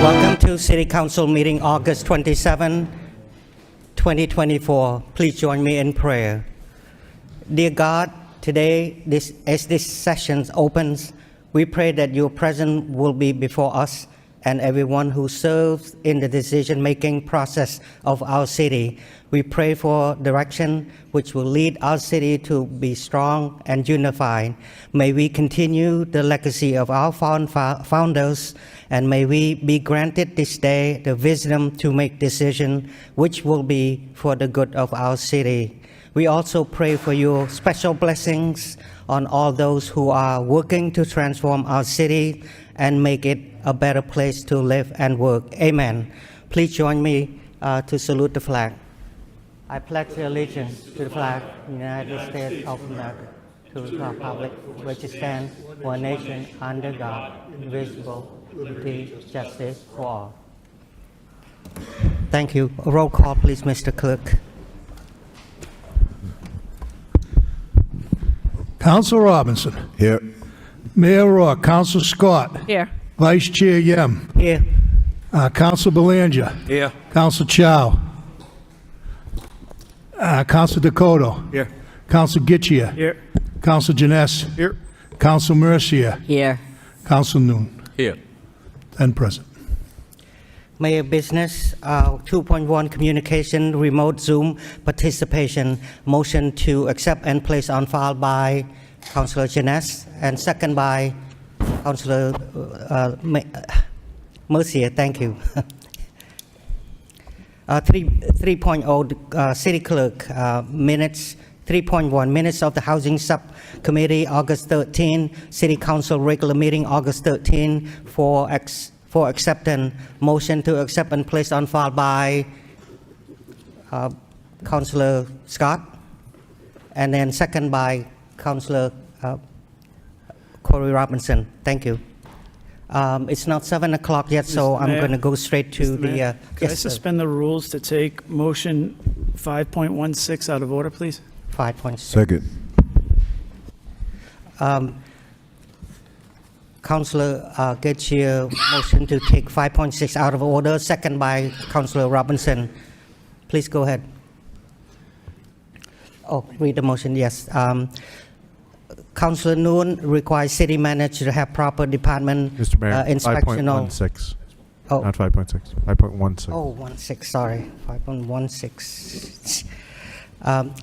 Welcome to City Council meeting August 27, 2024. Please join me in prayer. Dear God, today, as this session opens, we pray that your presence will be before us and everyone who serves in the decision-making process of our city. We pray for direction which will lead our city to be strong and unified. May we continue the legacy of our founders, and may we be granted this day the wisdom to make decisions which will be for the good of our city. We also pray for your special blessings on all those who are working to transform our city and make it a better place to live and work. Amen. Please join me to salute the flag. I pledge allegiance to the flag of the United States of America, to the republic which stands one nation under God, indivisible, liberty, justice for all. Thank you. A roll call, please, Mr. Clerk. Council Robinson. Here. Mayor Rourke. Council Scott. Here. Vice Chair Yem. Here. Council Belanger. Here. Council Chow. Council Dakota. Here. Council Gitchia. Here. Council Janess. Here. Council Mercier. Here. Council Noon. Here. 10 present. Mayor Business 2.1 Communication Remote Zoom Participation. Motion to accept and place on file by Councilor Janess and second by Councilor Mercier. Thank you. 3.0 City Clerk minutes. 3.1 Minutes of the Housing Subcommittee August 13, City Council regular meeting August 13 for acceptance. Motion to accept and place on file by Councilor Scott, and then second by Councilor Corey Robinson. Thank you. It's not 7 o'clock yet, so I'm going to go straight to the... Could I suspend the rules to take motion 5.16 out of order, please? 5.6. Second. Councilor Getchia, motion to take 5.6 out of order, second by Councilor Robinson. Please go ahead. Oh, read the motion, yes. Councilor Noon requires city manager to have proper department Mr. Mayor, inspectional... 5.16, oh. not 5.6, 5.16. Oh, 16, sorry, 5.16.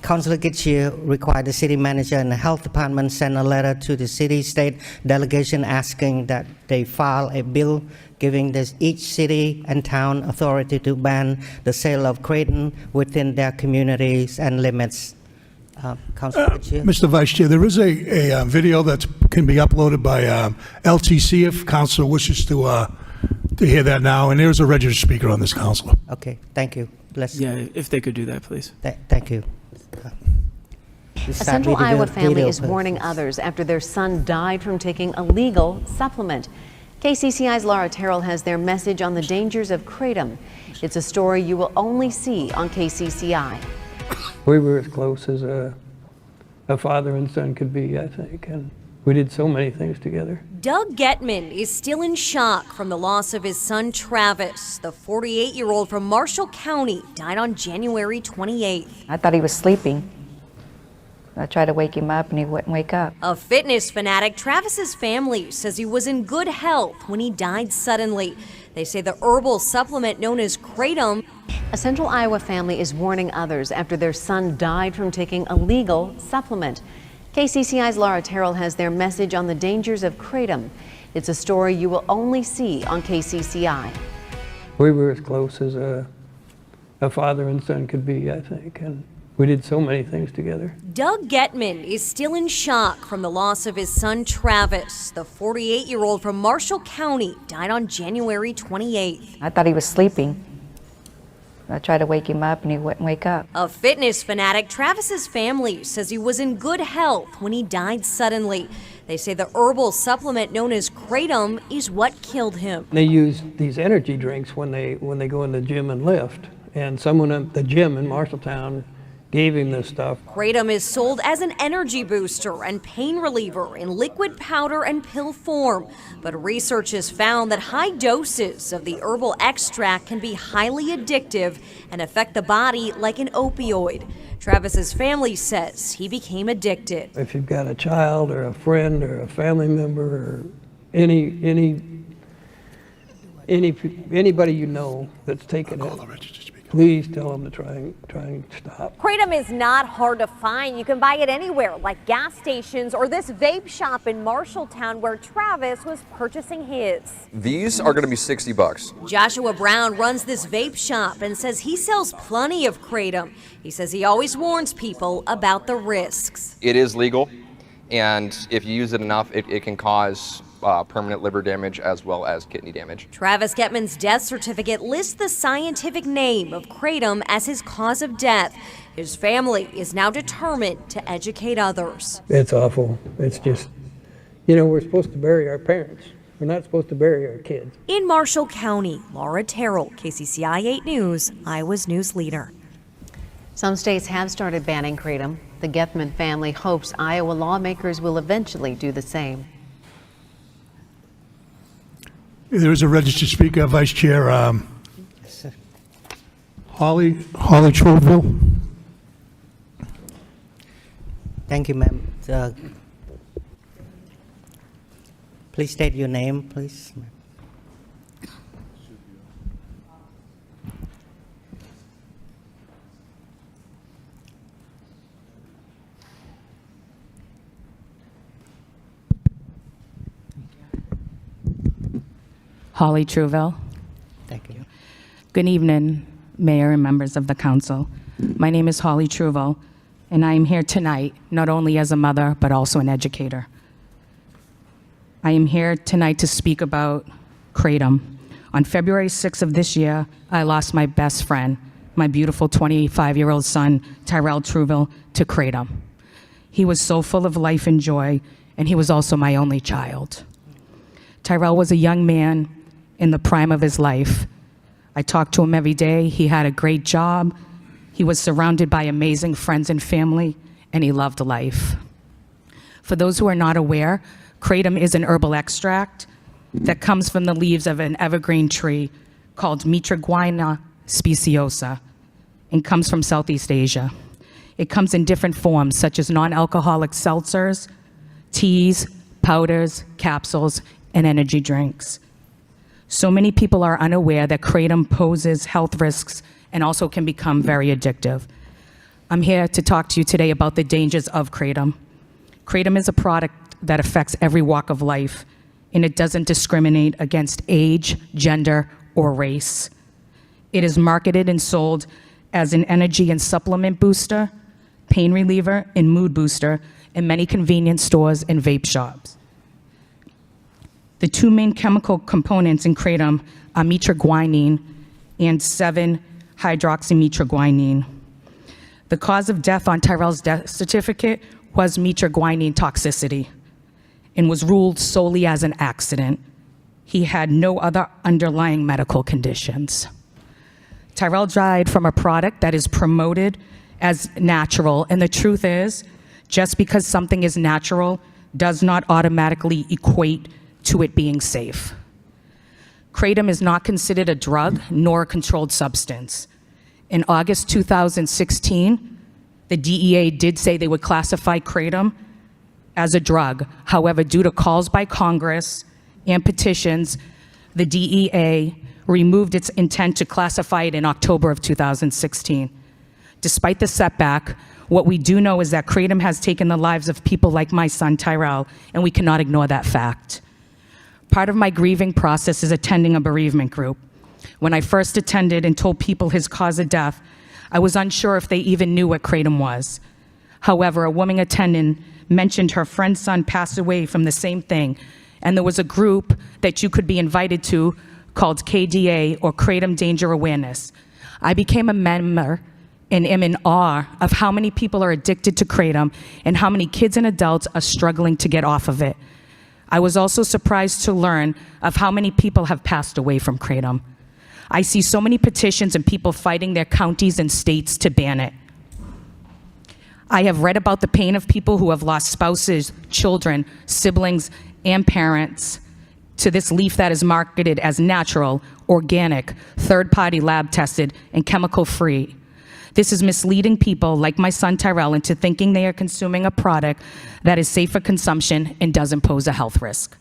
Councilor Getchia required the city manager and the health department send a letter to the city-state delegation asking that they file a bill giving each city and town authority to ban the sale of kratom within their communities and limits. Councilor Getchia? Mr. Vice Chair, there is a video that can be uploaded by LTC if council wishes to hear that now, and there's a registered speaker on this council. Okay, thank you. Yeah, if they could do that, please. Thank you. A Central Iowa family is warning others after their son died from taking a legal supplement. KCCI's Laura Terrell has their message on the dangers of kratom. It's a story you will only see on KCCI. We were as close as a father and son could be, I think, and we did so many things together. Doug Getman is still in shock from the loss of his son Travis. The 48-year-old from Marshall County died on January 28th. I thought he was sleeping. I tried to wake him up and he wouldn't wake up. A fitness fanatic, Travis's family says he was in good health when he died suddenly. They say the herbal supplement known as kratom. A Central Iowa family is warning others after their son died from taking a legal supplement. KCCI's Laura Terrell has their message on the dangers of kratom. It's a story you will only see on KCCI. We were as close as a father and son could be, I think, and we did so many things together. Doug Getman is still in shock from the loss of his son Travis. The 48-year-old from Marshall County died on January 28th. I thought he was sleeping. I tried to wake him up and he wouldn't wake up. A fitness fanatic, Travis's family says he was in good health when he died suddenly. They say the herbal supplement known as kratom is what killed him. They use these energy drinks when they go in the gym and lift. And someone at the gym in Marshalltown gave him this stuff. Kratom is sold as an energy booster and pain reliever in liquid powder and pill form. But research has found that high doses of the herbal extract can be highly addictive and affect the body like an opioid. Travis's family says he became addicted. If you've got a child or a friend or a family member or anybody you know that's taken it, please tell them to try and stop. Kratom is not hard to find. You can buy it anywhere, like gas stations or this vape shop in Marshalltown where Travis was purchasing his. These are going to be $60. Joshua Brown runs this vape shop and says he sells plenty of Kratom. He says he always warns people about the risks. It is legal, and if you use it enough, it can cause permanent liver damage as well as kidney damage. Travis Getman's death certificate lists the scientific name of Kratom as his cause of death. His family is now determined to educate others. It's awful. It's just, we're supposed to bury our parents. We're not supposed to bury our kids. In Marshall County, Laura Terrell, KCCI 8 News, Iowa's news leader. Some states have started banning Kratom. The Getman family hopes Iowa lawmakers will eventually do the same. There is a registered speaker, Vice Chair Holly Troville. Thank you, ma'am. Please state your name, please. Holly Truville. Thank you. Good evening, Mayor and members of the council. My name is Holly Truville, and I am here tonight not only as a mother, but also an educator. I am here tonight to speak about Kratom. On February 6th of this year, I lost my best friend, my beautiful 25-year-old son, Tyrell Truville, to Kratom. He was so full of life and joy, and he was also my only child. Tyrell was a young man in the prime of his life. I talked to him every day. He had a great job. He was surrounded by amazing friends and family, and he loved life. For those who are not aware, Kratom is an herbal extract that comes from the leaves of an evergreen tree called Mitraguina speciosa and comes from Southeast Asia. It comes in different forms, such as non-alcoholic seltzers, teas, powders, capsules, and energy drinks. So many people are unaware that Kratom poses health risks and also can become very addictive. I'm here to talk to you today about the dangers of Kratom. Kratom is a product that affects every walk of life, and it doesn't discriminate against age, gender, or race. It is marketed and sold as an energy and supplement booster, pain reliever, and mood booster in many convenience stores and vape shops. The two main chemical components in Kratom are mitraguanine and 7-hydroxymitraguanine. The cause of death on Tyrell's death certificate was mitraguanine toxicity and was ruled solely as an accident. He had no other underlying medical conditions. Tyrell died from a product that is promoted as natural, and the truth is, just because something is natural does not automatically equate to it being safe. Kratom is not considered a drug nor a controlled substance. In August 2016, the DEA did say they would classify Kratom as a drug. However, due to calls by Congress and petitions, the DEA removed its intent to classify it in October of 2016. Despite the setback, what we do know is that Kratom has taken the lives of people like my son Tyrell, and we cannot ignore that fact. Part of my grieving process is attending a bereavement group. When I first attended and told people his cause of death, I was unsure if they even knew what Kratom was. However, a woman attendant mentioned her friend's son passed away from the same thing, and there was a group that you could be invited to called KDA, or Kratom Danger Awareness. I became a member and am in awe of how many people are addicted to Kratom and how many kids and adults are struggling to get off of it. I was also surprised to learn of how many people have passed away from Kratom. I see so many petitions and people fighting their counties and states to ban it. I have read about the pain of people who have lost spouses, children, siblings, and parents to this leaf that is marketed as natural, organic, third-party lab tested, and chemical-free. This is misleading people like my son Tyrell into thinking they are consuming a product that is safe for consumption and doesn't pose a health risk.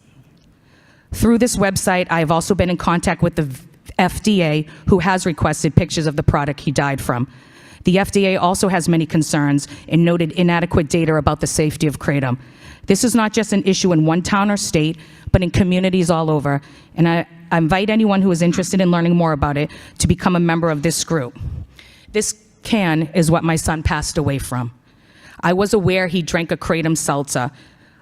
Through this website, I have also been in contact with the FDA, who has requested pictures of the product he died from. The FDA also has many concerns and noted inadequate data about the safety of kratom. This is not just an issue in one town or state, but in communities all over. And I invite anyone who is interested in learning more about it to become a member of this group. This can is what my son passed away from. I was aware he drank a kratom seltzer,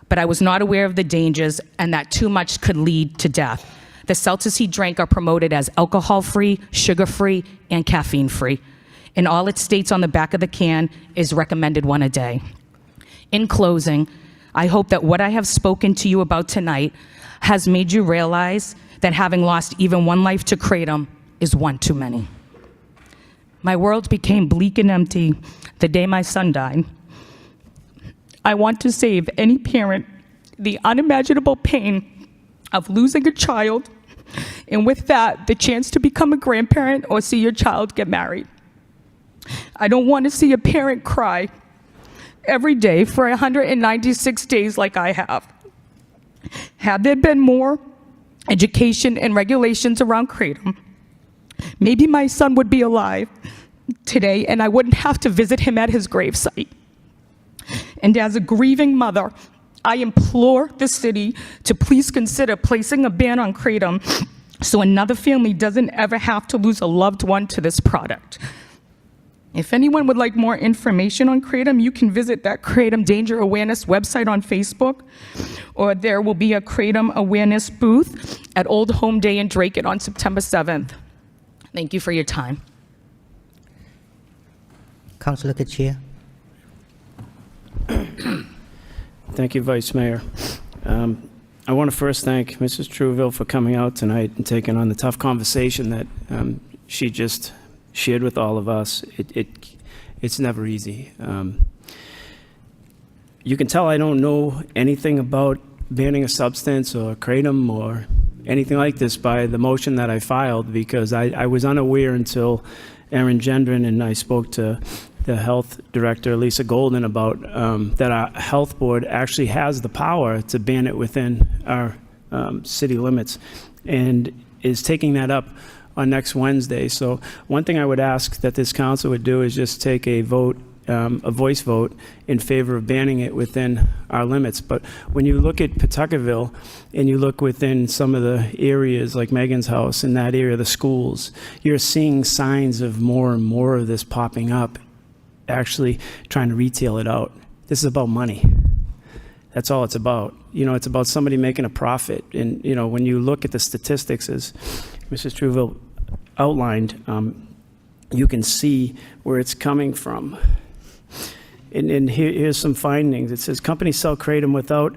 but I was not aware of the dangers and that too much could lead to death. The seltzers he drank are promoted as alcohol-free, sugar-free, and caffeine-free. And all it states on the back of the can is recommended one a day. In closing, I hope that what I have spoken to you about tonight has made you realize that having lost even one life to kratom is one too many. My world became bleak and empty the day my son died. I want to save any parent the unimaginable pain of losing a child, and with that, the chance to become a grandparent or see your child get married. I don't want to see a parent cry every day for 196 days like I have. Had there been more education and regulations around kratom, maybe my son would be alive today and I wouldn't have to visit him at his gravesite. And as a grieving mother, I implore the city to please consider placing a ban on kratom so another family doesn't ever have to lose a loved one to this product. If anyone would like more information on kratom, you can visit that Kratom Danger Awareness website on Facebook, or there will be a kratom awareness booth at Old Home Day in Drake on September 7th. Thank you for your time. Councillor Kachia. Thank you, Vice Mayor. I want to first thank Mrs. Truville for coming out tonight and taking on the tough conversation that she just shared with all of us. It's never easy. You can tell I don't know anything about banning a substance or kratom or anything like this by the motion that I filed, because I was unaware until Aaron Gendron and I spoke to the health director, Lisa Golden, about that our health board actually has the power to ban it within our city limits, and is taking that up on next Wednesday. So one thing I would ask that this council would do is just take a vote, a voice vote in favor of banning it within our limits. But when you look at Pawtuckaville and you look within some of the areas like Megan's house, in that area, the schools, you're seeing signs of more and more of this popping up, actually trying to retail it out. This is about money. That's all it's about. You know, it's about somebody making a profit. And, you know, when you look at the statistics, as Mrs. Truville outlined, you can see where it's coming from. And here's some findings. It says companies sell kratom without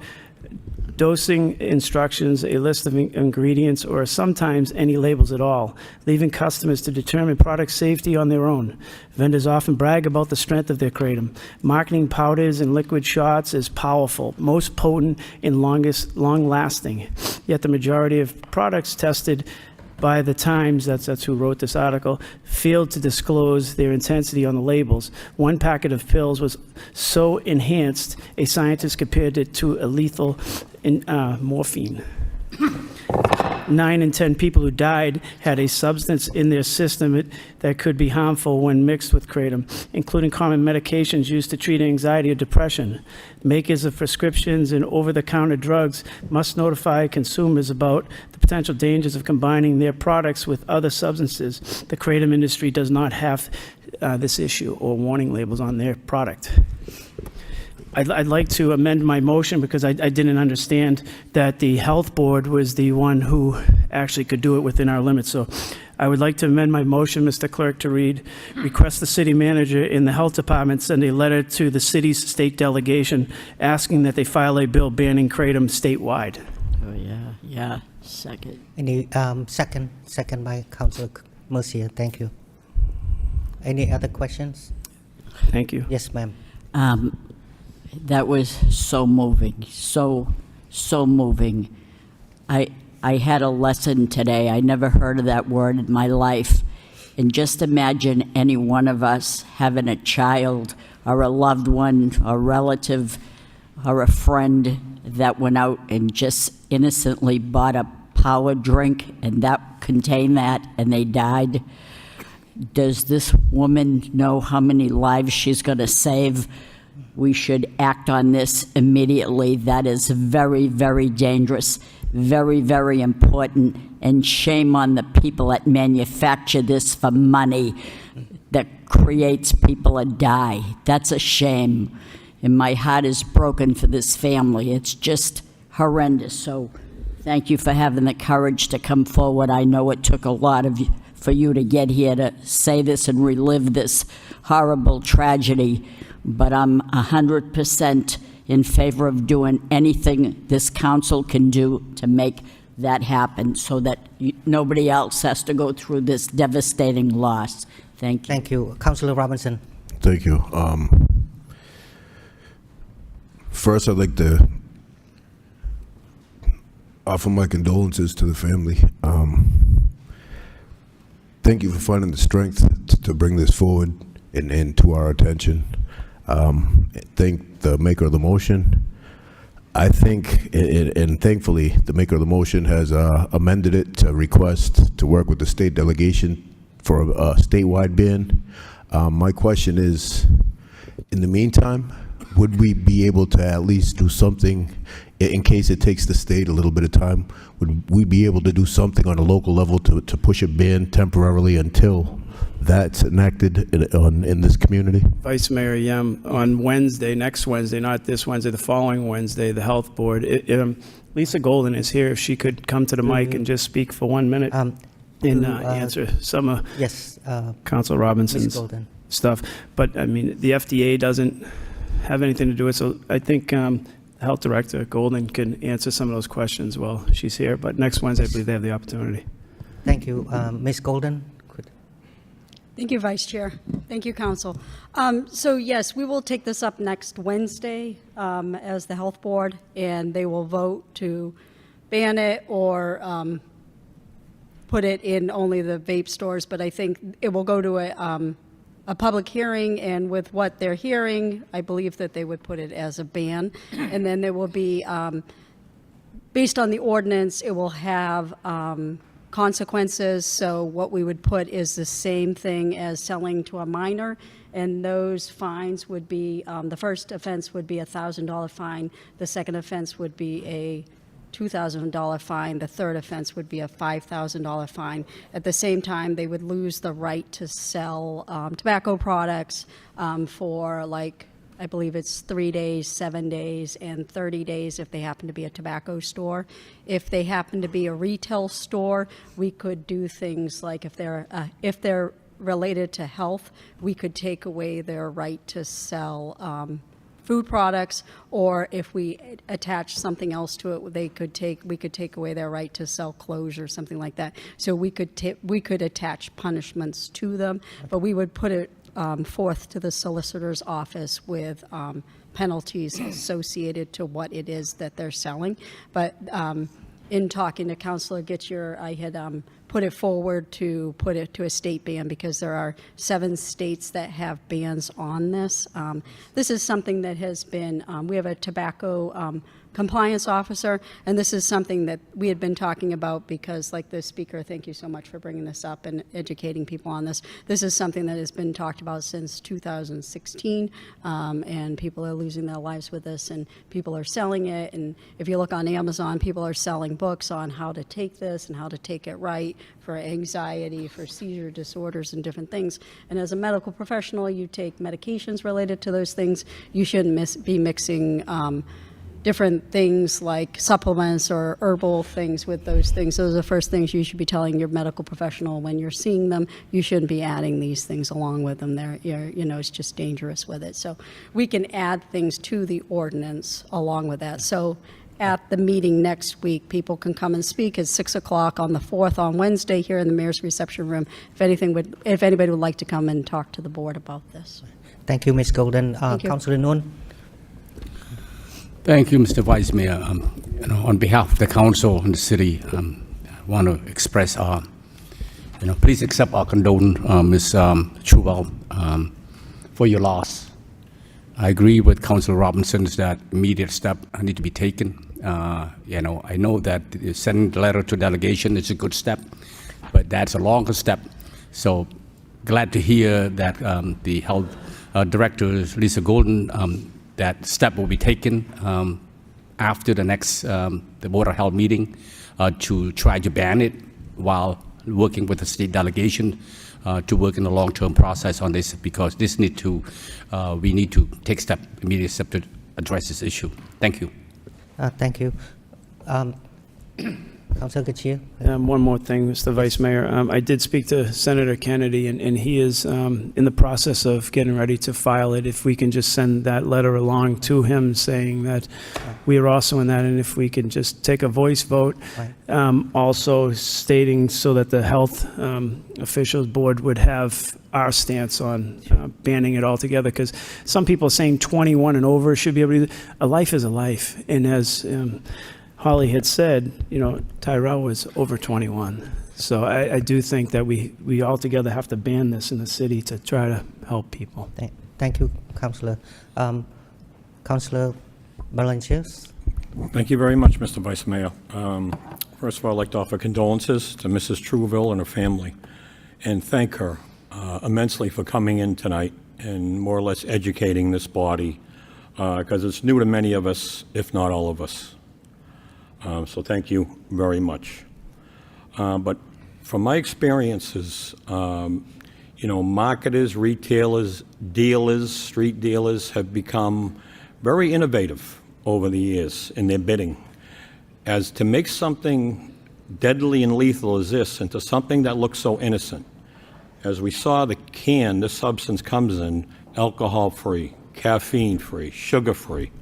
dosing instructions, a list of ingredients, or sometimes any labels at all, leaving customers to determine product safety on their own. Vendors often brag about the strength of their kratom. Marketing powders and liquid shots is powerful, most potent and long-lasting. Yet the majority of products tested by the Times, that's who wrote this article, failed to disclose their intensity on the labels. One packet of pills was so enhanced, a scientist compared it to a lethal morphine. 9 in 10 people who died had a substance in their system that could be harmful when mixed with kratom, including common medications used to treat anxiety or depression. Makers of prescriptions and over-the-counter drugs must notify consumers about the potential dangers of combining their products with other substances. The kratom industry does not have this issue or warning labels on their product. I'd like to amend my motion because I didn't understand that the health board was the one who actually could do it within our limits. So I would like to amend my motion, Mr. Clerk, to read, request the city manager in the health department send a letter to the city's state delegation asking that they file a bill banning kratom statewide. Oh, yeah, second. Any second by Councillor Mercier. Thank you. Any other questions? Thank you. Yes, ma'am. That was so moving, so moving. I had a lesson today. I never heard of that word in my life. And just imagine any one of us having a child or a loved one, a relative, or a friend that went out and just innocently bought a power drink and that contained that and they died. Does this woman know how many lives she's going to save? We should act on this immediately. That is very, very dangerous, very, very important, and shame on the people that manufacture this for money, that creates people to die. That's a shame, and my heart is broken for this family. It's just horrendous. So thank you for having the courage to come forward. I know it took a lot of you for you to get here to say this and relive this horrible tragedy, but I'm 100% in favor of doing anything this council can do to make that happen so that nobody else has to go through this devastating loss. Thank you. Thank you. Councillor Robinson. Thank you. First, I'd like to offer my condolences to the family. Thank you for finding the strength to bring this forward and to our attention. Thank the maker of the motion. I think, and thankfully, the maker of the motion has amended it to request to work with the state delegation for a statewide ban. My question is, in the meantime, would we be able to at least do something, in case it takes the state a little bit of time, would we be able to do something on a local level to push a ban temporarily until that's enacted in this community? Vice Mayor Yem, on Wednesday, next Wednesday, not this Wednesday, the following Wednesday, the Health Board, Lisa Golden is here. If she could come to the mic and just speak for 1 minute and answer some of Council Robinson's stuff. But, I mean, the FDA doesn't have anything to do with it, so I think the Health Director, Golden, can answer some of those questions while she's here. But next Wednesday, I believe they have the opportunity. Thank you. Ms. Golden? Thank you, Vice Chair. Thank you, Council. So yes, we will take this up next Wednesday as the Health Board, and they will vote to ban it or put it in only the vape stores. But I think it will go to a public hearing, and with what they're hearing, I believe that they would put it as a ban. And then there will be, based on the ordinance, it will have consequences. So what we would put is the same thing as selling to a minor, and those fines would be, the first offense would be a $1,000 fine, the second offense would be a $2,000 fine, the third offense would be a $5,000 fine. At the same time, they would lose the right to sell tobacco products for, like, I believe it's 3 days, 7 days, and 30 days if they happen to be a tobacco store. If they happen to be a retail store, we could do things like if they're related to health, we could take away their right to sell food products, or if we attach something else to it, we could take away their right to sell clothes or something like that. So we could attach punishments to them, but we would put it forth to the solicitor's office with penalties associated to what it is that they're selling. But in talking to Councilor Gitcher, I had put it forward to put it to a state ban because there are 7 states that have bans on this. This is something that has been, we have a tobacco compliance officer, and this is something that we had been talking about because, like the speaker, thank you so much for bringing this up and educating people on this. This is something that has been talked about since 2016, and people are losing their lives with this, and people are selling it. And if you look on Amazon, people are selling books on how to take this and how to take it right for anxiety, for seizure disorders, and different things. And as a medical professional, you take medications related to those things. You shouldn't be mixing different things like supplements or herbal things with those things. Those are the first things you should be telling your medical professional when you're seeing them. You shouldn't be adding these things along with them. It's just dangerous with it. So we can add things to the ordinance along with that. So at the meeting next week. People can come and speak at 6 o'clock on the 4th on Wednesday here in the mayor's reception room. If anybody would like to come and talk to the board about this. Thank you, Ms. Golden. Thank you. Councilor Noon. Thank you, Mr. Vice Mayor. On behalf of the council and the city, I want to express please accept our condolence, Ms. Truwell, for your loss. I agree with Councilor Robinson that immediate steps need to be taken. I know that sending the letter to delegation is a good step, but that's a longer step. So glad to hear that the health director, Lisa Golden, that step will be taken after the next the Board of Health meeting to try to ban it while working with the state delegation to work in the long-term process on this, because we need to take immediate step to address this issue. Thank you. Thank you. Councilor Gachia. One more thing, Mr. Vice Mayor. I did speak to Senator Kennedy, and he is in the process of getting ready to file it. If we can just send that letter along to him saying that we are also in that, and if we can just take a voice vote, also stating so that the health officials board would have our stance on banning it altogether, because some people are saying 21 and over should be able to. A life is a life, and as Holly had said, Tyrell was over 21. So I do think that we all together have to ban this in the city to try to help people. Thank you, Councilor. Councilor Balancios. Thank you very much, Mr. Vice Mayor. First of all, I'd like to offer condolences to Mrs. Truville and her family and thank her immensely for coming in tonight and more or less educating this body, because it's new to many of us, if not all of us. So thank you very much. But from my experiences, marketers, retailers, dealers, street dealers have become very innovative over the years in their bidding, as to make something deadly and lethal as this into something that looks so innocent. As we saw the can, this substance comes in alcohol-free, caffeine-free, sugar-free,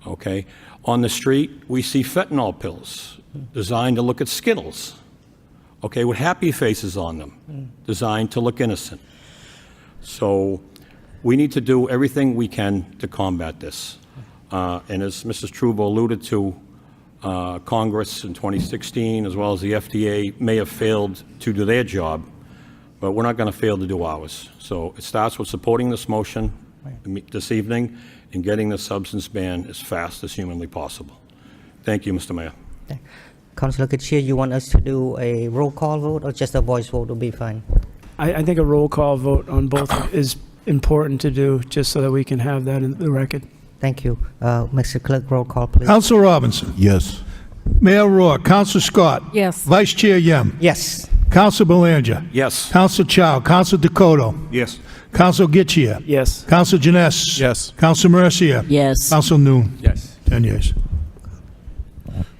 okay? On the street, we see fentanyl pills designed to look at Skittles, okay, with happy faces on them, designed to look innocent. So we need to do everything we can to combat this. And as Mrs. Trubo alluded to, Congress in 2016, as well as the FDA, may have failed to do their job, but we're not going to fail to do ours. So it starts with supporting this motion this evening and getting the substance ban as fast as humanly possible. Thank you, Mr. Mayor. Councilor Gachia, you want us to do a roll call vote or just a voice vote will be fine? I think a roll call vote on both is important to do, just so that we can have that in the record. Thank you. Mr. Clerk, roll call, please. Councilor Robinson. Yes. Mayor Rourke. Councilor Scott. Yes. Vice Chair Yem. Yes. Councilor Belanger. Yes. Councilor Chow. Councilor Dakota. Yes. Councilor Gitchia. Yes. Councilor Janess. Yes. Councilor Mercia. Yes. Councilor Noon. Yes. 10 years.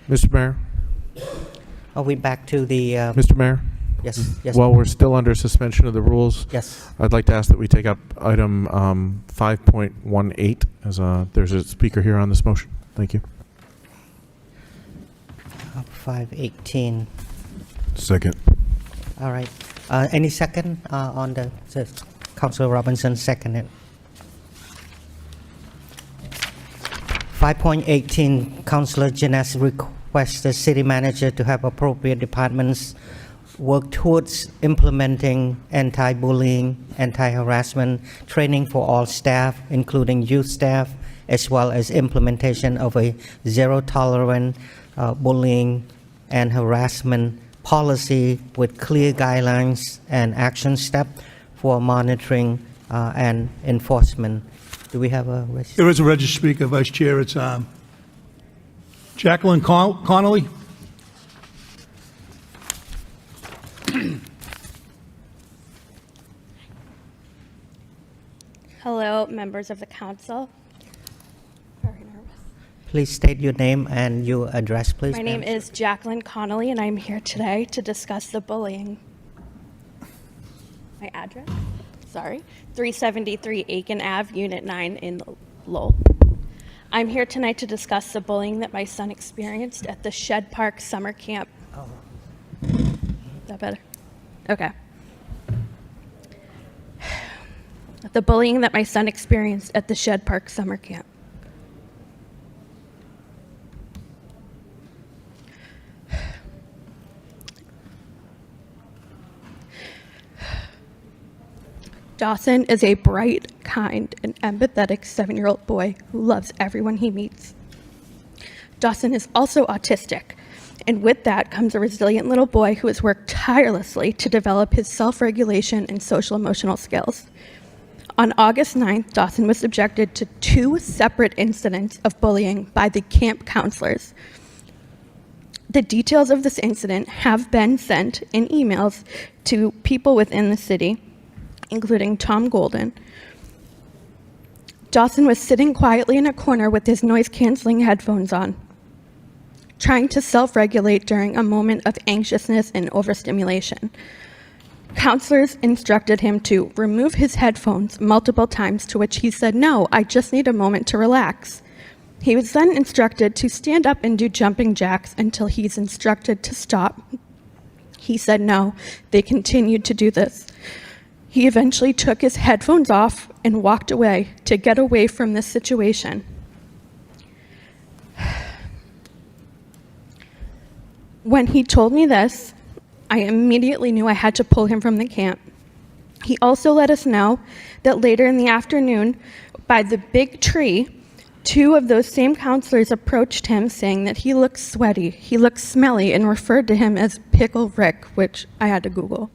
Mr. Mayor? Are we back to the... Mr. Mayor? Yes. Yes. While we're still under suspension of the rules, Yes. I'd like to ask that we take up item 5.18 as there's a speaker here on this motion. Thank you. 518. Second. All right. Any second on the Councilor Robinson seconded. 5.18, Councilor Janess requests the city manager to have appropriate departments work towards implementing anti-bullying, anti-harassment training for all staff, including youth staff, as well as implementation of a zero-tolerance bullying and harassment policy with clear guidelines and action steps for monitoring and enforcement. Do we have a register? There is a registered speaker, Vice Chair. It's Jacqueline Connolly. Hello, members of the council. Very nervous. Please state your name and your address, please. My name is Jacqueline Connolly, and I'm here today to discuss the bullying. My address? Sorry. 373 Aiken Ave, Unit 9 in Lowell. I'm here tonight to discuss the bullying that my son experienced at the Shed Park summer camp. Is that better? Okay. The bullying that my son experienced at the Shed Park summer camp. Dawson is a bright, kind, and empathetic 7-year-old boy who loves everyone he meets. Dawson is also autistic, and with that comes a resilient little boy who has worked tirelessly to develop his self-regulation and social-emotional skills. On August 9th, Dawson was subjected to 2 separate incidents of bullying by the camp counselors. The details of this incident have been sent in emails to people within the city, including Tom Golden. Dawson was sitting quietly in a corner with his noise-canceling headphones on, trying to self-regulate during a moment of anxiousness and overstimulation. Counselors instructed him to remove his headphones multiple times, to which he said, "No, I just need a moment to relax." He was then instructed to stand up and do jumping jacks until he's instructed to stop. He said no. They continued to do this. He eventually took his headphones off and walked away to get away from this situation. When he told me this, I immediately knew I had to pull him from the camp. He also let us know that later in the afternoon, by the big tree, 2 of those same counselors approached him saying that he looked sweaty, he looked smelly, and referred to him as Pickle Rick, which I had to Google.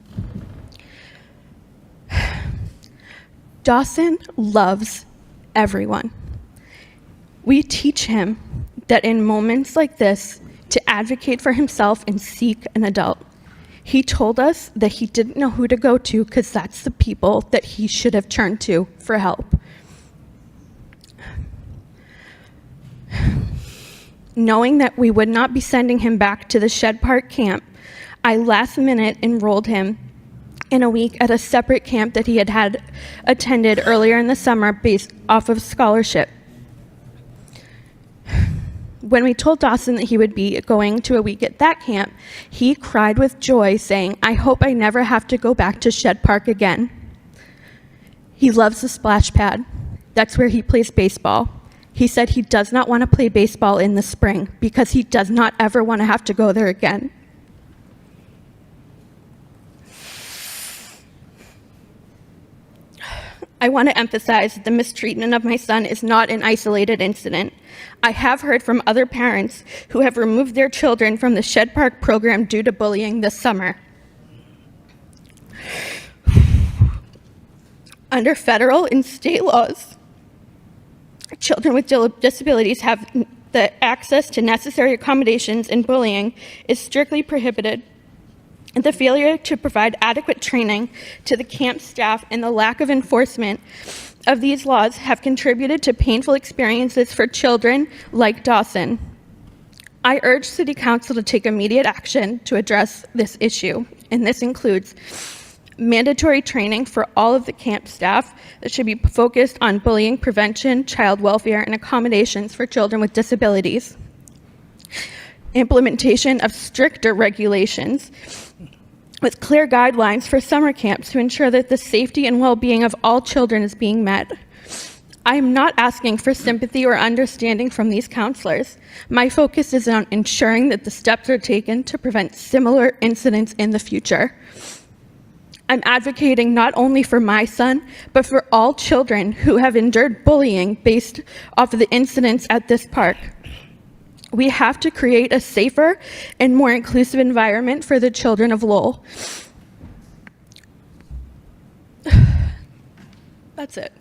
Dawson loves everyone. We teach him that in moments like this, to advocate for himself and seek an adult. He told us that he didn't know who to go to because that's the people that he should have turned to for help. Knowing that we would not be sending him back to the Shed Park camp, I last minute enrolled him in a week at a separate camp that he had attended earlier in the summer based off of scholarship. When we told Dawson that he would be going to a week at that camp, he cried with joy, saying, "I hope I never have to go back to Shed Park again." He loves the splash pad. That's where he plays baseball. He said he does not want to play baseball in the spring because he does not ever want to have to go there again. I want to emphasize that the mistreatment of my son is not an isolated incident. I have heard from other parents who have removed their children from the Shed Park program due to bullying this summer. Under federal and state laws, children with disabilities have the access to necessary accommodations, and bullying is strictly prohibited. The failure to provide adequate training to the camp staff and the lack of enforcement of these laws have contributed to painful experiences for children like Dawson. I urge City Council to take immediate action to address this issue, and this includes mandatory training for all of the camp staff that should be focused on bullying prevention, child welfare, and accommodations for children with disabilities. Implementation of stricter regulations with clear guidelines for summer camps to ensure that the safety and well-being of all children is being met. I am not asking for sympathy or understanding from these counselors. My focus is on ensuring that the steps are taken to prevent similar incidents in the future. I'm advocating not only for my son, but for all children who have endured bullying based off of the incidents at this park. We have to create a safer and more inclusive environment for the children of Lowell. That's it.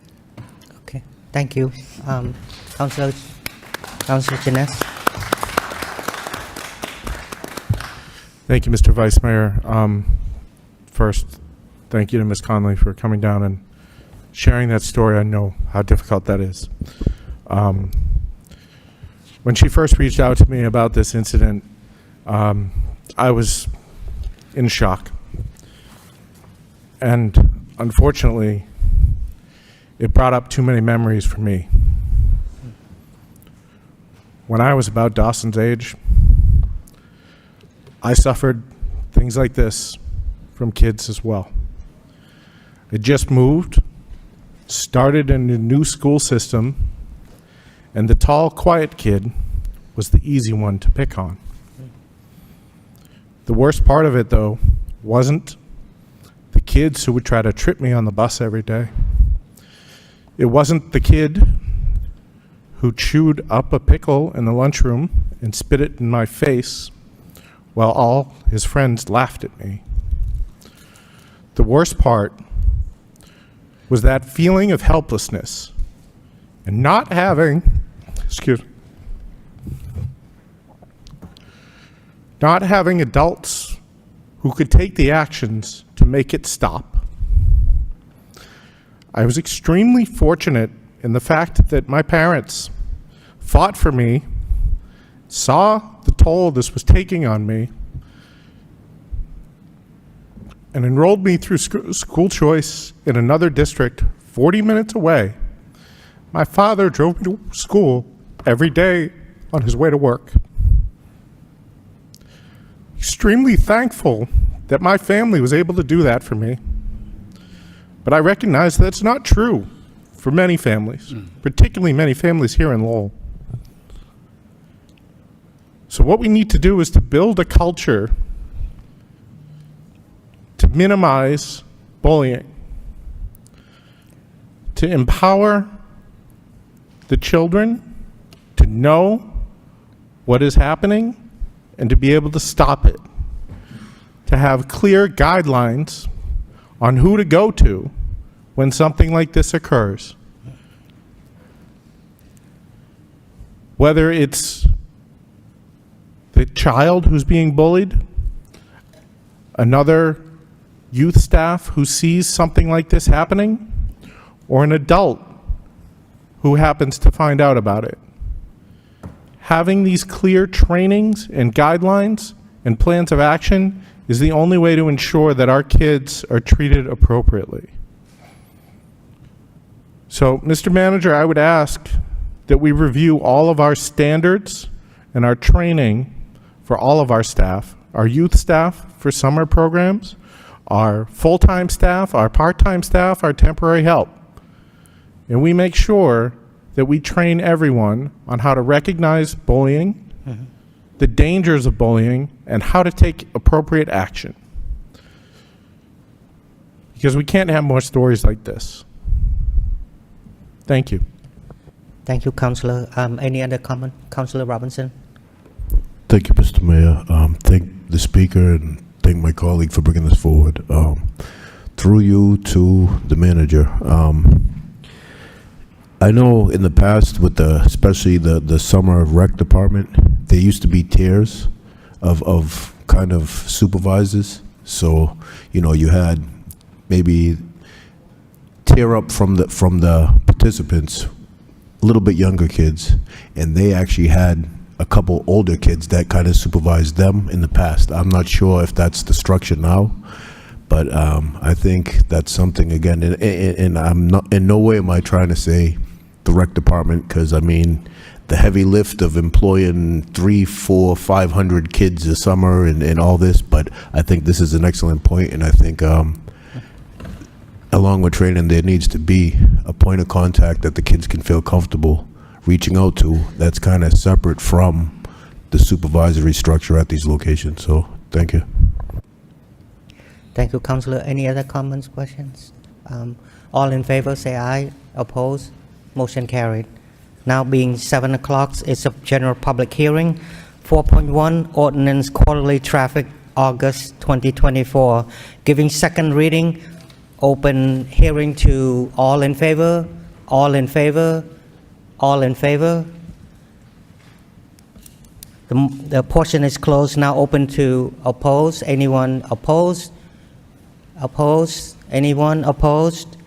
Okay, thank you. Councillor Jeunesse. Thank you, Mr. Vice Mayor. First, thank you to Ms. Conley for coming down and sharing that story. I know how difficult that is. When she first reached out to me about this incident, I was in shock. And unfortunately, it brought up too many memories for me. when I was about Dawson's age, I suffered things like this from kids as well. I just moved, started in a new school system, and the tall, quiet kid was the easy one to pick on. The worst part of it, though, wasn't the kids who would try to trip me on the bus every day. It wasn't the kid who chewed up a pickle in the lunchroom and spit it in my face while all his friends laughed at me. The worst part was that feeling of helplessness and not having, not having adults who could take the actions to make it stop. I was extremely fortunate in the fact that my parents fought for me, saw the toll this was taking on me, and enrolled me through school choice in another district 40 minutes away. My father drove me to school every day on his way to work. Extremely thankful that my family was able to do that for me. But I recognize that's not true for many families, particularly many families here in Lowell. So what we need to do is to build a culture to minimize bullying, to empower the children to know what is happening and to be able to stop it, to have clear guidelines on who to go to when something like this occurs. Whether it's the child who's being bullied, another youth staff who sees something like this happening, or an adult who happens to find out about it. Having these clear trainings and guidelines and plans of action is the only way to ensure that our kids are treated appropriately. So, Mr. Manager, I would ask that we review all of our standards and our training for all of our staff, our youth staff for summer programs, our full-time staff, our part-time staff, our temporary help. And we make sure that we train everyone on how to recognize bullying, the dangers of bullying, and how to take appropriate action. Because we can't have more stories like this. Thank you. Thank you, Councillor. Any other comment? Councillor Robinson? Thank you, Mr. Mayor. Thank the Speaker and thank my colleague for bringing this forward. Through you to the manager. I know in the past with especially the summer rec department, there used to be tiers of kind of supervisors. So, you had maybe tier up from the participants, a little bit younger kids, and they actually had a couple older kids that kind of supervised them in the past. I'm not sure if that's the structure now, but I think that's something, again, and I'm not, in no way am I trying to say the rec department, because the heavy lift of employing 300, 400, 500 kids a summer and all this, but I think this is an excellent point, and I think along with training, there needs to be a point of contact that the kids can feel comfortable reaching out to that's kind of separate from the supervisory structure at these locations. So thank you. Thank you, Councillor. Any other comments, questions? All in favor, say aye. Opposed? Motion carried. Now being 7 o'clock, it's a general public hearing. 4.1 Ordinance Quarterly Traffic, August 2024. Giving second reading. Open hearing to all in favor. All in favor. All in favor. The portion is closed. Now open to oppose. Anyone opposed? Opposed? Anyone opposed?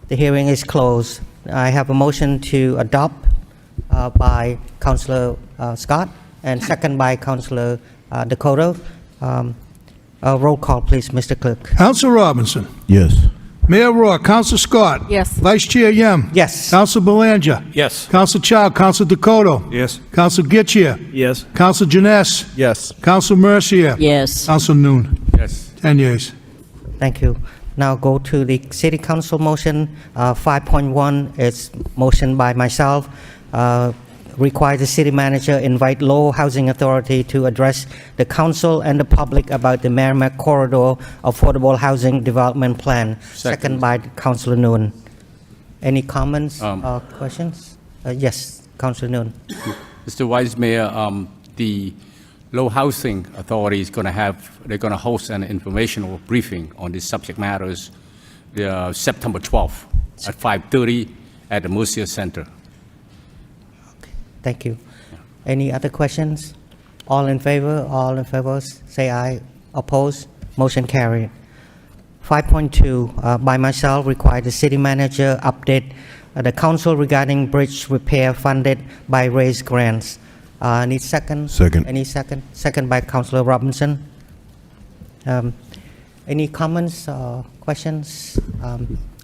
The hearing is closed. I have a motion to adopt by Councillor Scott and second by Councillor Dakota. Roll call, please, Mr. Clerk. Councillor Robinson. Yes. Mayor Rourke, Council Scott. Yes. Vice Chair Yem. Yes. Council Belanger. Yes. Council Chow, Council Dakota. Yes. Council Getchia. Yes. Council Janess. Yes. Council Mercier. Yes. Council Noon. Yes. 10 yeas. Thank you. Now go to the City Council motion. 5.1 is motion by myself. Require the city manager invite Lowell Housing Authority to address the council and the public about the Merrimack Corridor Affordable Housing Development Plan. Second by Councilor Noon. Any comments or questions? Yes, Councilor Noon. Mr. Vice Mayor, the Lowell Housing Authority is going to host an informational briefing on these subject matters September 12th at 5:30 at the Mercier Center. Thank you. Any other questions? All in favor? All in favor, say aye. Opposed? Motion carried. 5.2, by myself, require the city manager update the council regarding bridge repair funded by raised grants. Need second? Second. Any second? Second by Councilor Robinson. Any comments or questions?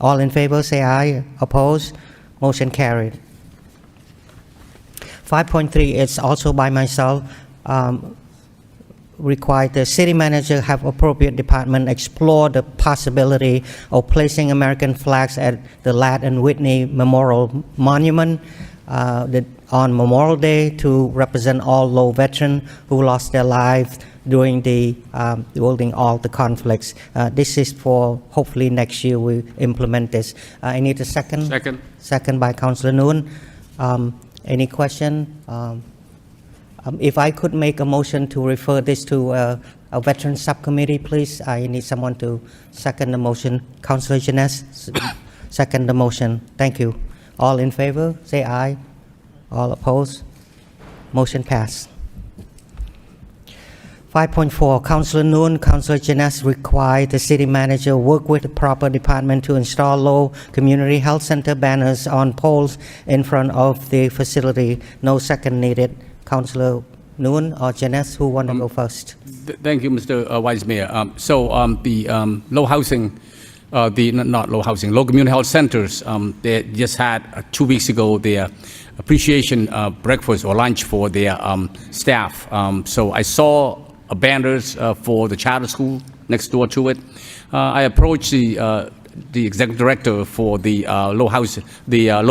All in favor, say aye. Opposed? Motion carried. 5.3 is also by myself. Require the city manager have appropriate department explore the possibility of placing American flags at the Ladd and Whitney Memorial Monument on Memorial Day to represent all Lowell veterans who lost their lives during all the conflicts. This is for hopefully next year we implement this. I need a second. Second. Second by Councilor Noon. Any question? If I could make a motion to refer this to a veteran subcommittee, please. I need someone to second the motion. Councilor Janess, second the motion. Thank you. All in favor, say aye. All opposed? Motion passed. 5.4, Councilor Noon, Councilor Janess require the city manager work with the proper department to install Lowell Community Health Center banners on poles in front of the facility. No second needed. Councilor Noon or Janess, who want to go first? Thank you, Mr. Vice Mayor. The Lowell Housing, Lowell Community Health Centers, they just had 2 weeks ago their appreciation breakfast or lunch for their staff. So I saw banners for the charter school next door to it. I approached the executive director for the Lowell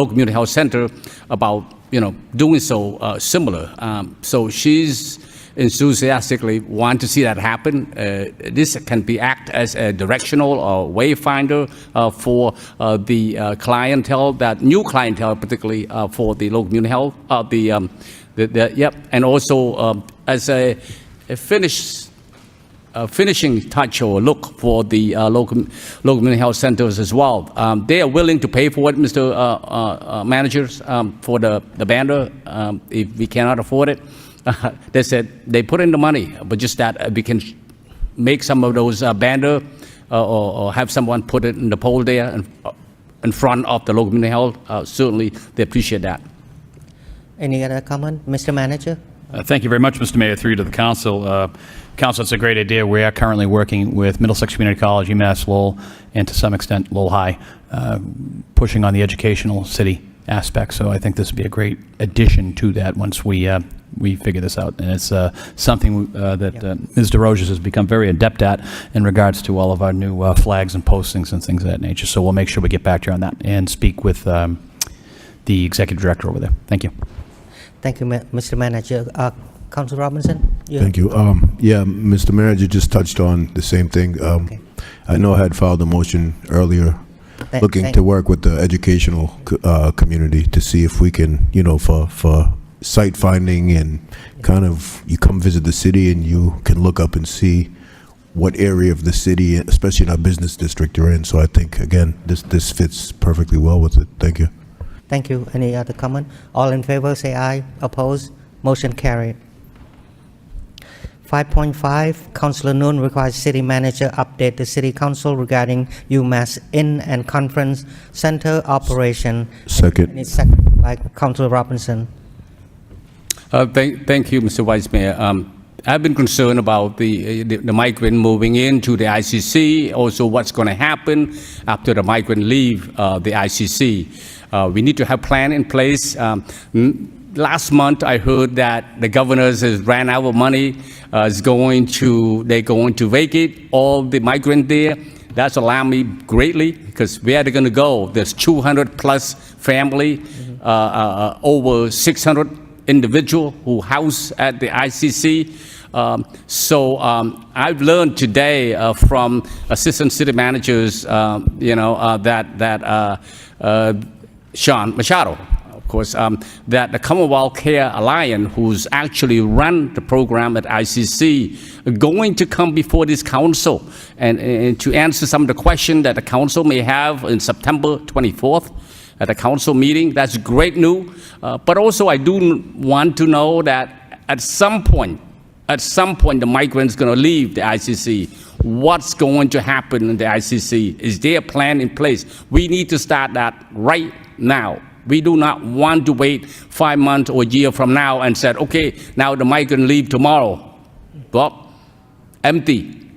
Community Health Center about doing so similar. So she's enthusiastically want to see that happen. This can be act as a directional or wayfinder for the clientele, that new clientele, particularly for the local community health. And also as a finishing touch or look for the local community health centers as well. They are willing to pay for it, Mr. Managers, for the banner if we cannot afford it. They said they put in the money, but just that we can make some of those banner or have someone put it in the pole there in front of the local community health. Certainly, they appreciate that. Any other comment, Mr. Manager? Thank you very much, Mr. Mayor. Through you to the council. Council, it's a great idea. We are currently working with Middlesex Community College, UMass Lowell, and to some extent Lowell High, pushing on the educational city aspect. So I think this would be a great addition to that once we figure this out. And it's something that Ms. DeRoges has become very adept at in regards to all of our new flags and postings and things of that nature. So we'll make sure we get back to you on that and speak with the executive director over there. Thank you. Thank you, Mr. Manager. Councilor Robinson? Thank you. Yeah, Mr. Manager just touched on the same thing. Okay. I know I had filed a motion earlier looking to work with the educational community to see if we can, for site finding and kind of, you come visit the city and you can look up and see what area of the city, especially in our business district, you're in. So I think, again, this fits perfectly well with it. Thank you. Thank you. Any other comment? All in favor, say aye. Opposed? Motion carried. 5.5, Councilor Noon requires city manager update the city council regarding UMass Inn and Conference Center operation. Second. And it's second by Councilor Robinson. Thank you, Mr. Vice Mayor. I've been concerned about the migrant moving into the ICC, also what's going to happen after the migrant leave the ICC. We need to have plan in place. Last month, I heard that the governors has ran out of money. They're going to vacate all the migrants there. That's alarmed me greatly, because where are they going to go? There's 200 plus family, over 600 individual who house at the ICC. I've learned today from assistant city managers, that Sean Machado, of course, that the Commonwealth Care Alliance, who's actually run the program at ICC, are going to come before this council and to answer some of the questions that the council may have in September 24th at the council meeting. That's great news. But also I do want to know that at some point, the migrants going to leave the ICC. What's going to happen in the ICC? Is there a plan in place? We need to start that right now. We do not want to wait 5 months or a year from now and said, okay, now the migrant leave tomorrow. Well, empty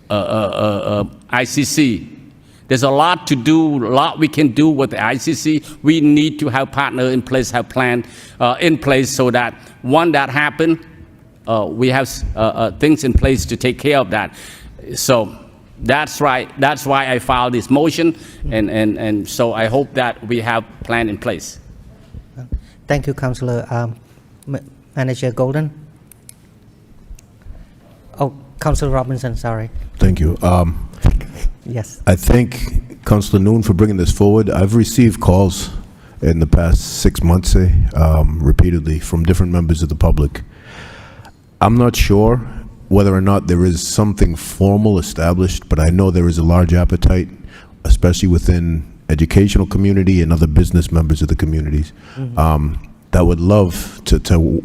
ICC. There's a lot to do, a lot we can do with the ICC. We need to have partner in place, have plan in place, so that when that happen, we have things in place to take care of that. So that's right. That's why I filed this motion, and so I hope that we have plan in place. Thank you, Councillor. Manager Golden. Oh, Councillor Robinson, sorry. Thank you. Yes. I thank Councillor Noon for bringing this forward. I've received calls in the past 6 months, repeatedly, from different members of the public. I'm not sure whether or not there is something formal established, but I know there is a large appetite, especially within educational community and other business members of the communities, that would love to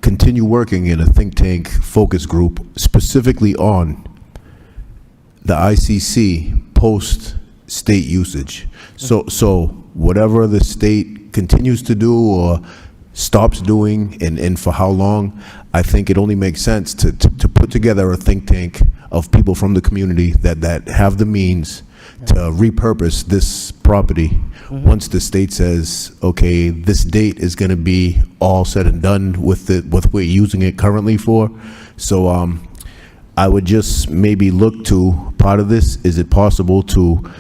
continue working in a think tank focus group specifically on the ICC post state usage. So whatever the state continues to do or stops doing and for how long, I think it only makes sense to put together a think tank of people from the community that have the means to repurpose this property once the state says, okay, this date is going to be all said and done with what we're using it currently for. So I would just maybe look to part of this. Is it possible to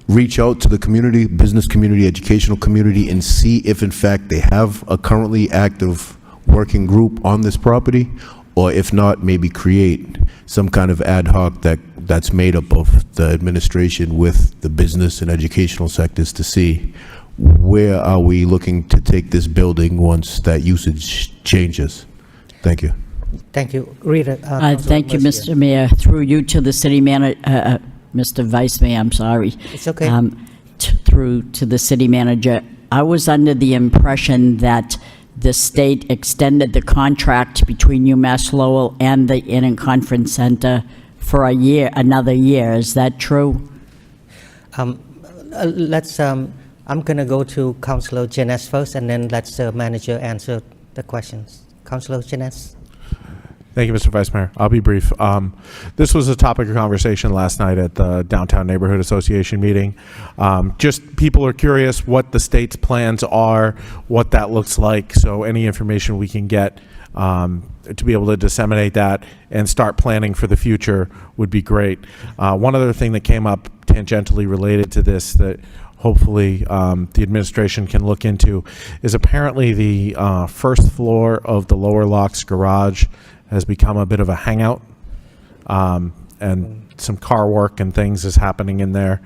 reach out to the community, business community, educational community, and see if in fact they have a currently active working group on this property, or if not, maybe create some kind of ad hoc that's made up of the administration with the business and educational sectors to see where are we looking to take this building once that usage changes. Thank you. Thank you. Rita. Thank you, Mr. Mayor. Through you to the city manager, Mr. Vice Mayor, I'm sorry. It's okay. Through to the city manager. I was under the impression that the state extended the contract between UMass Lowell and the Inn and Conference Center for a year, another year. Is that true? Let's. I'm going to go to Councillor Jeunesse first, and then let the manager answer the questions. Councillor Jeunesse. Thank you, Mr. Vice Mayor. I'll be brief. This was a topic of conversation last night at the Downtown Neighborhood Association meeting. Just people are curious what the state's plans are, what that looks like. So any information we can get to be able to disseminate that and start planning for the future would be great. One other thing that came up tangentially related to this that hopefully the administration can look into is apparently the first floor of the Lower Locks garage has become a bit of a hangout, and some car work and things is happening in there.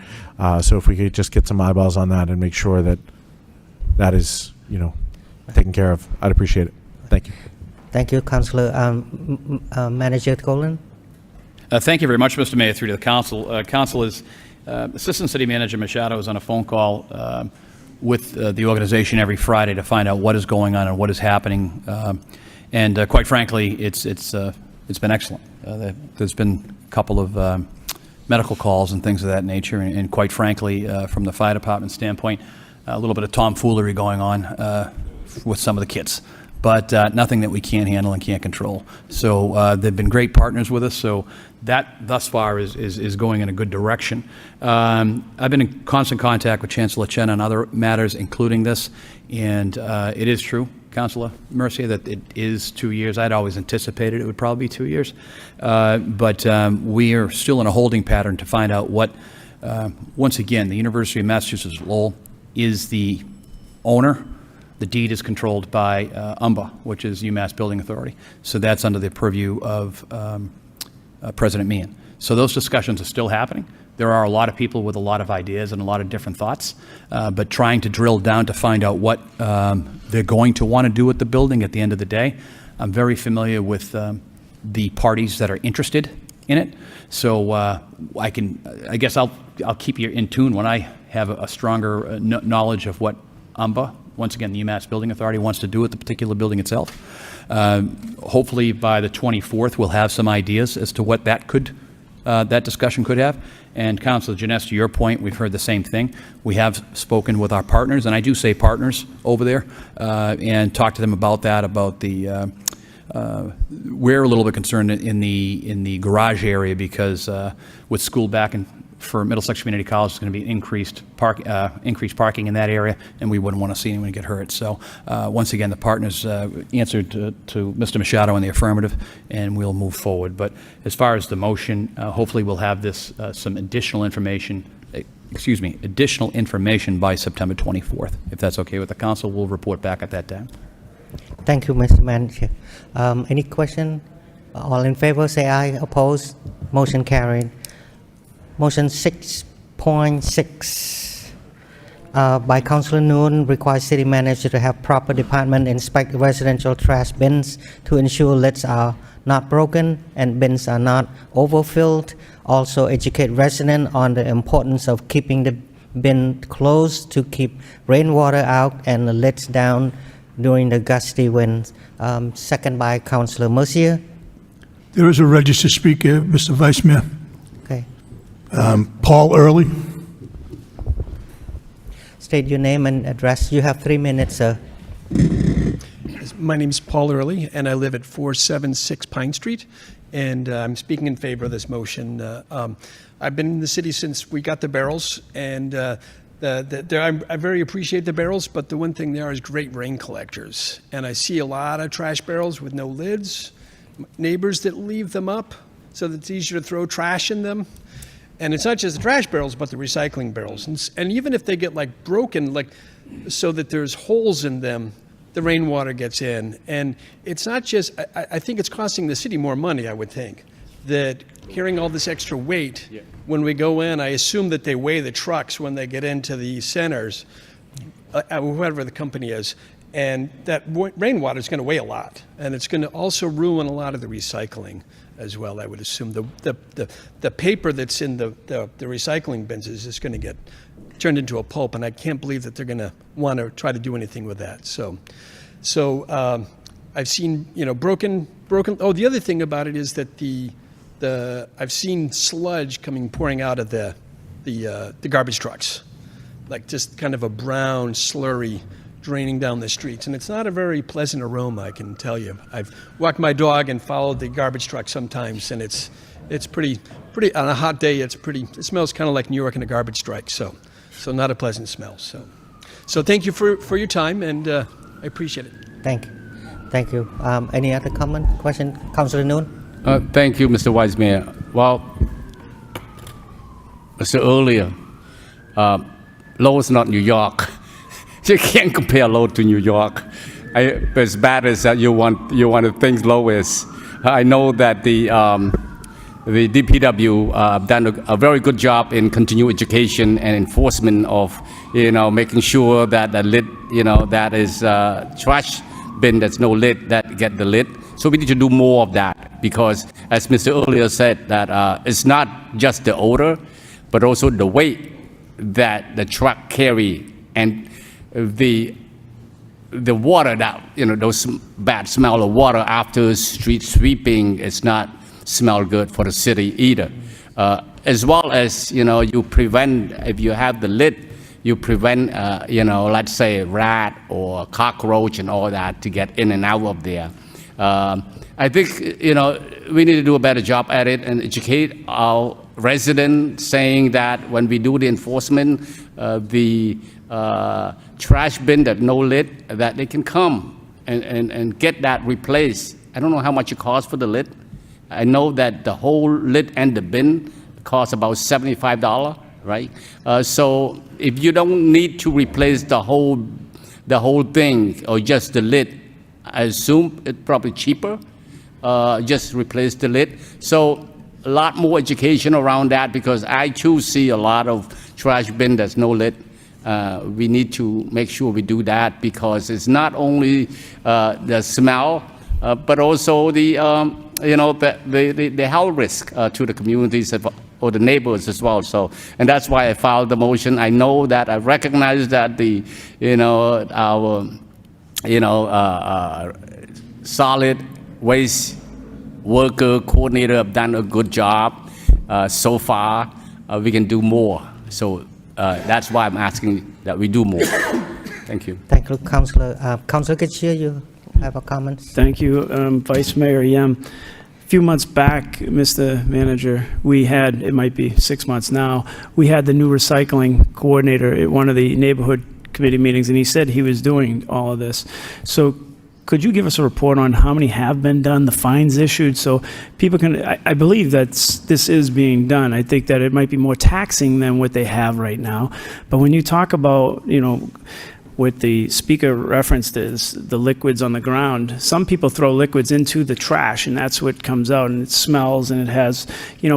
So if we could just get some eyeballs on that and make sure that that is, taken care of, I'd appreciate it. Thank you. Thank you, Councillor. Manager Golden. Thank you very much, Mr. Mayor, through to the council. Council is Assistant City Manager Machado is on a phone call with the organization every Friday to find out what is going on and what is happening. And quite frankly, it's been excellent. There's been a couple of medical calls and things of that nature, and quite frankly, from the fire department standpoint, a little bit of tomfoolery going on with some of the kids. but nothing that we can't handle and can't control. So they've been great partners with us, so that thus far is going in a good direction. I've been in constant contact with Chancellor Chen on other matters, including this, and it is true, Councilor Mercier, that it is 2 years. I'd always anticipated it would probably be 2 years, but we are still in a holding pattern to find out what, once again, the University of Massachusetts Lowell is the owner. The deed is controlled by UMBA, which is UMass Building Authority. So that's under the purview of President Meehan. So those discussions are still happening. There are a lot of people with a lot of ideas and a lot of different thoughts, but trying to drill down to find out what they're going to want to do with the building at the end of the day. I'm very familiar with the parties that are interested in it. So I guess I'll keep you in tune when I have a stronger knowledge of what UMBA, once again, the UMass Building Authority, wants to do with the particular building itself. Hopefully by the 24th, we'll have some ideas as to what that discussion could have. And Councilor Janess, to your point, we've heard the same thing. We have spoken with our partners, and I do say partners over there, and talked to them about that, about the, we're a little bit concerned in the garage area because with school back for Middlesex Community College, it's going to be increased parking in that area, and we wouldn't want to see anyone get hurt. So once again, the partners answered to Mr. Machado in the affirmative, and we'll move forward. But as far as the motion, hopefully we'll have this some additional information by September 24th. If that's okay with the council, we'll report back at that time. Thank you, Mr. Manager. Any question? All in favor, say aye. Opposed? Motion carried. Motion 6.6 by Councilor Noon requires city manager to have proper department inspect residential trash bins to ensure lids are not broken and bins are not overfilled. Also educate residents on the importance of keeping the bin closed to keep rainwater out and the lids down during the gusty winds. Second by Councilor Mercier. There is a registered speaker, Mr. Vice Mayor. Okay. Paul Early. State your name and address. You have 3 minutes, sir. My name is Paul Early, and I live at 476 Pine Street, and I'm speaking in favor of this motion. I've been in the city since we got the barrels, and I very appreciate the barrels, but the one thing they are is great rain collectors. And I see a lot of trash barrels with no lids, neighbors that leave them up so that it's easier to throw trash in them. And it's not just the trash barrels, but the recycling barrels. And even if they get broken, so that there's holes in them, the rainwater gets in. And it's not just, I think it's costing the city more money, I would think, that carrying all this extra weight, when we go in, I assume that they weigh the trucks when they get into the centers, whoever the company is, and that rainwater is going to weigh a lot. And it's going to also ruin a lot of the recycling as well, I would assume. The paper that's in the recycling bins is just going to get turned into a pulp, and I can't believe that they're going to want to try to do anything with that. So I've seen, broken. Oh, the other thing about it is that I've seen sludge pouring out of the garbage trucks, just kind of a brown slurry draining down the streets, and it's not a very pleasant aroma, I can tell you. I've walked my dog and followed the garbage truck sometimes, and it's pretty on a hot day. It smells kind of like New York in a garbage strike, so not a pleasant smell. So thank you for your time, and I appreciate it. Thank you. Any other question, Councilor Noon? Thank you, Mr. Vice Mayor. Well, Mr. Earlier, Lowell is not New York. You can't compare Lowell to New York. As bad as that you want to think Lowell is. I know that the DPW done a very good job in continuing education and enforcement of, making sure that the lid, that is trash bin that's no lid, that get the lid. So we need to do more of that because, as Mr. Earlier said, that it's not just the odor, but also the weight that the truck carry and the water that, those bad smell of water after street sweeping is not smell good for the city either. As well as, you prevent, if you have the lid, you prevent, let's say rat or cockroach and all that to get in and out of there. I think, we need to do a better job at it and educate our residents, saying that when we do the enforcement, the trash bin that no lid, that they can come and get that replaced. I don't know how much it costs for the lid. I know that the whole lid and the bin costs about $75, right? So if you don't need to replace the whole thing or just the lid, I assume it's probably cheaper. Just replace the lid. So a lot more education around that, because I too see a lot of trash bin that's no lid. We need to make sure we do that, because it's not only the smell, but also the health risk to the communities or the neighbors as well. So, and that's why I filed the motion. I know that I recognize that our solid waste worker coordinator have done a good job so far. We can do more. So that's why I'm asking that we do more. Thank you. Thank you, Councillor. Councillor Kitcheer, you have a comment? Thank you, Vice Mayor Yem. A few months back, Mr. Manager, we had, it might be 6 months now, we had the new recycling coordinator at one of the neighborhood committee meetings, and he said he was doing all of this. So could you give us a report on how many have been done, the fines issued, so people can, I believe that this is being done. I think that it might be more taxing than what they have right now. But when you talk about, with the speaker referenced is the liquids on the ground, some people throw liquids into the trash, and that's what comes out, and it smells, and it has,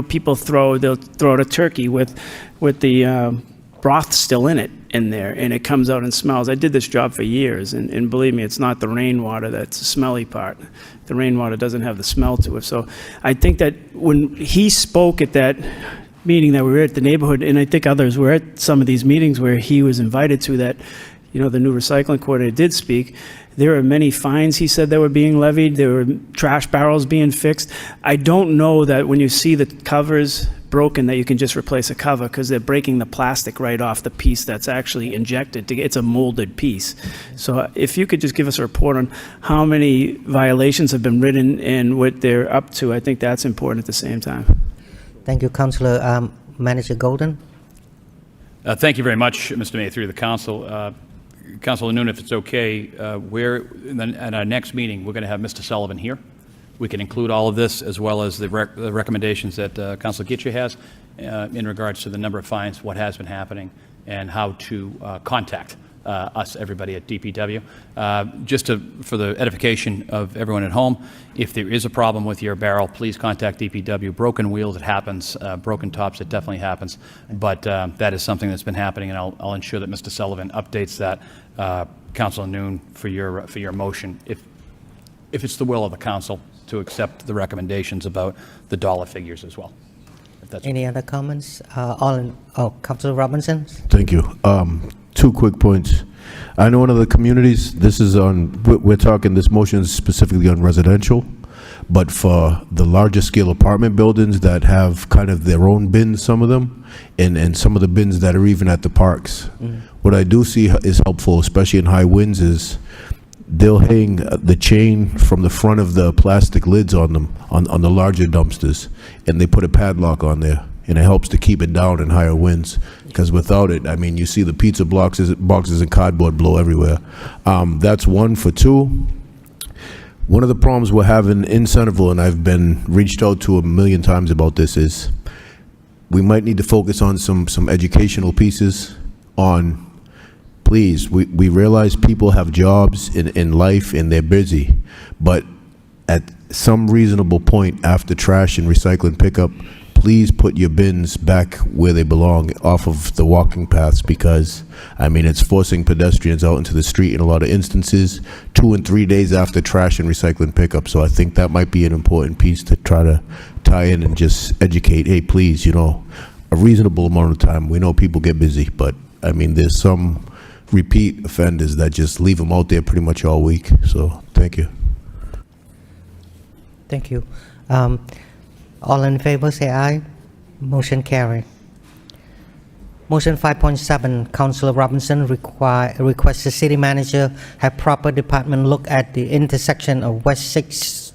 people they'll throw out a turkey with the broth still in there, and it comes out and smells. I did this job for years, and believe me, it's not the rainwater that's the smelly part. The rainwater doesn't have the smell to it. So I think that when he spoke at that meeting that we were at the neighborhood, and I think others were at some of these meetings where he was invited to, that the new recycling coordinator did speak. There are many fines, he said, that were being levied. There were trash barrels being fixed. I don't know that when you see the covers broken that you can just replace a cover, because they're breaking the plastic right off the piece that's actually injected. It's a molded piece. So if you could just give us a report on how many violations have been written and what they're up to, I think that's important at the same time. Thank you, Councillor. Manager Golden. Thank you very much, Mr. Mayor, through the council. Councilor Noon, if it's okay, at our next meeting, we're going to have Mr. Sullivan here. We can include all of this, as well as the recommendations that Councilor Kitcheer has in regards to the number of fines, what has been happening, and how to contact us, everybody at DPW. For the edification of everyone at home, if there is a problem with your barrel, please contact DPW. Broken wheels, it happens. Broken tops, it definitely happens. But that is something that's been happening, and I'll ensure that Mr. Sullivan updates that, Councilor Noon, for your motion, if it's the will of the council to accept the recommendations about the dollar figures as well. Any other comments? Councillor Robinson. Thank you. 2 quick points. I know one of the communities, we're talking, this motion is specifically on residential, but for the larger scale apartment buildings that have kind of their own bins, some of them, and some of the bins that are even at the parks. What I do see is helpful, especially in high winds, is they'll hang the chain from the front of the plastic lids on them, on the larger dumpsters, and they put a padlock on there, and it helps to keep it down in higher winds, because without it, you see the pizza boxes and cardboard blow everywhere. That's one. For 2, one of the problems we're having in Centerville, and I've been reached out to a million times about this, is we might need to focus on some educational pieces on, please, we realize people have jobs in life and they're busy, but at some reasonable point after trash and recycling pickup, please put your bins back where they belong, off of the walking paths, because it's forcing pedestrians out into the street in a lot of instances 2 and 3 days after trash and recycling pickup. So I think that might be an important piece to try to tie in and just educate. Hey, please, a reasonable amount of time. We know people get busy, but there's some repeat offenders that just leave them out there pretty much all week. So thank you. Thank you. All in favor say aye. Motion carried. Motion 5.7, Councilor Robinson requests the city manager have proper department look at the intersection of West 6th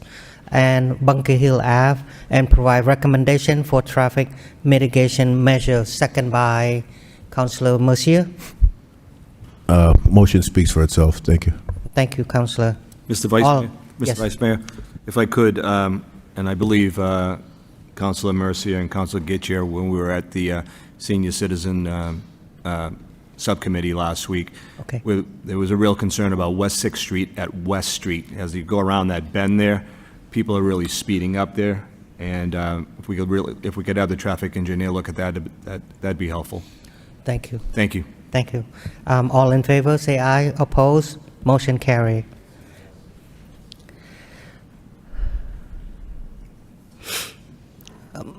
and Bunker Hill Ave and provide recommendation for traffic mitigation measures. Second by Councilor Mercier. Motion speaks for itself. Thank you. Thank you, Councilor. Mr. Vice All- Mayor, Mr. yes. Vice Mayor, if I could, and I believe Councilor Mercier and Councilor Gettier, when we were at the Senior Citizen Subcommittee last week, Okay. there was a real concern about West 6th Street at West Street. As you go around that bend there, people are really speeding up there, and if we could have the traffic engineer look at that, that'd be helpful. Thank you. Thank you. Thank you. All in favor, say aye. Oppose? Motion carry.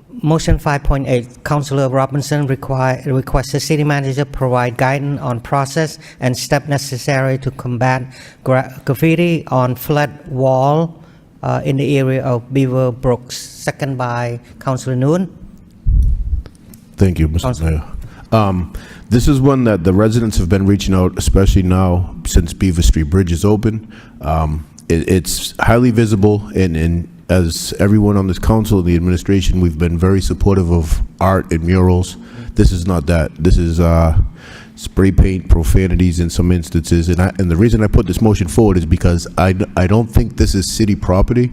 Motion 5.8, Councilor Robinson requests the city manager provide guidance on process and step necessary to combat graffiti on flat wall in the area of Beaver Brooks. Second by Councilor Nguyen. Thank you, Mr. Mayor. This is one that the residents have been reaching out, especially now since Beaver Street Bridge is open. It's highly visible, and as everyone on this council and the administration, we've been very supportive of art and murals. This is not that. This is spray paint, profanities in some instances. And the reason I put this motion forward is because I don't think this is city property.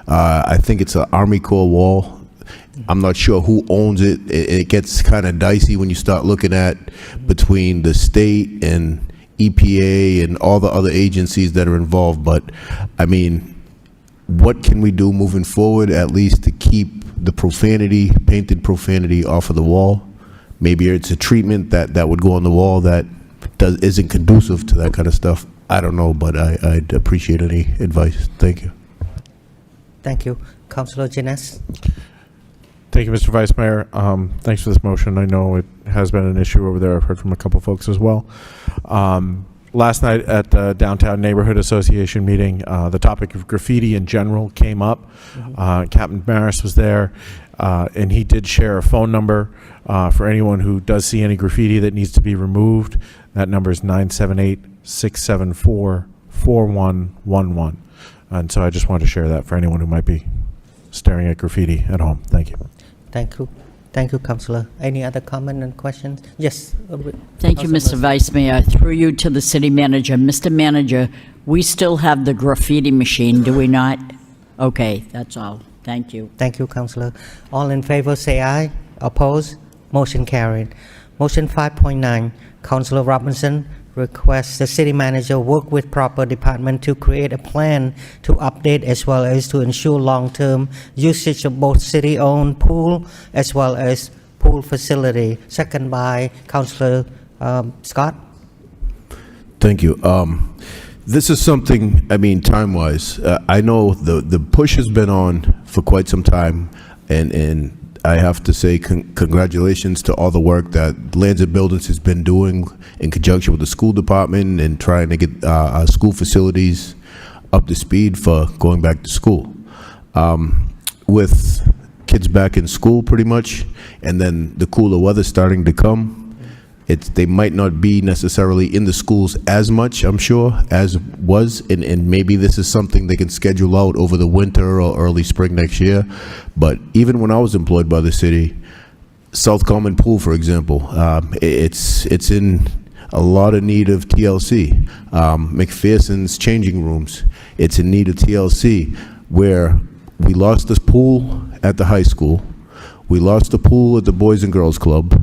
I think it's an Army Corps wall. I'm not sure who owns it. It gets kind of dicey when you start looking at between the state and EPA and all the other agencies that are involved. But I mean, what can we do moving forward, at least to keep the profanity, painted profanity, off of the wall? Maybe it's a treatment that would go on the wall that isn't conducive to that kind of stuff. I don't know, but I'd appreciate any advice. Thank you. Thank you. Councilor Jines. Thank you, Mr. Vice Mayor. Thanks for this motion. I know it has been an issue over there. I've heard from a couple folks as well. Last night at the Downtown Neighborhood Association meeting, the topic of graffiti in general came up. Captain Maris was there, and he did share a phone number for anyone who does see any graffiti that needs to be removed. That number is 978-674-4111. And so I just wanted to share that for anyone who might be staring at graffiti at home. Thank you. Thank you. Thank you, Councilor. Any other comment and questions? Yes. Thank you, Mr. Vice Mayor. Through you to the city manager. Mr. Manager, we still have the graffiti machine, do we not? Okay, that's all. Thank you. Thank you, Councilor. All in favor, say aye. Oppose? Motion carried. Motion 5.9, Councilor Robinson requests the city manager work with proper department to create a plan to update as well as to ensure long-term usage of both city-owned pool as well as pool facility. Second by Councilor Scott. Thank you. This is something, I mean, time-wise, I know the push has been on for quite some time, and I have to say congratulations to all the work that Lands and Buildings has been doing in conjunction with the school department and trying to get our school facilities up to speed for going back to school. With kids back in school pretty much, and then the cooler weather starting to come, they might not be necessarily in the schools as much, I'm sure, as was, and maybe this is something they can schedule out over the winter or early spring next year. But even when I was employed by the city, South Common Pool, for example, it's in a lot of need of TLC. McPherson's changing rooms, it's in need of TLC, where we lost this pool at the high school, we lost the pool at the Boys and Girls Club.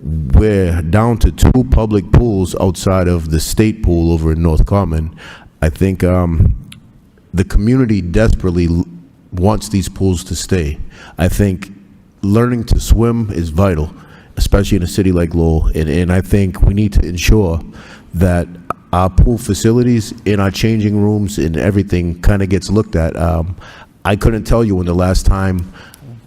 We're down to 2 public pools outside of the state pool over in North Common. I think the community desperately wants these pools to stay. I think learning to swim is vital, especially in a city like Lowell, and I think we need to ensure that our pool facilities in our changing rooms and everything kind of gets looked at. I couldn't tell you when the last time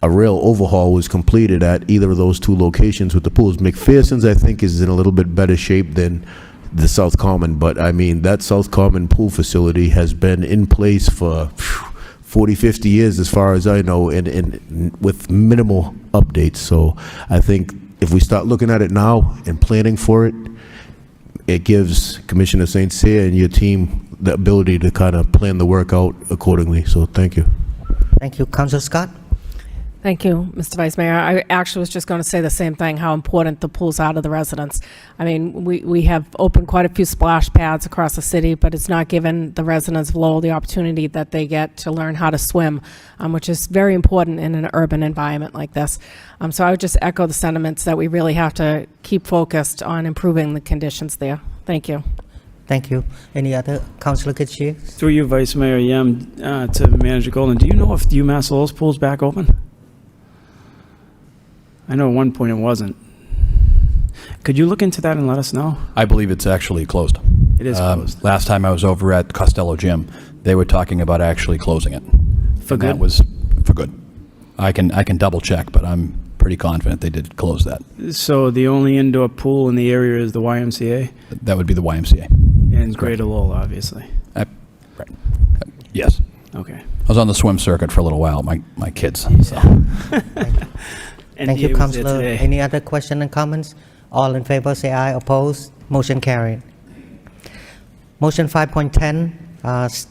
a real overhaul was completed at either of those 2 locations with the pools. McPherson's, I think, is in a little bit better shape than the South Common, but I mean, that South Common pool facility has been in place for 40, 50 years as far as I know, and with minimal updates. So I think if we start looking at it now and planning for it, it gives Commissioner St. Cyr and your team the ability to kind of plan the work out accordingly. So thank you. Thank you. Councilor Scott? Thank you, Mr. Vice Mayor. I actually was just going to say the same thing, how important the pools are to the residents. I mean, we have opened quite a few splash pads across the city, but it's not given the residents of Lowell the opportunity that they get to learn how to swim, which is very important in an urban environment like this. So I would just echo the sentiments that we really have to keep focused on improving the conditions there. Thank you. Thank you. Any other? Councilor Kitchie? Through you, Vice Mayor Yem, to Manager Golden, do you know if UMass Lowell's pool's back open? I know at one point it wasn't. Could you look into that and let us know? I believe it's actually closed. It is closed. Last time I was over at Costello Gym, they were talking about actually closing it. For And good? that was for good. I can double check, but I'm pretty confident they did close that. So the only indoor pool in the area is the YMCA? That would be the YMCA. And Greater Lowell, obviously. Right. Yes. Okay. I was on the swim circuit for a little while, my kids. So. Thank you, NBA was there Councilor. today. Any other question and comments? All in favor, say aye. Opposed? Motion carried. Motion 5.10,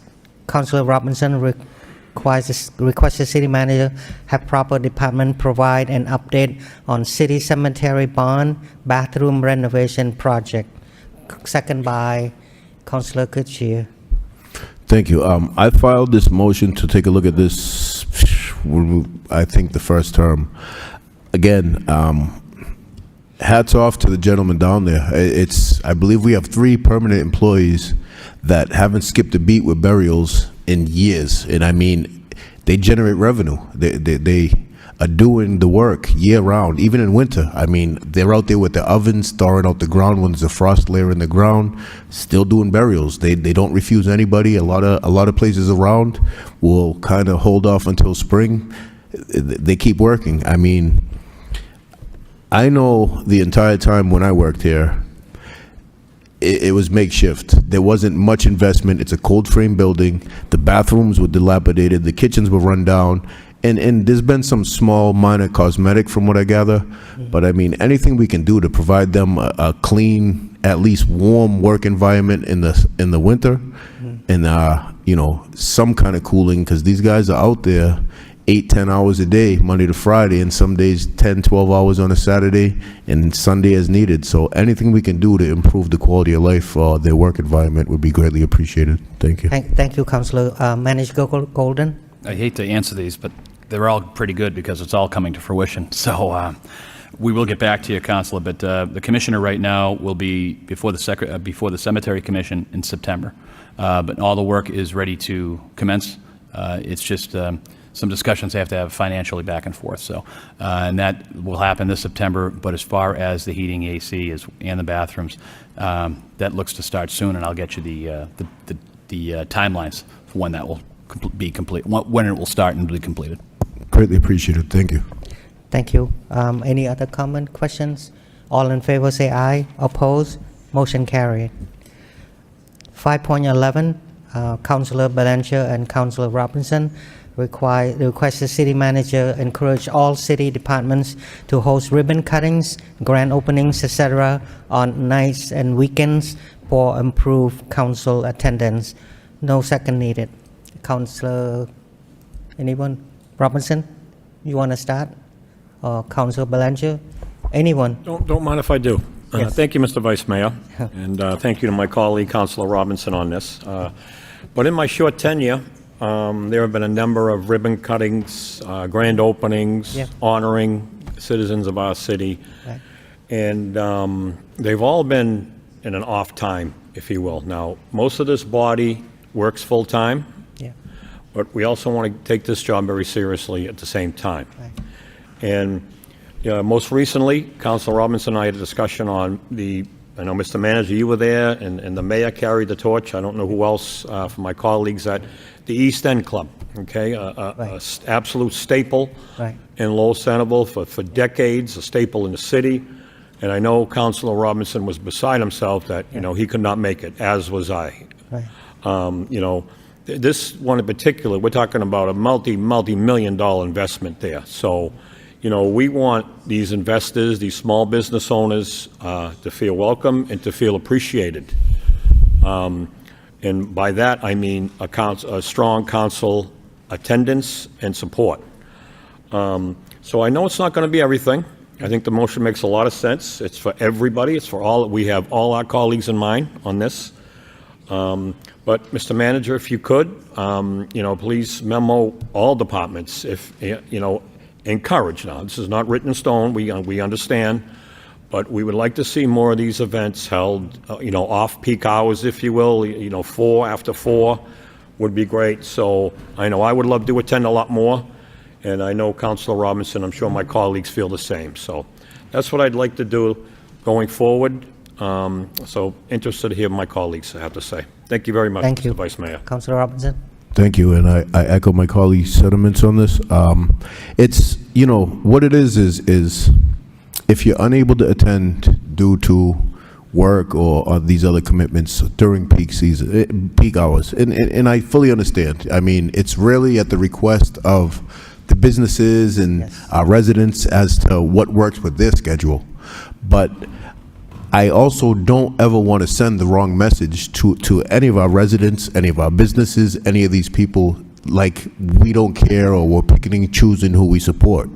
Councilor Robinson requests the city manager have proper department provide an update on city cemetery bond bathroom renovation project. Second by Councilor Kitchie. Thank you. I filed this motion to take a look at this, I think the first term. Again, hats off to the gentleman down there. I believe we have 3 permanent employees that haven't skipped a beat with burials in years. And I mean, they generate revenue. They are doing the work year round, even in winter. I mean, they're out there with the ovens, thawing out the ground when there's a frost layer in the ground, still doing burials. They don't refuse anybody. A lot of places around will kind of hold off until spring. They keep working. I mean, I know the entire time when I worked here, it was makeshift. There wasn't much investment. It's a cold frame building. The bathrooms were dilapidated. The kitchens were run down. And there's been some small, minor cosmetic from what I gather. But I mean, anything we can do to provide them a clean, at least warm work environment in the winter, and you know, some kind of cooling, because these guys are out there 8-10 hours a day, Monday to Friday, and some days 10-12 hours on a Saturday, and Sunday as needed. So anything we can do to improve the quality of life for their work environment would be greatly appreciated. Thank you. Thank you, Councilor. Manager Golden. I hate to answer these, but they're all pretty good because it's all coming to fruition. So we will get back to you, Councilor, but the commissioner right now will be before the Cemetery Commission in September. But all the work is ready to commence. It's just some discussions they have to have financially back and forth. So, and that will happen this September. But as far as the heating, AC, and the bathrooms, that looks to start soon, and I'll get you the timelines for when that will be complete, when it will start and be completed. Greatly appreciated. Thank you. Thank you. Any other comment, questions? All in favor, say aye. Opposed? Motion carried. 5.11, Councilor Belanger and Councilor Robinson request the city manager encourage all city departments to host ribbon cuttings, grand openings, etc. on nights and weekends for improved council attendance. No second needed. Councilor, anyone? Robinson, you want to start? Or Councilor Belanger? Anyone? Don't mind if I do. Yes. Thank you, Mr. Vice Mayor, and thank you to my colleague, Councilor Robinson, on this. But in my short tenure, there have been a number of ribbon cuttings, grand openings, honoring citizens of our city, Right. and they've all been in an off time, if you will. Now, most of this body works full-time, but we also want to take this job very seriously at the same time. Right. And most recently, Councilor Robinson and I had a discussion on I know, Mr. Manager, you were there, and the mayor carried the torch. I don't know who else from my colleagues at the East End Club, okay? Absolute staple Right. in Lowell Centerville for decades, a staple in the city. And I know Councilor Robinson was beside himself that, you know, he could not make it, as was I. Right. You know, this one in particular, we're talking about a multi-million-dollar investment there. So, we want these investors, these small business owners, to feel welcome and to feel appreciated. And by that, I mean a strong council attendance and support. So I know it's not going to be everything. I think the motion makes a lot of sense. It's for everybody. It's for all. We have all our colleagues in mind on this. But Mr. Manager, if you could, please memo all departments. If encourage. Now, this is not written in stone. We understand, but we would like to see more of these events held. Off-peak hours, if you will. 4 after 4 would be great. So I know I would love to attend a lot more. And I know Councilor Robinson, I'm sure my colleagues feel the same. So that's what I'd like to do going forward. So interested to hear what my colleagues have to say. Thank you very much, Thank you, Mr. Vice Mayor. Councilor Robinson. Thank you, and I echo my colleagues' sentiments on this. It's, what it is if you're unable to attend due to work or these other commitments during peak season, peak hours, and I fully understand. I mean, it's really at the request of the businesses and our residents as to what works with their schedule. But I also don't ever want to send the wrong message to any of our residents, any of our businesses, any of these people, like we don't care or we're picking and choosing who we support.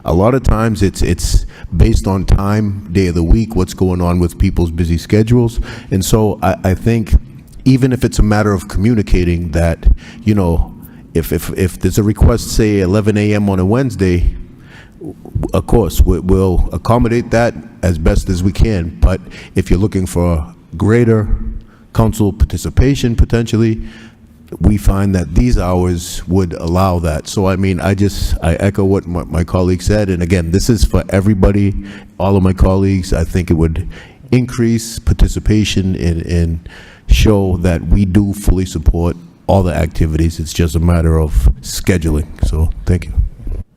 A lot of times it's based on time, day of the week, what's going on with people's busy schedules. And so I think even if it's a matter of communicating that, if there's a request, say 11 a.m. on a Wednesday, of course, we'll accommodate that as best as we can. But if you're looking for greater council participation, potentially, we find that these hours would allow that. So, I mean, I echo what my colleague said. And again, this is for everybody, all of my colleagues. I think it would increase participation and show that we do fully support all the activities. It's just a matter of scheduling. So, thank you.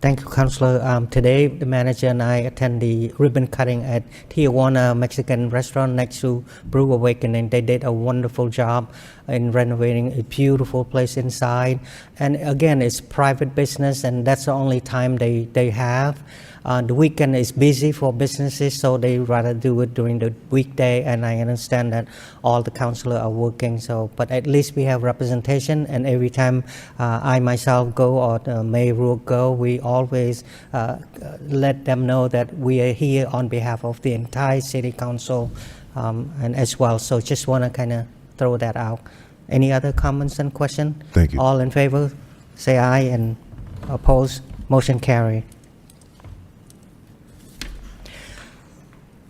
Thank you, Councilor. Today, the manager and I attend the ribbon cutting at Tijuana Mexican restaurant next to Brew Awakening. They did a wonderful job in renovating a beautiful place inside. And again, it's private business, and that's the only time they have. The weekend is busy for businesses, so they rather do it during the weekday, and I understand that all the councilors are working, but at least we have representation, and every time I myself go or the Mayor will go, we always let them know that we are here on behalf of the entire City Council and as well. So just want to kind of throw that out. Any other comments and questions? Thank you. All in favor, say aye, and opposed, motion carried.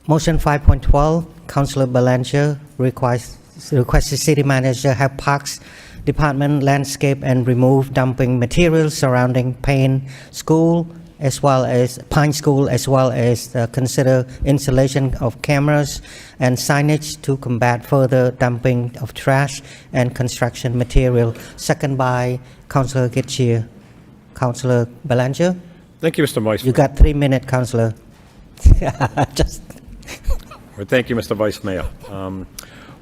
Motion 5.12, Councilor Belanger requests the City Manager have Parks Department landscape and remove dumping materials surrounding Pine School as well as consider installation of cameras and signage to combat further dumping of trash and construction material. Second by Councilor Getchia. Councilor Belanger? Thank you, Mr. Vice Mayor. You got 3 minutes, Councilor. Well, thank you, Mr. Vice Mayor.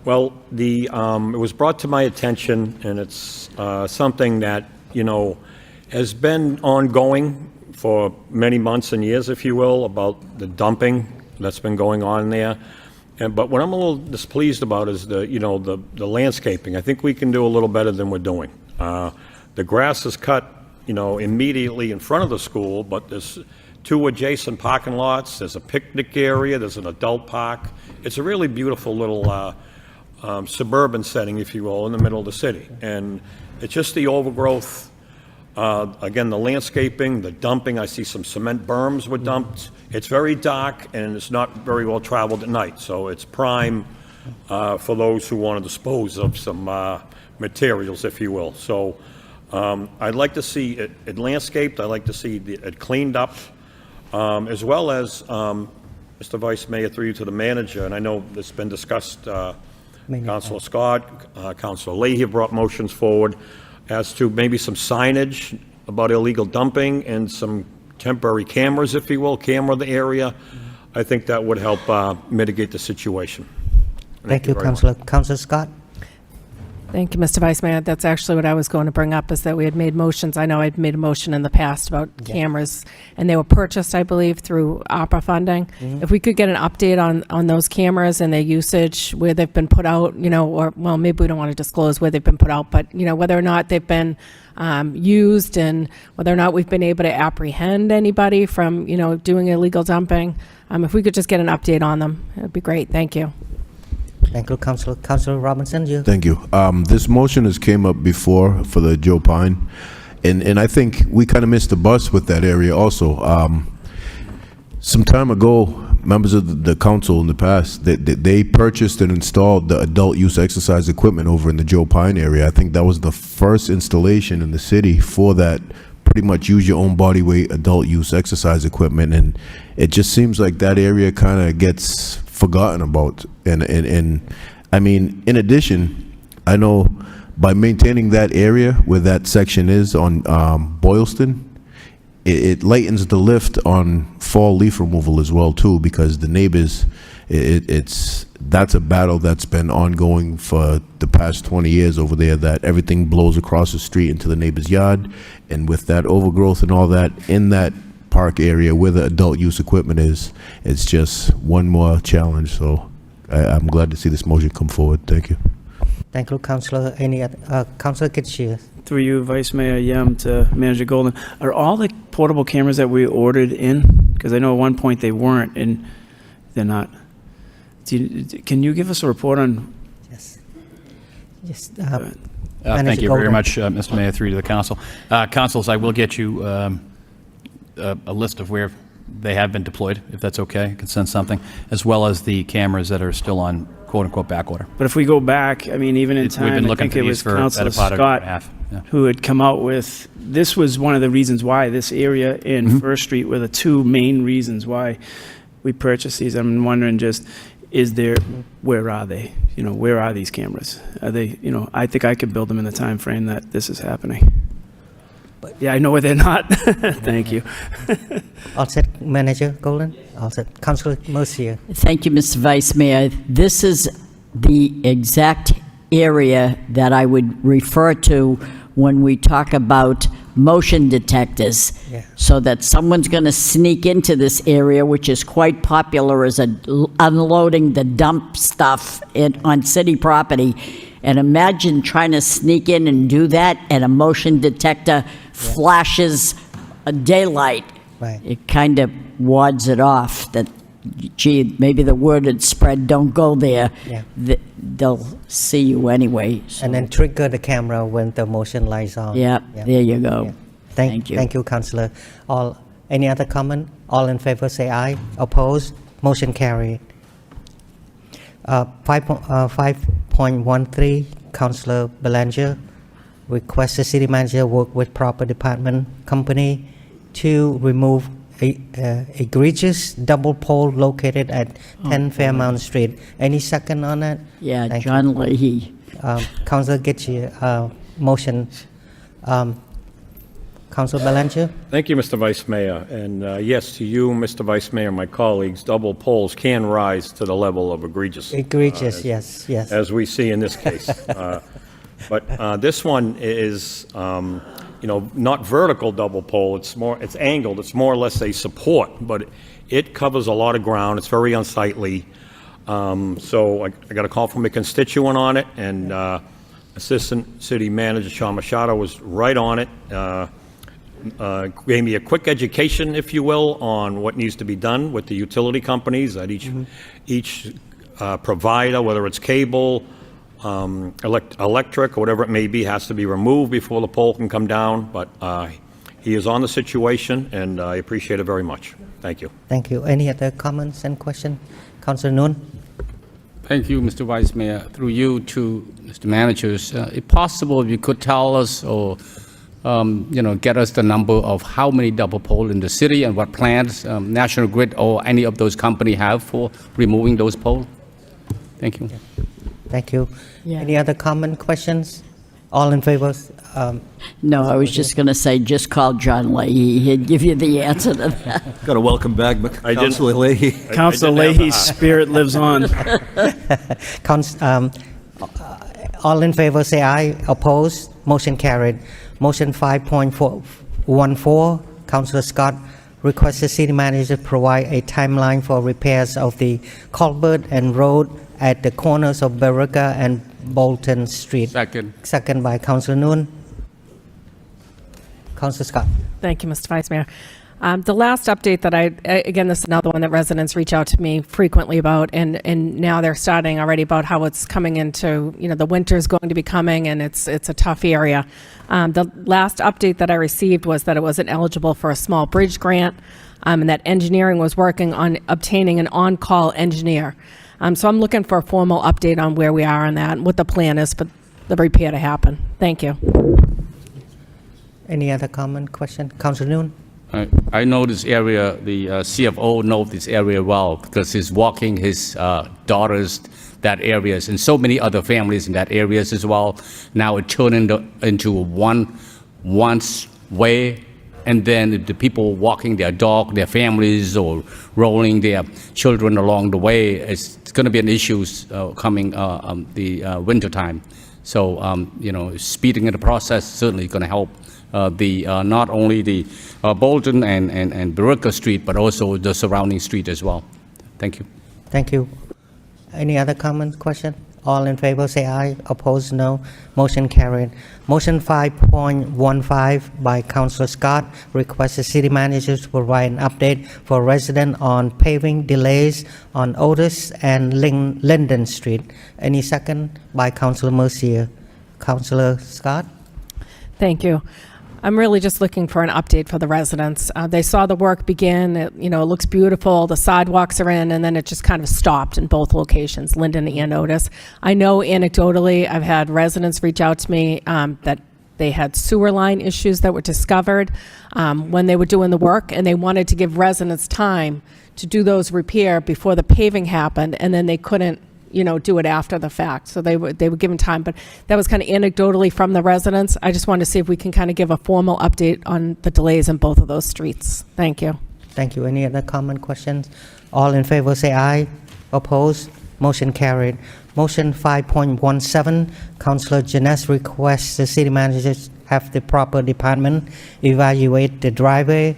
It was brought to my attention, and it's something that, has been ongoing for many months and years, if you will, about the dumping that's been going on there. But what I'm a little displeased about is the landscaping. I think we can do a little better than we're doing. The grass is cut, immediately in front of the school, but there's 2 adjacent parking lots. There's a picnic area. There's an adult park. It's a really beautiful little suburban setting, if you will, in the middle of the city. And it's just the overgrowth. Again, the landscaping, the dumping. I see some cement berms were dumped. It's very dark, and it's not very well traveled at night. So it's prime for those who want to dispose of some materials, if you will. So I'd like to see it landscaped. I'd like to see it cleaned up. As well as, Mr. Vice Mayor, through you to the manager, and I know it's been discussed, Councilor Scott, Councilor Leahy have brought motions forward as to maybe some signage about illegal dumping and some temporary cameras, if you will, camera the area. I think that would help mitigate the situation. Thank you, Councilor. Councilor Scott? Thank you, Mr. Vice Mayor. That's actually what I was going to bring up, is that we had made motions. I know I'd made a motion in the past about cameras, and they were purchased, I believe, through ARPA funding. If we could get an update on those cameras and their usage, where they've been put out, or, well, maybe we don't want to disclose where they've been put out, but, whether or not they've been used, and whether or not we've been able to apprehend anybody from, doing illegal dumping. If we could just get an update on them, it'd be great. Thank you. Thank you, Councilor. Councilor Robinson, you. Thank you. This motion has came up before for the Joe Pine, and I think we kind of missed the bus with that area also. Some time ago, members of the council in the past, they purchased and installed the adult use exercise equipment over in the Joe Pine area. I think that was the first installation in the city for that pretty much use your own body weight adult use exercise equipment, and it just seems like that area kind of gets forgotten about. And I mean, in addition, I know by maintaining that area where that section is on Boylston, it lightens the lift on fall leaf removal as well too, because the neighbors, that's a battle that's been ongoing for the past 20 years over there, that everything blows across the street into the neighbor's yard, and with that overgrowth and all that in that park area where the adult use equipment is, it's just one more challenge. So I'm glad to see this motion come forward. Thank you. Thank you, Councilor. Any other, Councilor Kitschia? Through you, Vice Mayor Yem, to Manager Golden. Are all the portable cameras that we ordered in? Because I know at one point they weren't, and they're not. Can you give us a report on? Yes. Yes. Thank you very much, Mr. Mayor, through to the council. Councils, I will get you a list of where they have been deployed, if that's okay. I can send something, as well as the cameras that are still on quote-unquote back order. But if we go back, I mean, even in time, we've been looking I think it was for Councilor about a Scott half. Yeah. who had come out with, this was one of the reasons why this area in First Street were the two main reasons why we purchased these. I'm wondering just, where are they? Where are these cameras? Are they, I think I could build them in the time frame that this is happening. But yeah, I know where they're not. Thank you. All set, Manager Golden? All set. Councilor Mercier. Thank you, Mr. Vice Mayor. This is the exact area that I would refer to when we talk about motion detectors. Yeah. So that someone's going to sneak into this area, which is quite popular as unloading the dump stuff on city property. And imagine trying to sneak in and do that, and a motion detector flashes a daylight. Right. It kind of wards it off that, gee, maybe the word had spread, don't go there. Yeah. They'll see you anyway. So. And then trigger the camera when the motion lights on. Yeah, there you go. Yeah. Thank you. Thank you, Councillor. Any other comment? All in favor say aye. Opposed? Motion carried. 5.13, Councillor Belanger requests the city manager work with proper department company to remove egregious double pole located at 10 Fairmount Street. Any second on that? Yeah, Thank John you. Leahy. Councillor Gitchie, motion. Councillor Belanger? Thank you, Mr. Vice Mayor. And yes, to you, Mr. Vice Mayor, my colleagues, double poles can rise to the level of egregious. Egregious, yes. As we see in this case. But this one is, not vertical double pole. It's angled. It's more or less a support, but it covers a lot of ground. It's very unsightly. So I got a call from a constituent on it, and Assistant City Manager Sean Machado was right on it. Gave me a quick education, if you will, on what needs to be done with the utility companies that each provider, whether it's cable, electric, or whatever it may be, has to be removed before the pole can come down. But he is on the situation, and I appreciate it very much. Thank you. Thank you. Any other comments and questions? Councillor Noon? Thank you, Mr. Vice Mayor. Through you to Mr. Managers, if possible, if you could tell us or get us the number of how many double pole in the city and what plans National Grid or any of those companies have for removing those poles. Thank you. Thank you. Yeah. Any other comment, questions? All in favor? No, I was just going to say, just call John Leahy. He'd give you the answer to that. Got to welcome back Councilor Leahy. Councilor Leahy's spirit lives on. All in favor say aye. Opposed? Motion carried. Motion 5.14, Councillor Scott requests the city manager provide a timeline for repairs of the culvert and road at the corners of Baraga and Bolton Street. Second. Second by Councillor Noon. Councillor Scott. Thank you, Mr. Vice Mayor. The last update that again, this is another one that residents reach out to me frequently about, and now they're starting already about how it's coming into, the winter's going to be coming, and it's a tough area. The last update that I received was that it wasn't eligible for a small bridge grant, and that engineering was working on obtaining an on-call engineer. So I'm looking for a formal update on where we are on that and what the plan is for the repair to happen. Thank you. Any other comment, question? Councillor Noon. I know this area, the CFO knows this area well because he's walking his daughters that areas and so many other families in that areas as well. Now it turned into one way, and then the people walking their dog, their families, or rolling their children along the way, it's going to be an issue coming the winter time. So speeding in the process is certainly going to help. Not only the Bolton and Baraga Street, but also the surrounding street as well. Thank you. Thank you. Any other comment, question? All in favor say aye. Opposed, no. Motion carried. Motion 5.15 by Councillor Scott requests the city manager to provide an update for residents on paving delays on Otis and Linden Street. Any second by Councillor Mercier. Councillor Scott. Thank you. I'm really just looking for an update for the residents. They saw the work begin. It looks beautiful. The sidewalks are in, and then it just kind of stopped in both locations, Linden and Otis. I know anecdotally, I've had residents reach out to me that they had sewer line issues that were discovered when they were doing the work, and they wanted to give residents time to do those repair before the paving happened, and then they couldn't do it after the fact. So they were given time, but that was kind of anecdotally from the residents. I just wanted to see if we can kind of give a formal update on the delays in both of those streets. Thank you. Thank you. Any other comment, questions? All in favor say aye. Opposed? Motion carried. Motion 5.17, Councillor Jeunesse requests the city managers have the proper department evaluate the driveway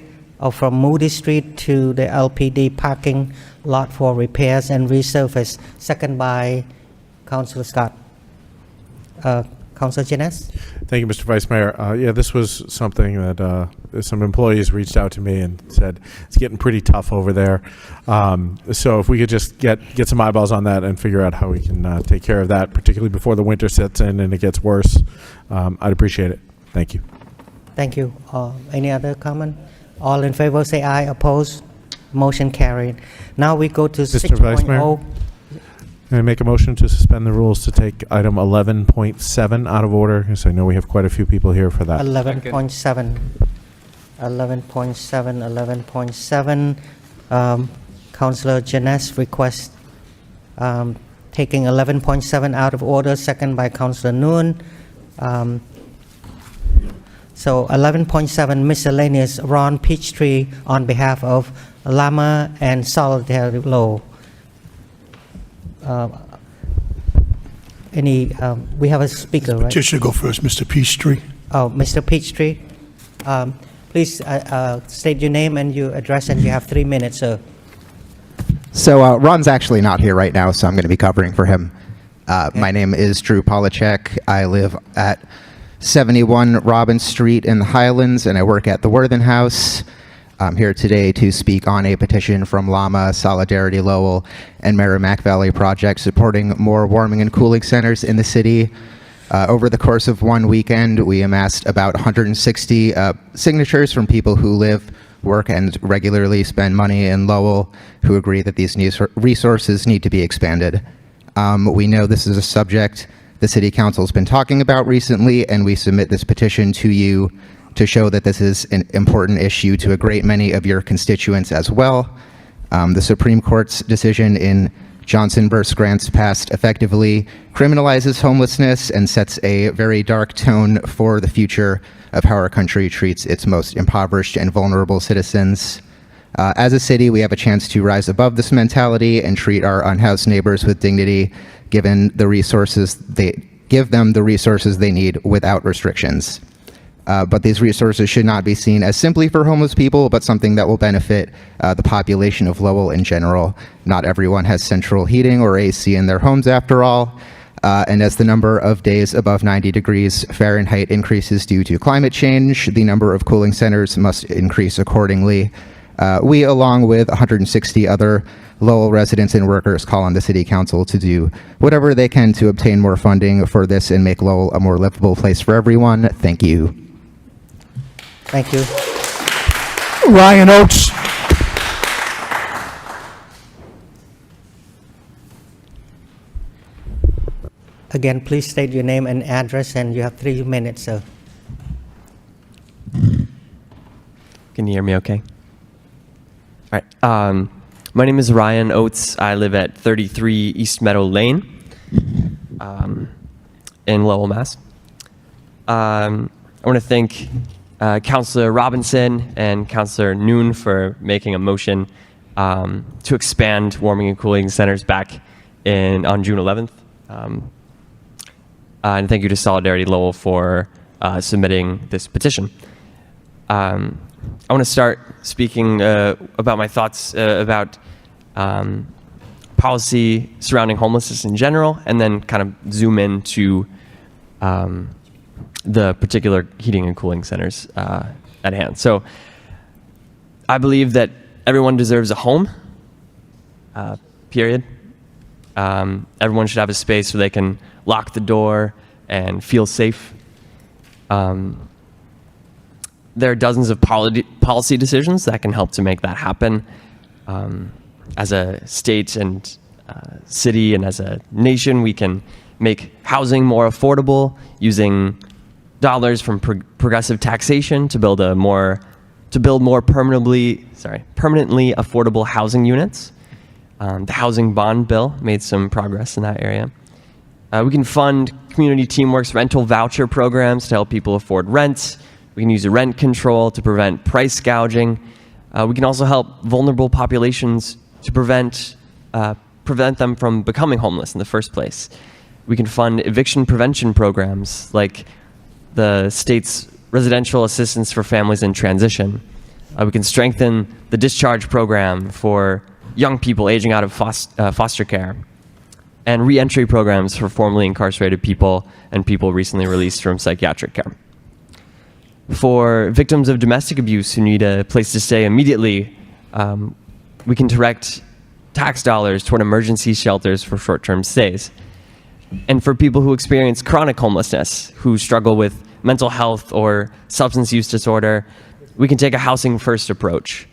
from Moody Street to the LPD parking lot for repairs and resurface. Second by Councillor Scott. Councillor Jeunesse. Thank you, Mr. Vice Mayor. Yeah, this was something that some employees reached out to me and said it's getting pretty tough over there. So if we could just get some eyeballs on that and figure out how we can take care of that, particularly before the winter sets in and it gets worse, I'd appreciate it. Thank you. Thank you. Any other comment? All in favor say aye. Opposed? Motion carried. Now we go to Mr. Vice Mayor, 6.0. Can I make a motion to suspend the rules to take item 11.7 out of order? Because I know we have quite a few people here for that. 11.7. 11.7. Councillor Jeunesse requests taking 11.7 out of order. Second by Councillor Noon. So 11.7 miscellaneous Ron Peachtree on behalf of Lama and Solidarity Lowell. We have a speaker, right? Petitioner go first, Mr. Peachtree. Oh, Mr. Peachtree. Please state your name and your address, and you have 3 minutes, sir. So Ron's actually not here right now, so I'm going to be covering for him. My name is Drew Polachek. I live at 71 Robbins Street in the Highlands, and I work at the Worthen House. I'm here today to speak on a petition from Lama, Solidarity Lowell, and Merrimack Valley Project supporting more warming and cooling centers in the city. Over the course of one weekend, we amassed about 160 signatures from people who live, work, and regularly spend money in Lowell who agree that these resources need to be expanded. We know this is a subject the City Council's been talking about recently, and we submit this petition to you to show that this is an important issue to a great many of your constituents as well. The Supreme Court's decision in Johnson v. Grants Past effectively criminalizes homelessness and sets a very dark tone for the future of how our country treats its most impoverished and vulnerable citizens. As a city, we have a chance to rise above this mentality and treat our unhoused neighbors with dignity, given the resources they give them the resources they need without restrictions. But these resources should not be seen as simply for homeless people, but something that will benefit the population of Lowell in general. Not everyone has central heating or AC in their homes after all. And as the number of days above 90 degrees Fahrenheit increases due to climate change, the number of cooling centers must increase accordingly. We, along with 160 other Lowell residents and workers, call on the City Council to do whatever they can to obtain more funding for this and make Lowell a more livable place for everyone. Thank you. Thank you. Ryan Oates. Again, please state your name and address, and you have 3 minutes, sir. Can you hear me okay? All right. My name is Ryan Oates. I live at 33 East Meadow Lane in Lowell, Mass. I want to thank Councilor Robinson and Councilor Noon for making a motion to expand warming and cooling centers back on June 11th. And thank you to Solidarity Lowell for submitting this petition. I want to start speaking about my thoughts about policy surrounding homelessness in general, and then kind of zoom into the particular heating and cooling centers at hand. So I believe that everyone deserves a home, period. Everyone should have a space where they can lock the door and feel safe. There are dozens of policy decisions that can help to make that happen. As a state and city and as a nation, we can make housing more affordable using dollars from progressive taxation to build more permanently affordable housing units. The housing bond bill made some progress in that area. We can fund Community Teamwork's rental voucher programs to help people afford rent. We can use rent control to prevent price gouging. We can also help vulnerable populations to prevent them from becoming homeless in the first place. We can fund eviction prevention programs like the state's residential assistance for families in transition. We can strengthen the discharge program for young people aging out of foster care, and reentry programs for formerly incarcerated people and people recently released from psychiatric care. For victims of domestic abuse who need a place to stay immediately, we can direct tax dollars toward emergency shelters for short-term stays. And for people who experience chronic homelessness, who struggle with mental health or substance use disorder, we can take a housing first approach,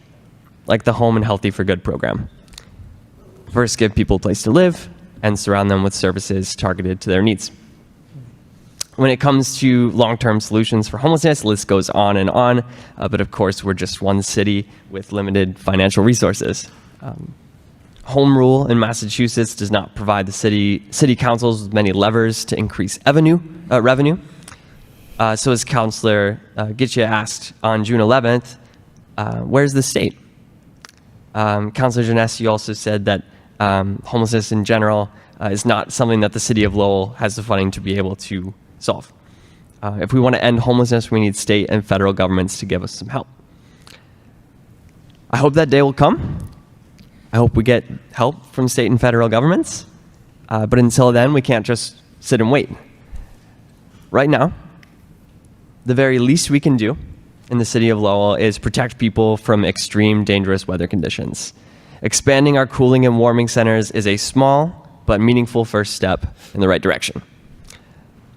like the Home and Healthy for Good program. First, give people a place to live and surround them with services targeted to their needs. When it comes to long-term solutions for homelessness, the list goes on and on, but of course we're just one city with limited financial resources. Home rule in Massachusetts does not provide the city councils with many levers to increase revenue. So as Councilor Gitchia asked on June 11th, where's the state? Councilor Genesi also said that homelessness in general is not something that the city of Lowell has the funding to be able to solve. If we want to end homelessness, we need state and federal governments to give us some help. I hope that day will come. I hope we get help from state and federal governments. But until then, we can't just sit and wait. Right now, the very least we can do in the city of Lowell is protect people from extreme dangerous weather conditions. Expanding our cooling and warming centers is a small but meaningful first step in the right direction.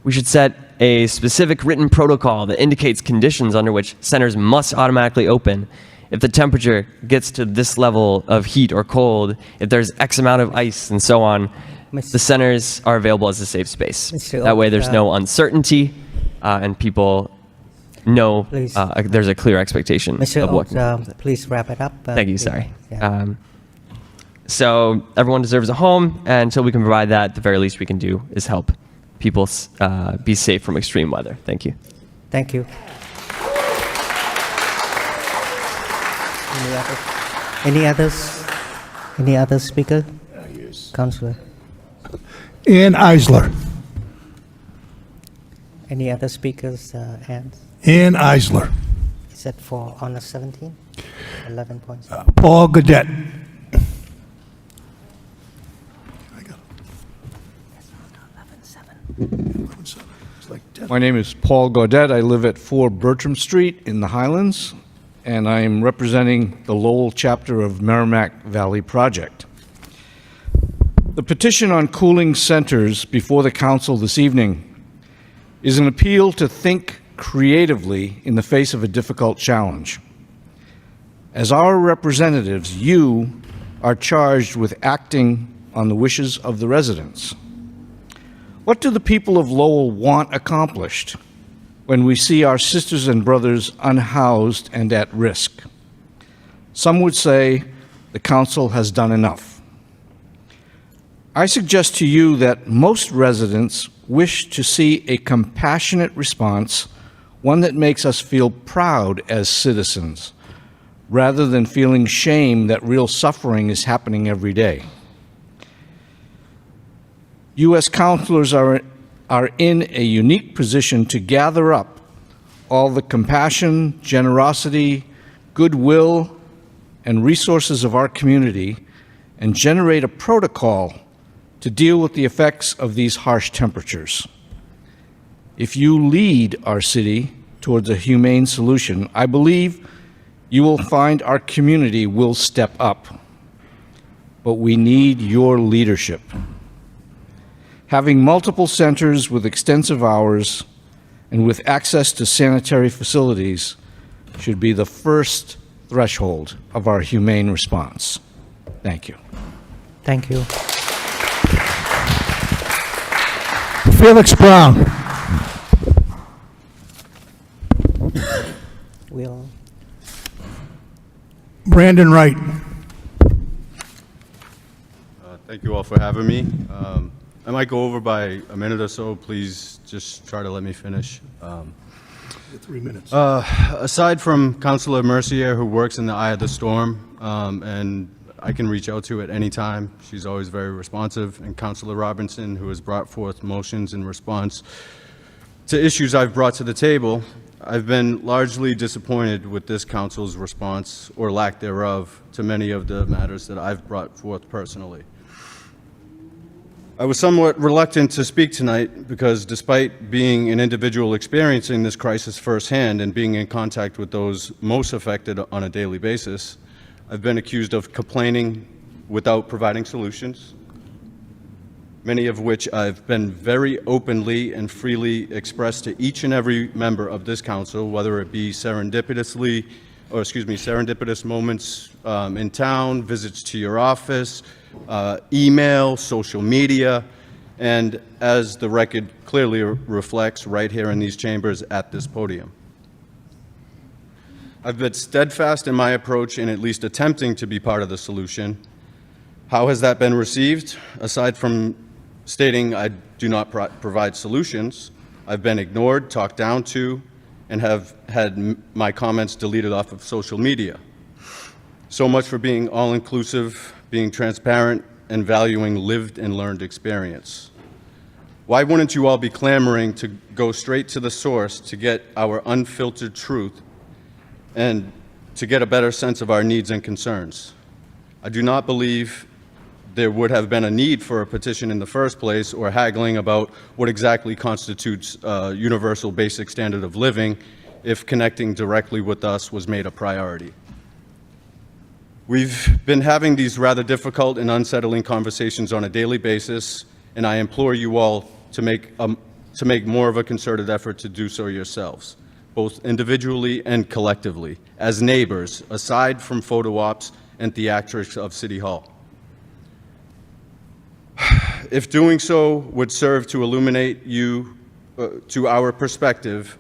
We should set a specific written protocol that indicates conditions under which centers must automatically open. If the temperature gets to this level of heat or cold, if there's X amount of ice and so on, the centers are available as a safe space. That way there's no uncertainty and people know there's a clear expectation of what. Please wrap it up. Thank you, sorry. So everyone deserves a home, and until we can provide that, the very least we can do is help people be safe from extreme weather. Thank you. Thank you. Any others? Any other speaker? Yes. Councillor. Ann Eisler. Any other speakers' hands? Ann Eisler. Is that for on the 17th? 11.7. Paul Gaudette. My name is Paul Gaudette. I live at 4 Bertram Street in the Highlands, and I am representing the Lowell chapter of Merrimack Valley Project. The petition on cooling centers before the council this evening is an appeal to think creatively in the face of a difficult challenge. As our representatives, you are charged with acting on the wishes of the residents. What do the people of Lowell want accomplished when we see our sisters and brothers unhoused and at risk? Some would say the council has done enough. I suggest to you that most residents wish to see a compassionate response, one that makes us feel proud as citizens, rather than feeling shame that real suffering is happening every day. You as counselors are in a unique position to gather up all the compassion, generosity, goodwill, and resources of our community and generate a protocol to deal with the effects of these harsh temperatures. If you lead our city towards a humane solution, I believe you will find our community will step up. But we need your leadership. Having multiple centers with extensive hours and with access to sanitary facilities should be the first threshold of our humane response. Thank you. Thank you. Felix Brown. Will. Brandon Wright. Thank you all for having me. I might go over by a minute or so. Please just try to let me finish. 3 minutes. Aside from Councilor Mercier, who works in the eye of the storm, and I can reach out to at any time. She's always very responsive. And Councilor Robinson, who has brought forth motions in response to issues I've brought to the table, I've been largely disappointed with this council's response, or lack thereof, to many of the matters that I've brought forth personally. I was somewhat reluctant to speak tonight because despite being an individual experiencing this crisis firsthand and being in contact with those most affected on a daily basis, I've been accused of complaining without providing solutions, many of which I've been very openly and freely expressed to each and every member of this council, whether it be serendipitous moments in town, visits to your office, email, social media, and as the record clearly reflects right here in these chambers at this podium. I've been steadfast in my approach in at least attempting to be part of the solution. How has that been received? Aside from stating I do not provide solutions, I've been ignored, talked down to, and have had my comments deleted off of social media. So much for being all-inclusive, being transparent, and valuing lived and learned experience. Why wouldn't you all be clamoring to go straight to the source to get our unfiltered truth and to get a better sense of our needs and concerns? I do not believe there would have been a need for a petition in the first place or haggling about what exactly constitutes a universal basic standard of living if connecting directly with us was made a priority. We've been having these rather difficult and unsettling conversations on a daily basis, and I implore you all to make more of a concerted effort to do so yourselves, both individually and collectively, as neighbors, aside from photo ops and theatrics of City Hall. If doing so would serve to illuminate you to our perspective,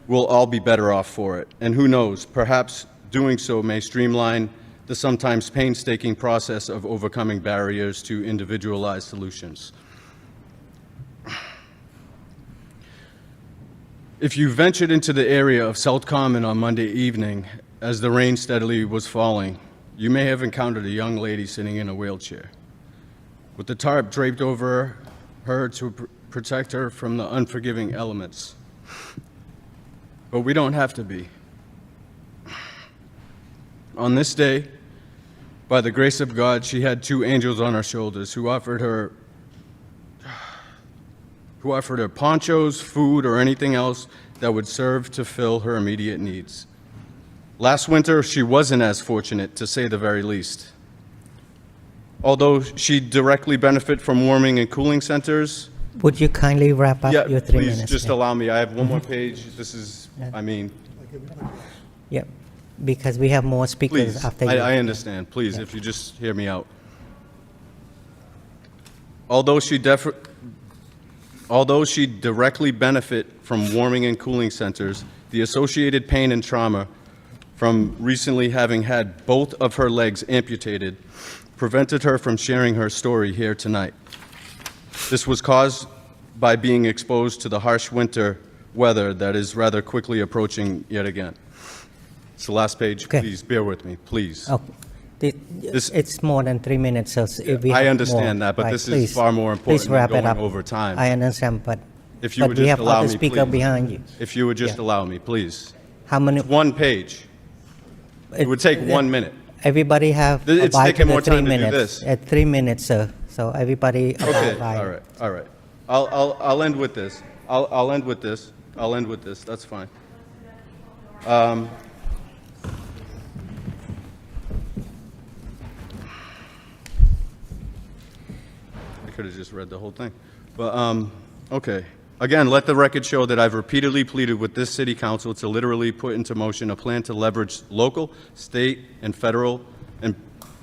we'll all be better off for it. And who knows, perhaps doing so may streamline the sometimes painstaking process of overcoming barriers to individualized solutions. If you ventured into the area of South Common on Monday evening as the rain steadily was falling, you may have encountered a young lady sitting in a wheelchair, with the tarp draped over her to protect her from the unforgiving elements. But we don't have to be. On this day, by the grace of God, she had two angels on her shoulders who offered her ponchos, food, or anything else that would serve to fill her immediate needs. Last winter, she wasn't as fortunate, to say the very least. Although she directly benefit from warming and cooling centers. Would you kindly wrap up your 3 please, minutes? just yeah. allow me. I have one more page. This is, I mean, Yep, because we have more speakers please, after you. I understand. Please, if you just hear me out. Although she directly benefit from warming and cooling centers, the associated pain and trauma from recently having had both of her legs amputated prevented her from sharing her story here tonight. This was caused by being exposed to the harsh winter weather that is rather quickly approaching yet again. It's the last page. Okay. Please bear with me, please. Oh, it's more than 3 minutes, so if we I have understand more, that, but right, this please, is far more important please wrap than it going up. over time. I understand, but If you would we just have allow other me, speaker please. behind you. If you would just Yeah. allow me, please. How many? One page. It would take 1 minute. Everybody have It's abide taking to more the 3 time to do minutes. this. At 3 minutes, sir. So everybody abide Okay, by all it. right, all right. I'll end with this. I'll end with this. I'll end with this. That's fine. I could have just read the whole thing. But, okay. Again, let the record show that I've repeatedly pleaded with this city council to literally put into motion a plan to leverage local, state, and federal, and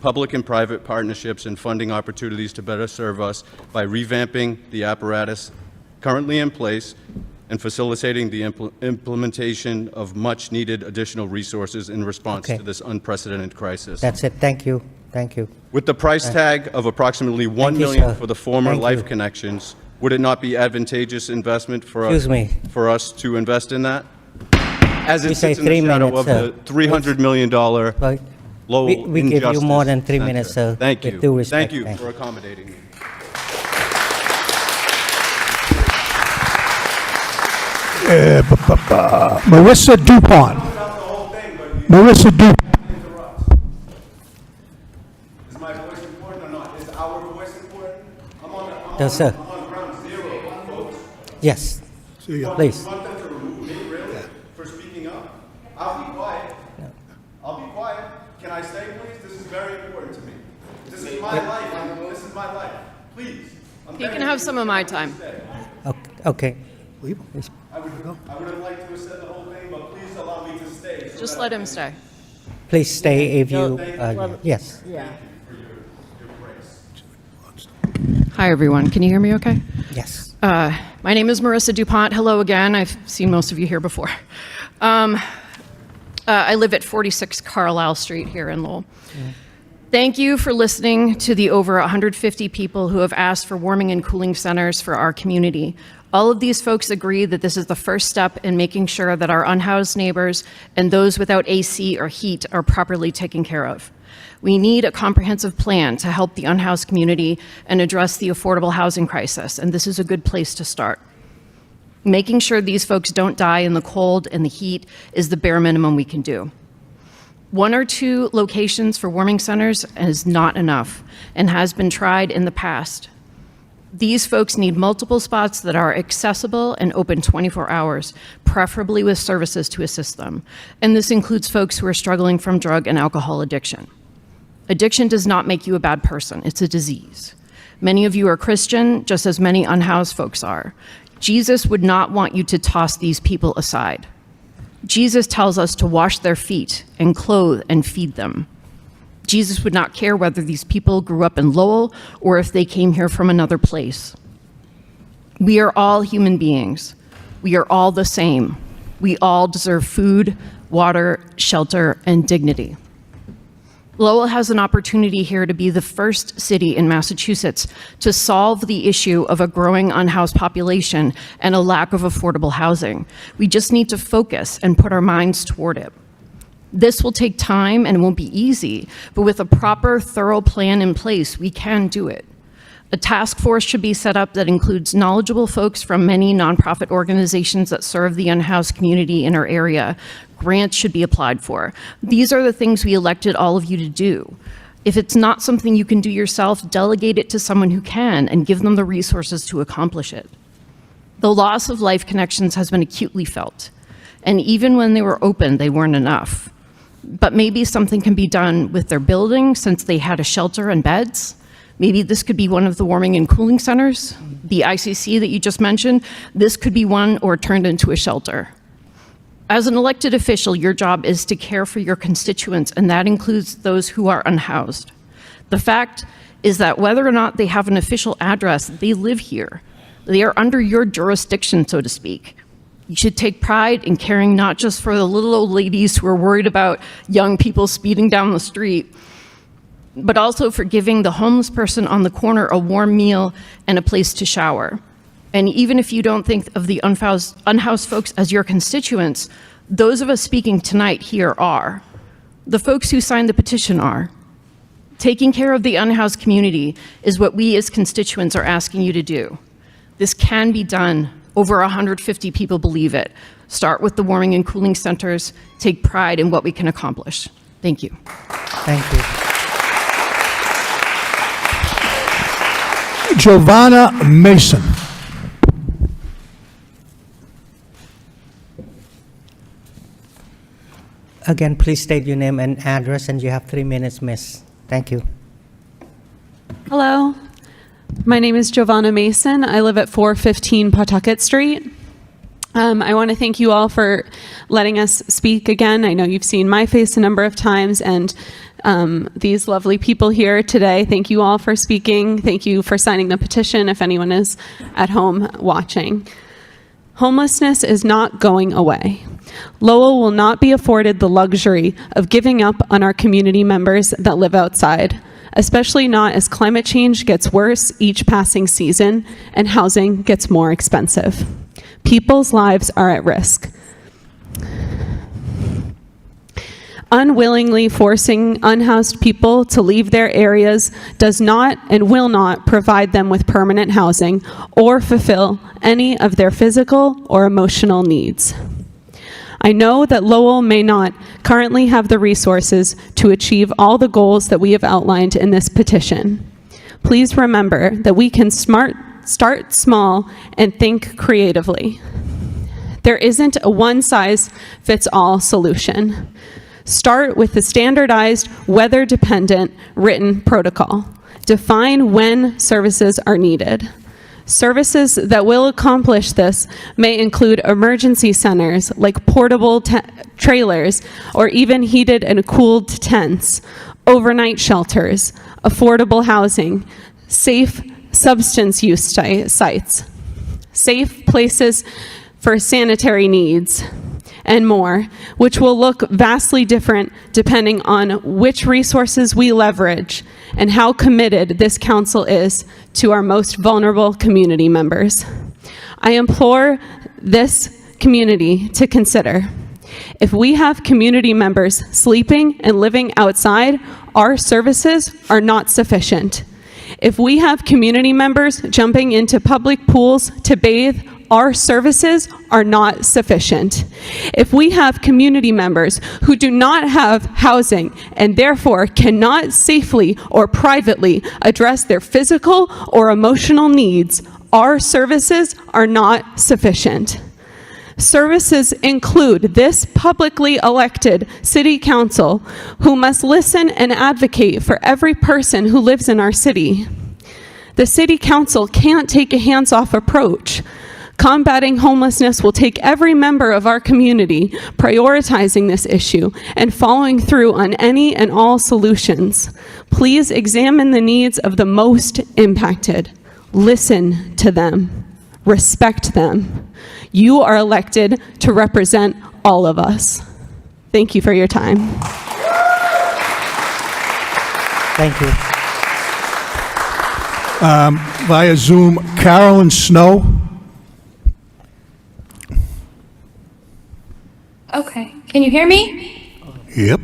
public and private partnerships and funding opportunities to better serve us by revamping the apparatus currently in place and facilitating the implementation of much-needed additional resources in response Okay. to this unprecedented crisis. That's it. Thank you. Thank you. With the price tag of approximately $1 Thank you, million sir. for the former Thank Life you. Connections, would it not be advantageous investment for us, Excuse me. for us to invest in that? As We it say sits in the 3 shadow minutes, of sir. the $300 million Right. Lowell We give you more Injustice than 3 Center. minutes, sir. Thank with you. due respect. Thank you Thank for accommodating me. Marissa DuPont. Marissa DuPont. Is my voice important or not? Is our voice important? No, sir. I'm on ground zero, folks. Yes. Please. You want them to remove me, really, for speaking up? I'll be quiet. I'll be quiet. Can I stay, please? This is very important to me. This is my life. This is my life. Please. You can have some of my time. Okay. I would have liked to have said the whole thing, but please allow me to stay. So Just that let him stay. Please stay if you. Well, Yes. Yeah. Hi, everyone. Can you hear me okay? Yes. My name is Marissa DuPont. Hello again. I've seen most of you here before. I live at 46 Carlisle Street here in Lowell. Thank you for listening to the over 150 people who have asked for warming and cooling centers for our community. All of these folks agree that this is the first step in making sure that our unhoused neighbors and those without AC or heat are properly taken care of. We need a comprehensive plan to help the unhoused community and address the affordable housing crisis, and this is a good place to start. Making sure these folks don't die in the cold and the heat is the bare minimum we can do. 1 or 2 locations for warming centers is not enough and has been tried in the past. These folks need multiple spots that are accessible and open 24 hours, preferably with services to assist them. And this includes folks who are struggling from drug and alcohol addiction. Addiction does not make you a bad person, it's a disease. Many of you are Christian, just as many unhoused folks are. Jesus would not want you to toss these people aside. Jesus tells us to wash their feet and clothe and feed them. Jesus would not care whether these people grew up in Lowell or if they came here from another place. We are all human beings. We are all the same. We all deserve food, water, shelter, and dignity. Lowell has an opportunity here to be the first city in Massachusetts to solve the issue of a growing unhoused population and a lack of affordable housing. We just need to focus and put our minds toward it. This will take time and won't be easy, but with a proper, thorough plan in place, we can do it. A task force should be set up that includes knowledgeable folks from many nonprofit organizations that serve the unhoused community in our area. Grants should be applied for. These are the things we elected all of you to do. If it's not something you can do yourself, delegate it to someone who can and give them the resources to accomplish it. The loss of life connections has been acutely felt, and even when they were open, they weren't enough. But maybe something can be done with their building since they had a shelter and beds. Maybe this could be one of the warming and cooling centers, the ICC that you just mentioned. This could be one or turned into a shelter. As an elected official, your job is to care for your constituents, and that includes those who are unhoused. The fact is that whether or not they have an official address, they live here. They are under your jurisdiction, so to speak. You should take pride in caring not just for the little old ladies who are worried about young people speeding down the street, but also for giving the homeless person on the corner a warm meal and a place to shower. And even if you don't think of the unhoused folks as your constituents, those of us speaking tonight here are. The folks who signed the petition are. Taking care of the unhoused community is what we as constituents are asking you to do. This can be done. Over 150 people believe it. Start with the warming and cooling centers. Take pride in what we can accomplish. Thank you. Thank you. Giovanna Mason. Again, please state your name and address, and you have 3 minutes, miss. Thank you. Hello, my name is Giovanna Mason. I live at 415 Pawtucket Street. I want to thank you all for letting us speak again. I know you've seen my face a number of times, and these lovely people here today, thank you all for speaking. Thank you for signing the petition if anyone is at home watching. Homelessness is not going away. Lowell will not be afforded the luxury of giving up on our community members that live outside, especially not as climate change gets worse each passing season and housing gets more expensive. People's lives are at risk. Unwillingly forcing unhoused people to leave their areas does not and will not provide them with permanent housing or fulfill any of their physical or emotional needs. I know that Lowell may not currently have the resources to achieve all the goals that we have outlined in this petition. Please remember that we can start small and think creatively. There isn't a one-size-fits-all solution. Start with the standardized, weather-dependent written protocol. Define when services are needed. Services that will accomplish this may include emergency centers like portable trailers or even heated and cooled tents, overnight shelters, affordable housing, safe substance use sites, safe places for sanitary needs, and more, which will look vastly different depending on which resources we leverage and how committed this council is to our most vulnerable community members. I implore this community to consider, if we have community members sleeping and living outside, our services are not sufficient. If we have community members jumping into public pools to bathe, our services are not sufficient. If we have community members who do not have housing and therefore cannot safely or privately address their physical or emotional needs, our services are not sufficient. Services include this publicly elected city council who must listen and advocate for every person who lives in our city. The city council can't take a hands-off approach. Combating homelessness will take every member of our community prioritizing this issue and following through on any and all solutions. Please examine the needs of the most impacted. Listen to them. Respect them. You are elected to represent all of us. Thank you for your time. Thank you. Via Zoom, Carolyn Snow. Okay, can you hear me? Yep.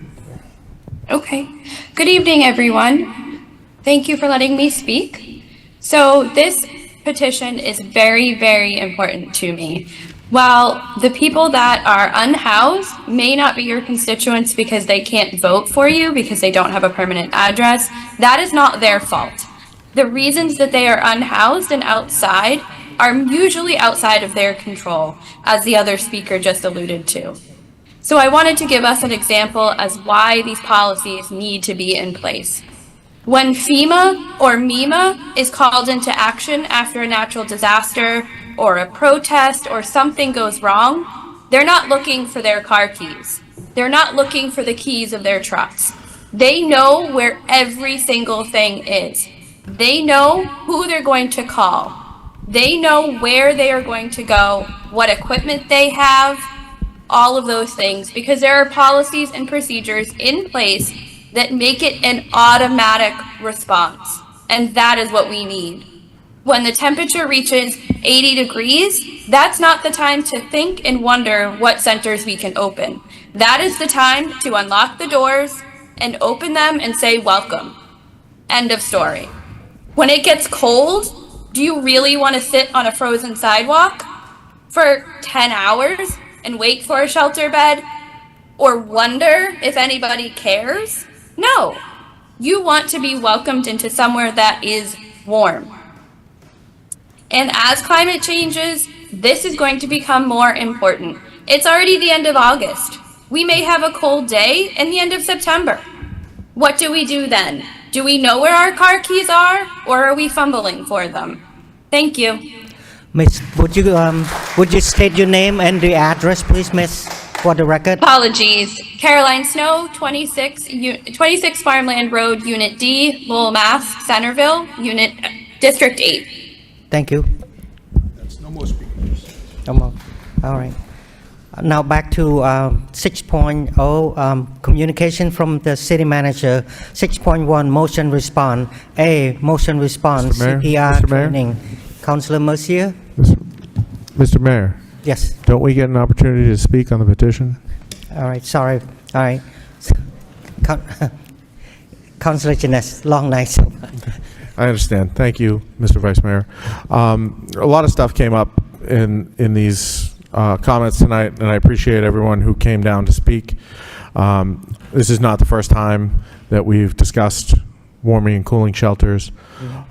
Okay. Good evening, everyone. Thank you for letting me speak. So this petition is very, very important to me. While the people that are unhoused may not be your constituents because they can't vote for you because they don't have a permanent address, that is not their fault. The reasons that they are unhoused and outside are usually outside of their control, as the other speaker just alluded to. So I wanted to give us an example as why these policies need to be in place. When FEMA or MEMA is called into action after a natural disaster or a protest or something goes wrong, they're not looking for their car keys. They're not looking for the keys of their trucks. They know where every single thing is. They know who they're going to call. They know where they are going to go, what equipment they have, all of those things, because there are policies and procedures in place that make it an automatic response. And that is what we need. When the temperature reaches 80 degrees, that's not the time to think and wonder what centers we can open. That is the time to unlock the doors and open them and say, welcome. End of story. When it gets cold, do you really want to sit on a frozen sidewalk for 10 hours and wait for a shelter bed? Or wonder if anybody cares? No. You want to be welcomed into somewhere that is warm. And as climate changes, this is going to become more important. It's already the end of August. We may have a cold day in the end of September. What do we do then? Do we know where our car keys are, or are we fumbling for them? Thank you. Miss, would you state your name and the address, please, Miss, for the record? Apologies. Caroline Snow, 26 Farmland Road, Unit D, Lowell, Mass, Centerville, District 8. Thank you. That's no more speakers. No more. All right. Now back to 6.0, communication from the city manager. 6.1, motion response. A, motion response, CPR training. Councillor Mercier? Mr. Mayor, Yes. don't we get an opportunity to speak on the petition? All right, sorry. All right. Councillor Jeunesse, long night. I understand. Thank you, Mr. Vice Mayor. A lot of stuff came up in these comments tonight, and I appreciate everyone who came down to speak. This is not the first time that we've discussed warming and cooling shelters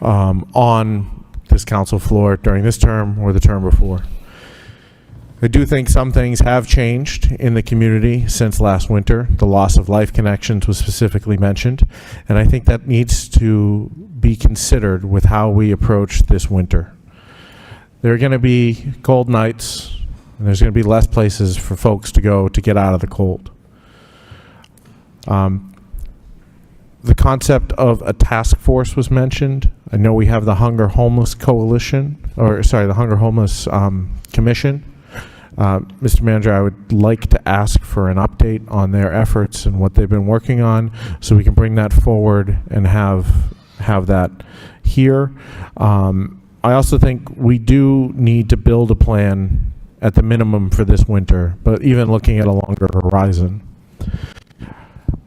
on this council floor during this term or the term before. I do think some things have changed in the community since last winter. The loss of life connections was specifically mentioned, and I think that needs to be considered with how we approach this winter. There are going to be cold nights, and there's going to be less places for folks to go to get out of the cold. The concept of a task force was mentioned. I know we have the Hunger Homeless Coalition, the Hunger Homeless Commission. Mr. Manager, I would like to ask for an update on their efforts and what they've been working on, so we can bring that forward and have that here. I also think we do need to build a plan at the minimum for this winter, but even looking at a longer horizon.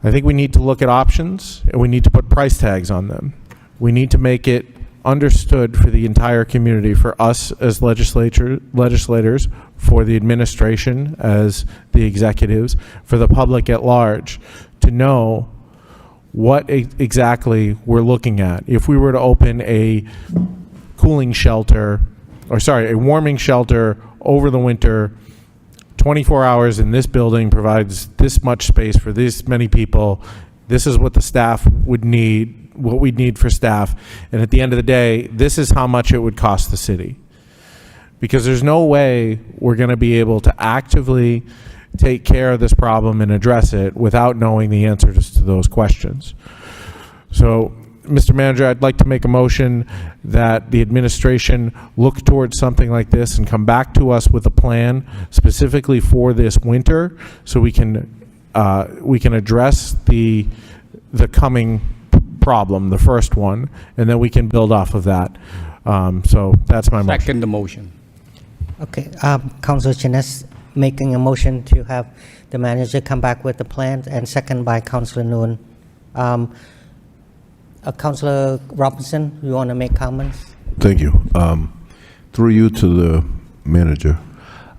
I think we need to look at options, and we need to put price tags on them. We need to make it understood for the entire community, for us as legislators, for the administration as the executives, for the public at large, to know what exactly we're looking at. If we were to open a warming shelter over the winter, 24 hours in this building provides this much space for this many people. This is what the staff would need, what we'd need for staff. And at the end of the day, this is how much it would cost the city. Because there's no way we're going to be able to actively take care of this problem and address it without knowing the answers to those questions. So, Mr. Manager, I'd like to make a motion that the administration look towards something like this and come back to us with a plan specifically for this winter, so we can address the coming problem, the first one, and then we can build off of that. So that's my motion. Second the motion. Okay, Councillor Jeunesse making a motion to have the manager come back with the plan, and second by Councillor Noon. Councillor Robinson, you want to make comments? Thank you. Through you to the manager.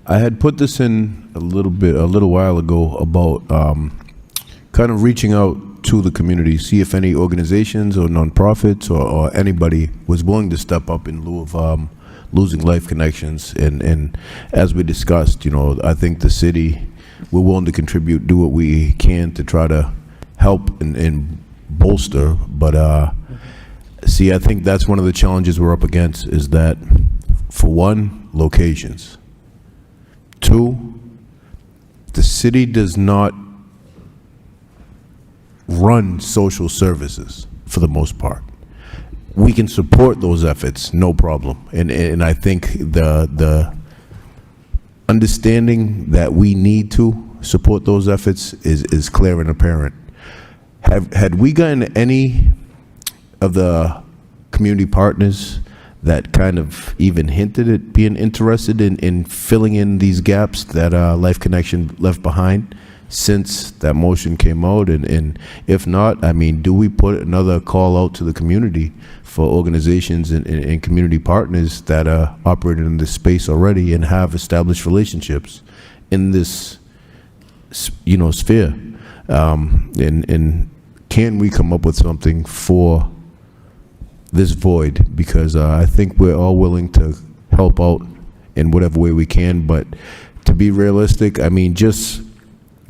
I had put this in a little while ago about kind of reaching out to the community, see if any organizations or nonprofits or anybody was willing to step up in lieu of losing life connections. And as we discussed, I think the city, we're willing to contribute, do what we can to try to help and bolster. But see, I think that's one of the challenges we're up against, is that, for one, locations. Two, the city does not run social services for the most part. We can support those efforts, no problem. And I think the understanding that we need to support those efforts is clear and apparent. Had we gotten any of the community partners that kind of even hinted at being interested in filling in these gaps that Life Connection left behind since that motion came out? And if not, I mean, do we put another call out to the community for organizations and community partners that are operating in this space already and have established relationships in this, sphere? And can we come up with something for this void? Because I think we're all willing to help out in whatever way we can, but to be realistic, I mean, just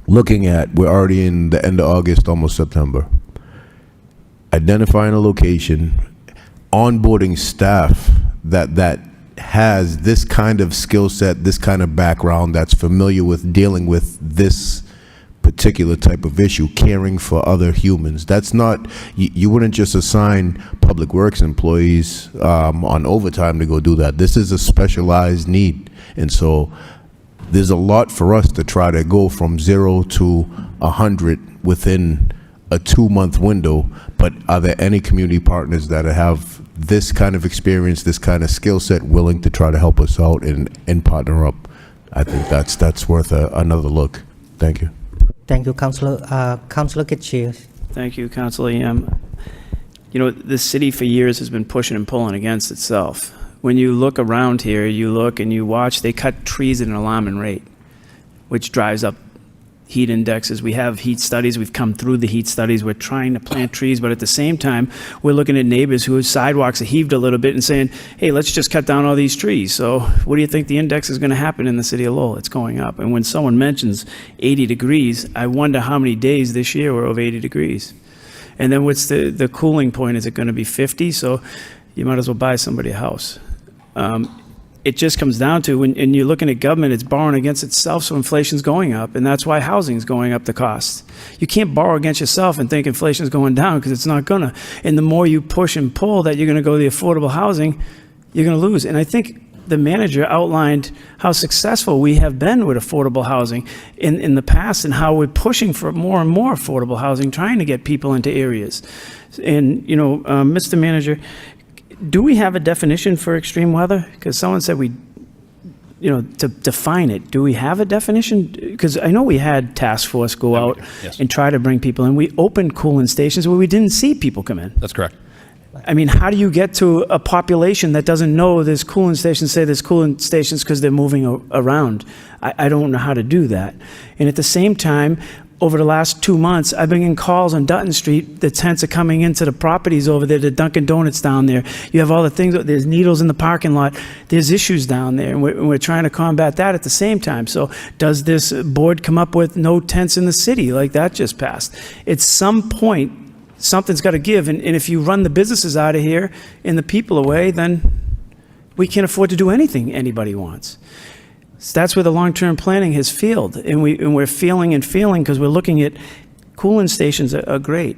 looking at, we're already in the end of August, almost September. Identifying a location, onboarding staff that has this kind of skill set, this kind of background, that's familiar with dealing with this particular type of issue, caring for other humans. That's not, you wouldn't just assign public works employees on overtime to go do that. This is a specialized need. And so there's a lot for us to try to go from 0 to 100 within a 2-month window. But are there any community partners that have this kind of experience, this kind of skill set, willing to try to help us out and partner up? I think that's worth another look. Thank you. Thank you, Councillor. Councillor Kitchie. Thank you, Councillor Yam. The city for years has been pushing and pulling against itself. When you look around here, you look and you watch, they cut trees at an alarming rate, which drives up heat indexes. We have heat studies. We've come through the heat studies. We're trying to plant trees, but at the same time, we're looking at neighbors whose sidewalks are heaved a little bit and saying, hey, let's just cut down all these trees. So what do you think the index is going to happen in the city of Lowell? It's going up. And when someone mentions 80 degrees, I wonder how many days this year were over 80 degrees. And then what's the cooling point? Is it going to be 50? So you might as well buy somebody a house. It just comes down to, when you're looking at government, it's borrowing against itself, so inflation's going up, and that's why housing's going up the cost. You can't borrow against yourself and think inflation's going down, because it's not gonna. And the more you push and pull that you're gonna go to the affordable housing, you're gonna lose. And I think the manager outlined how successful we have been with affordable housing in the past, and how we're pushing for more and more affordable housing, trying to get people into areas. And, Mr. Manager, do we have a definition for extreme weather? Because someone said to define it. Do we have a definition? Because I know we had task force go out and try to bring people in. We opened cooling stations where we didn't see people come in. That's correct. I mean, how do you get to a population that doesn't know there's cooling stations, say there's cooling stations because they're moving around? I don't know how to do that. And at the same time, over the last 2 months, I've been getting calls on Dutton Street. The tents are coming into the properties over there, the Dunkin' Donuts down there. You have all the things, there's needles in the parking lot. There's issues down there, and we're trying to combat that at the same time. So does this board come up with no tents in the city like that just passed? At some point, something's got to give, and if you run the businesses out of here and the people away, then we can't afford to do anything anybody wants. So that's where the long-term planning has failed, and we're failing because we're looking at cooling stations are great,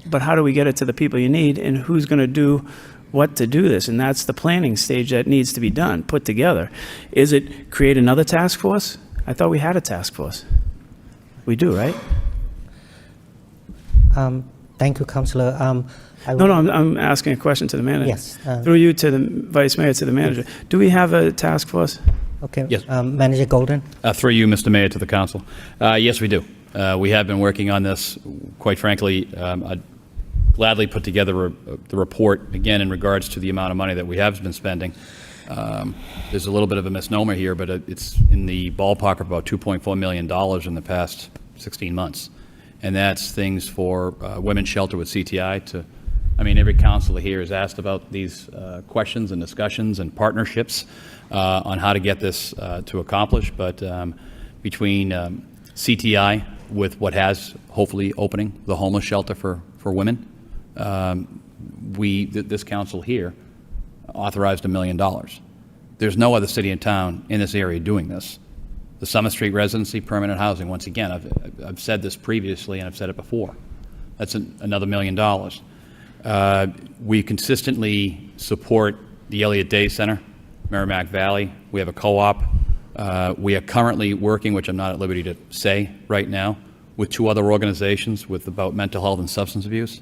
but how do we get it to the people you need, and who's going to do what to do this? And that's the planning stage that needs to be done, put together. Is it create another task force? I thought we had a task force. We do, right? Thank you, Councillor. I'm asking a question to the manager. Yes. Through you to the Vice Mayor, to the manager. Yes. Do we have a task force? Okay. Yes. Manager Golden. Through you, Mr. Mayor, to the council. Yes, we do. We have been working on this, quite frankly, gladly put together the report, again, in regards to the amount of money that we have been spending. There's a little bit of a misnomer here, but it's in the ballpark of about $2.4 million in the past 16 months. And that's things for women's shelter with CTI every counselor here has asked about these questions and discussions and partnerships on how to get this to accomplish. But between CTI with what has hopefully opening the homeless shelter for women, this council here authorized $1 million. There's no other city and town in this area doing this. The Summer Street residency, permanent housing, once again, I've said this previously and I've said it before. That's another $1 million. We consistently support the Elliott Day Center, Merrimack Valley. We have a co-op. We are currently working, which I'm not at liberty to say right now, with 2 other organizations about mental health and substance abuse.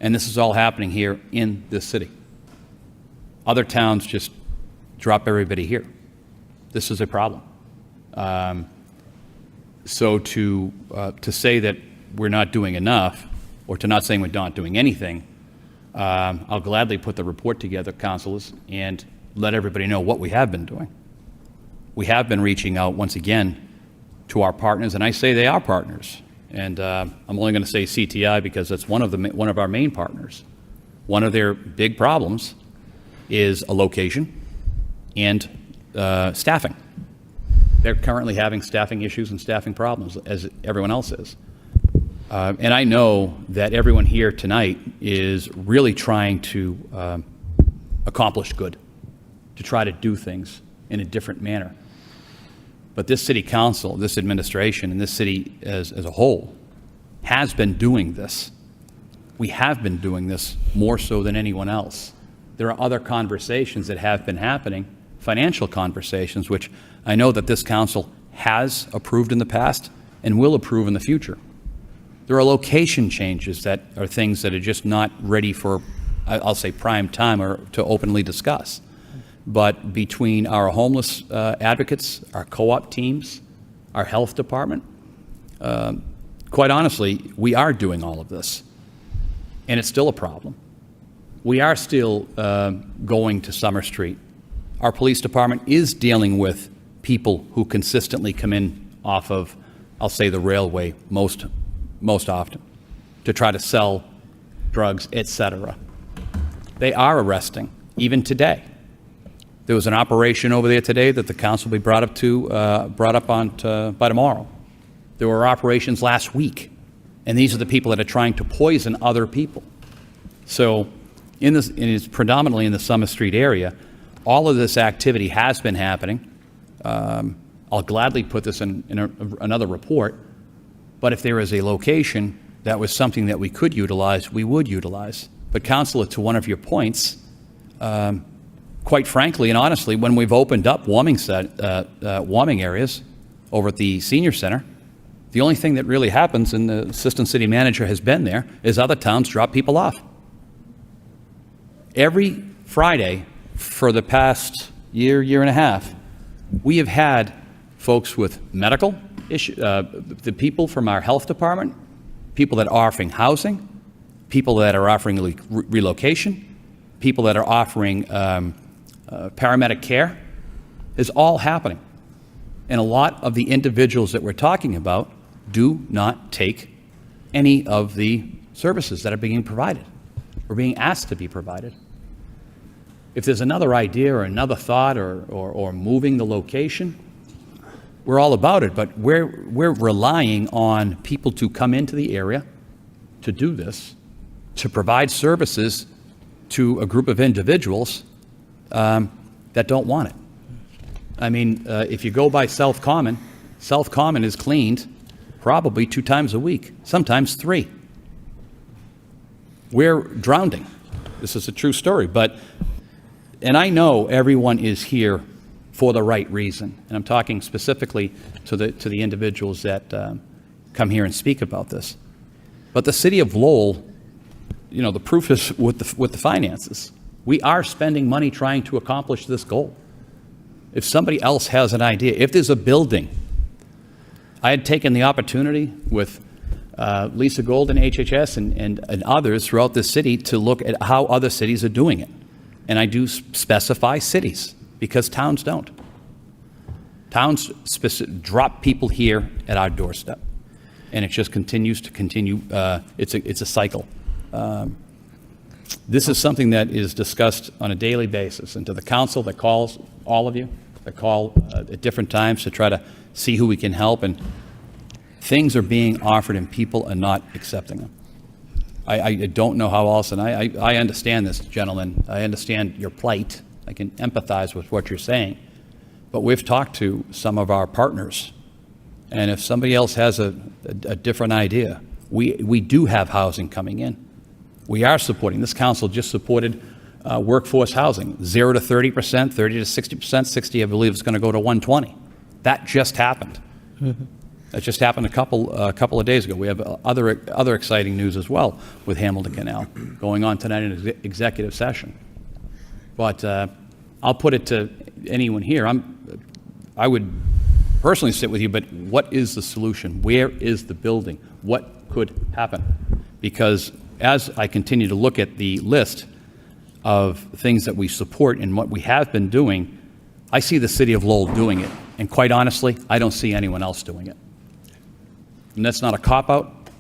And this is all happening here in this city. Other towns just drop everybody here. This is a problem. So to say that we're not doing enough, or to not saying we're not doing anything, I'll gladly put the report together, councilors, and let everybody know what we have been doing. We have been reaching out, once again, to our partners, and I say they are partners. And I'm only going to say CTI because that's one of our main partners. One of their big problems is a location and staffing. They're currently having staffing issues and staffing problems, as everyone else is. And I know that everyone here tonight is really trying to accomplish good, to try to do things in a different manner. But this city council, this administration, and this city as a whole has been doing this. We have been doing this more so than anyone else. There are other conversations that have been happening, financial conversations, which I know that this council has approved in the past and will approve in the future. There are location changes that are things that are just not ready for, I'll say, prime time or to openly discuss. But between our homeless advocates, our co-op teams, our health department, quite honestly, we are doing all of this. And it's still a problem. We are still going to Summer Street. Our police department is dealing with people who consistently come in off of, I'll say, the railway most often to try to sell drugs, etc. They are arresting, even today. There was an operation over there today that the council will be brought up on by tomorrow. There were operations last week, and these are the people that are trying to poison other people. So, it's predominantly in the Summer Street area. All of this activity has been happening. I'll gladly put this in another report. But if there is a location that was something that we could utilize, we would utilize. But, Councilor, to one of your points, quite frankly and honestly, when we've opened up warming areas over at the senior center, the only thing that really happens, and the assistant city manager has been there, is other towns drop people off. Every Friday for the past year and a half, we have had folks with medical issues, the people from our health department, people that are offering housing, people that are offering relocation, people that are offering paramedic care, is all happening. And a lot of the individuals that we're talking about do not take any of the services that are being provided or being asked to be provided. If there's another idea or another thought or moving the location, we're all about it, but we're relying on people to come into the area to do this, to provide services to a group of individuals that don't want it. I mean, if you go by South Common is cleaned probably 2 times a week, sometimes 3. We're drowning. This is a true story, and I know everyone is here for the right reason, and I'm talking specifically to the individuals that come here and speak about this. But the city of Lowell, the proof is with the finances. We are spending money trying to accomplish this goal. If somebody else has an idea, if there's a building, I had taken the opportunity with Lisa Golden, HHS, and others throughout the city to look at how other cities are doing it. And I do specify cities, because towns don't. Towns drop people here at our doorstep, and it just continues to continue. It's a cycle. This is something that is discussed on a daily basis, and to the council that calls all of you, that call at different times to try to see who we can help, and things are being offered and people are not accepting them. I don't know how else, and I understand this, gentlemen. I understand your plight. I can empathize with what you're saying. But we've talked to some of our partners, and if somebody else has a different idea, we do have housing coming in. We are supporting. This council just supported workforce housing, 0 to 30%, 30 to 60%, 60 I believe is going to go to 120. That just happened. Mm-hmm. That just happened a couple of days ago. We have other exciting news as well with Hamilton Canal going on tonight in executive session. But I'll put it to anyone here. I would personally sit with you, but what is the solution? Where is the building? What could happen? Because as I continue to look at the list of things that we support and what we have been doing, I see the city of Lowell doing it. And quite honestly, I don't see anyone else doing it. And that's not a cop-out.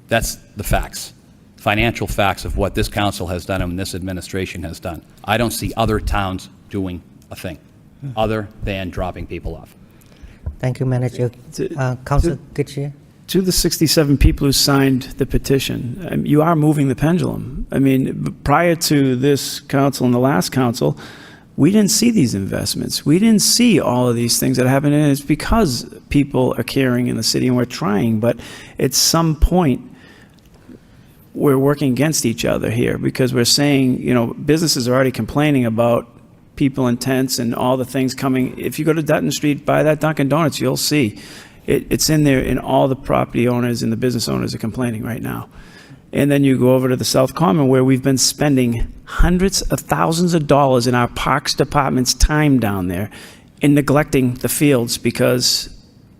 That's the facts, financial facts of what this council has done and this administration has done. I don't see other towns doing a thing other than dropping people off. Thank you, Manager. Councilor Goodyear. To the 67 people who signed the petition, you are moving the pendulum. I mean, prior to this council and the last council, we didn't see these investments. We didn't see all of these things that are happening. And it's because people are caring in the city and we're trying. But at some point, we're working against each other here because we're saying, you know, businesses are already complaining about people in tents and all the things coming. If you go to Dutton Street, buy that Dunkin' Donuts, you'll see. It's in there, and all the property owners and the business owners are complaining right now. And then you go over to the South Common, where we've been spending hundreds of thousands of dollars in our Parks Department's time down there and neglecting the fields because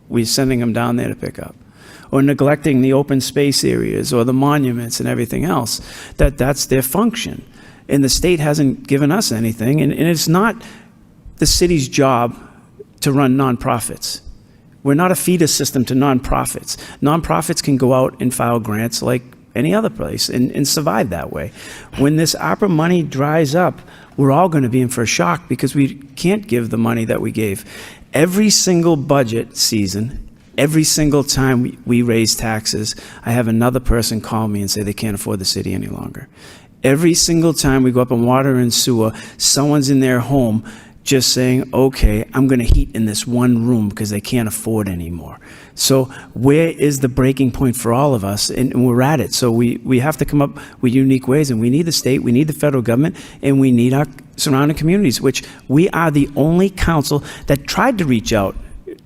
we're sending them down there to pick up, or neglecting the open space areas or the monuments and everything else. That's their function. And the state hasn't given us anything, and it's not the city's job to run nonprofits. We're not a feeder system to nonprofits. Nonprofits can go out and file grants like any other place and survive that way. When this ARPA money dries up, we're all going to be in for a shock because we can't give the money that we gave. Every single budget season, every single time we raise taxes, I have another person call me and say they can't afford the city any longer. Every single time we go up on water and sewer, someone's in their home just saying, okay, I'm going to heat in this one room because they can't afford anymore. So where is the breaking point for all of us? And we're at it. So we have to come up with unique ways, and we need the state, we need the federal government, and we need our surrounding communities, which we are the only council that tried to reach out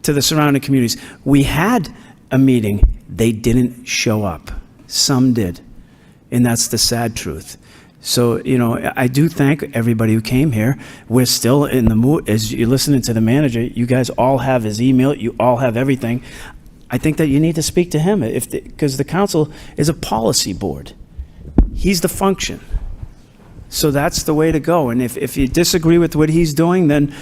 to the surrounding communities. We had a meeting. They didn't show up. Some did. And that's the sad truth. So, you know, I do thank everybody who came here. We're still in the mood. As you're listening to the manager, you guys all have his email. You all have everything. I think that you need to speak to him because the council is a policy board. He's the function. So that's the way to go. And if you disagree with what he's doing, then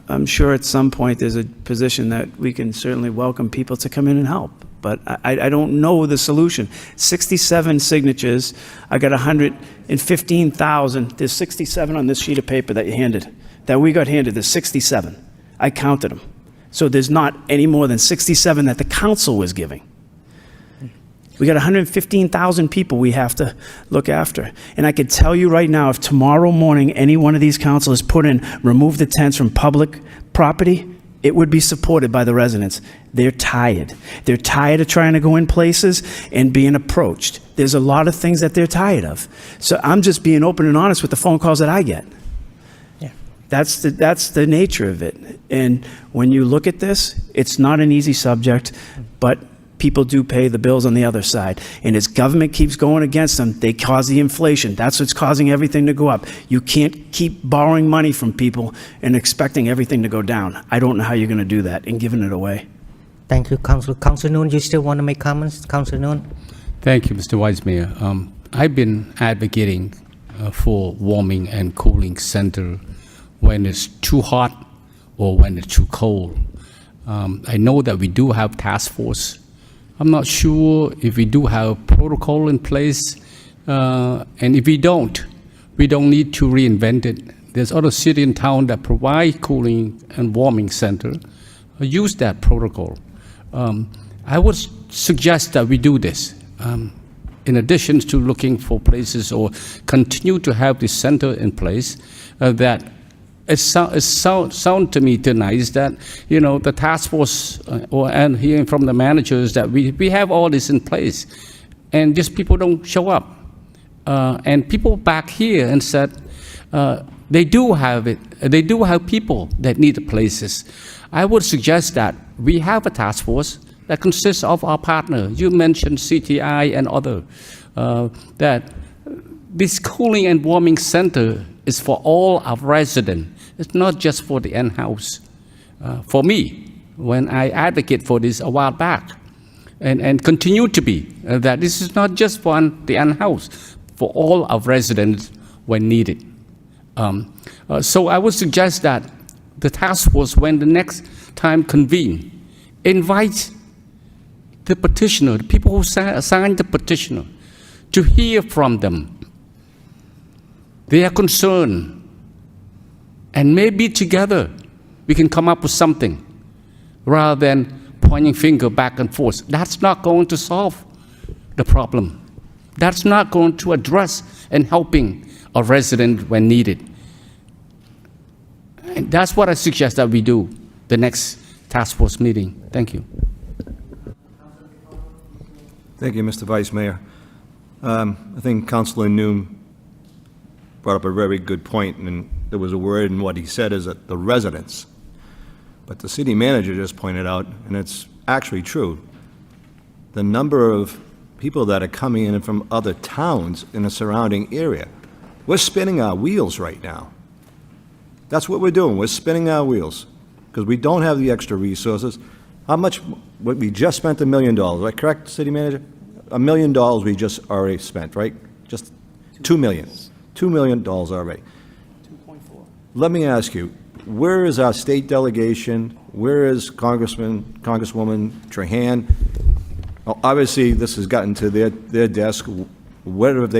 I'm sure at some point there's a position that we can certainly welcome people to come in and help. But I don't know the solution. 67 signatures. I got 115,000. There's 67 on this sheet of paper that you handed, that we got handed. There's 67. I counted them. So there's not any more than 67 that the council was giving. We got 115,000 people we have to look after. And I could tell you right now, if tomorrow morning any one of these councilors put in, remove the tents from public property, it would be supported by the residents. They're tired. They're tired of trying to go in places and being approached. There's a lot of things that they're tired of. So I'm just being open and honest with the phone calls that I get. Yeah. That's the nature of it. And when you look at this, it's not an easy subject, but people do pay the bills on the other side. And as government keeps going against them, they cause the inflation. That's what's causing everything to go up. You can't keep borrowing money from people and expecting everything to go down. I don't know how you're going to do that and giving it away. Thank you, Councilor. Councilor Noon, you still want to make comments? Councilor Noon? Thank you, Mr. Vice Mayor. I've been advocating for warming and cooling center when it's too hot or when it's too cold. I know that we do have task force. I'm not sure if we do have protocol in place, and if we don't need to reinvent it. There's other city and town that provide cooling and warming center. Use that protocol. I would suggest that we do this. In addition to looking for places or continue to have this center in place, that it sound to me tonight that, the task force and hearing from the managers that we have all this in place, and just people don't show up. And people back here and said they do have it. They do have people that need the places. I would suggest that we have a task force that consists of our partner. You mentioned CTI and other, that this cooling and warming center is for all our residents. It's not just for the in-house. For me, when I advocate for this a while back, and continue to be, that this is not just for the in-house, for all our residents when needed. So I would suggest that the task force, when the next time convene, invite the petitioner, the people who signed the petitioner, to hear from them. They are concerned. And maybe together we can come up with something rather than pointing finger back and forth. That's not going to solve the problem. That's not going to address and helping a resident when needed. And that's what I suggest that we do the next task force meeting. Thank you. Thank you, Mr. Vice Mayor. I think Councilor Noon brought up a very good point, and there was a word in what he said is that the residents. But the city manager just pointed out, and it's actually true, the number of people that are coming in from other towns in the surrounding area. We're spinning our wheels right now. That's what we're doing. We're spinning our wheels because we don't have the extra resources. How much, what we just spent $1 million, right? Correct, city manager? $1 million we just already spent, right? Just $2 million. $2 million already. 2.4. Let me ask you, where is our state delegation? Where is Congresswoman Trahan? Well, obviously, this has gotten to their desk. What have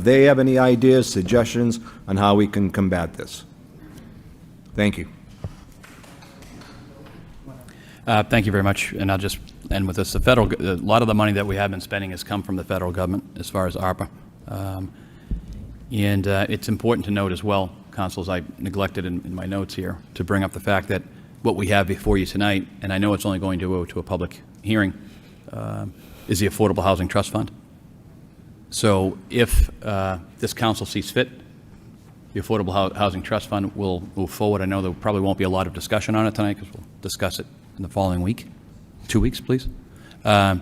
they have any ideas, suggestions on how we can combat this? Thank you. Thank you very much, and I'll just end with this. A lot of the money that we have been spending has come from the federal government as far as ARPA. And it's important to note as well, councils, I neglected in my notes here to bring up the fact that what we have before you tonight, and I know it's only going to go to a public hearing, is the Affordable Housing Trust Fund. So if this council sees fit, the Affordable Housing Trust Fund will move forward. I know there probably won't be a lot of discussion on it tonight because we'll discuss it in the following week. 2 weeks, please. But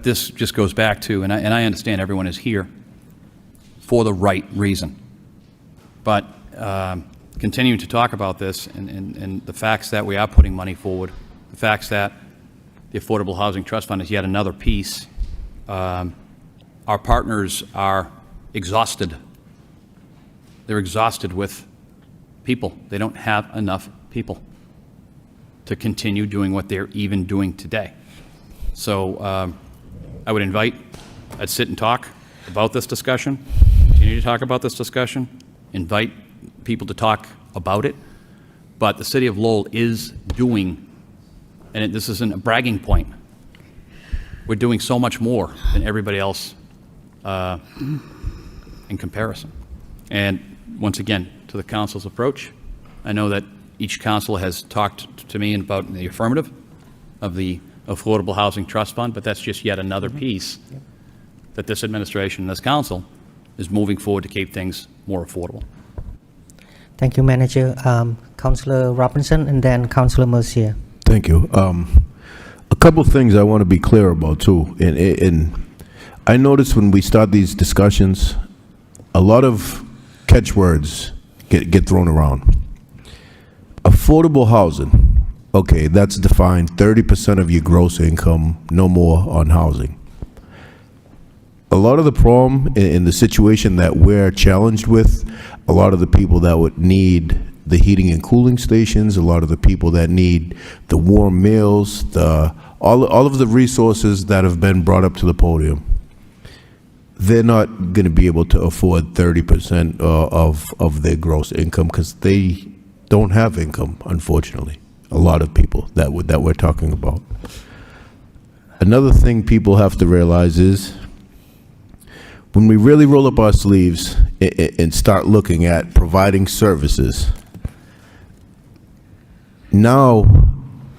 this just goes back to, and I understand everyone is here for the right reason. But continuing to talk about this and the facts that we are putting money forward, the facts that the Affordable Housing Trust Fund is yet another piece, our partners are exhausted. They're exhausted with people. They don't have enough people to continue doing what they're even doing today. So I would invite, I'd sit and talk about this discussion, continue to talk about this discussion, invite people to talk about it. But the city of Lowell is doing, and this isn't a bragging point, we're doing so much more than everybody else in comparison. And once again, to the council's approach, I know that each council has talked to me about the affirmative of the Affordable Housing Trust Fund, but that's just yet another piece that this administration and this council is moving forward to keep things more affordable. Thank you, Manager. Councillor Robinson and then Councillor Mercier. Thank you. A couple of things I want to be clear about too. And I notice when we start these discussions, a lot of catchwords get thrown around. Affordable housing Okay, that's defined 30% of your gross income, no more on housing. A lot of the problem in the situation that we're challenged with, a lot of the people that would need the heating and cooling stations, a lot of the people that need the warm meals, all of the resources that have been brought up to the podium, they're not going to be able to afford 30% of their gross income because they don't have income, unfortunately. A lot of people that we're talking about. Another thing people have to realize is when we really roll up our sleeves and start looking at providing services, now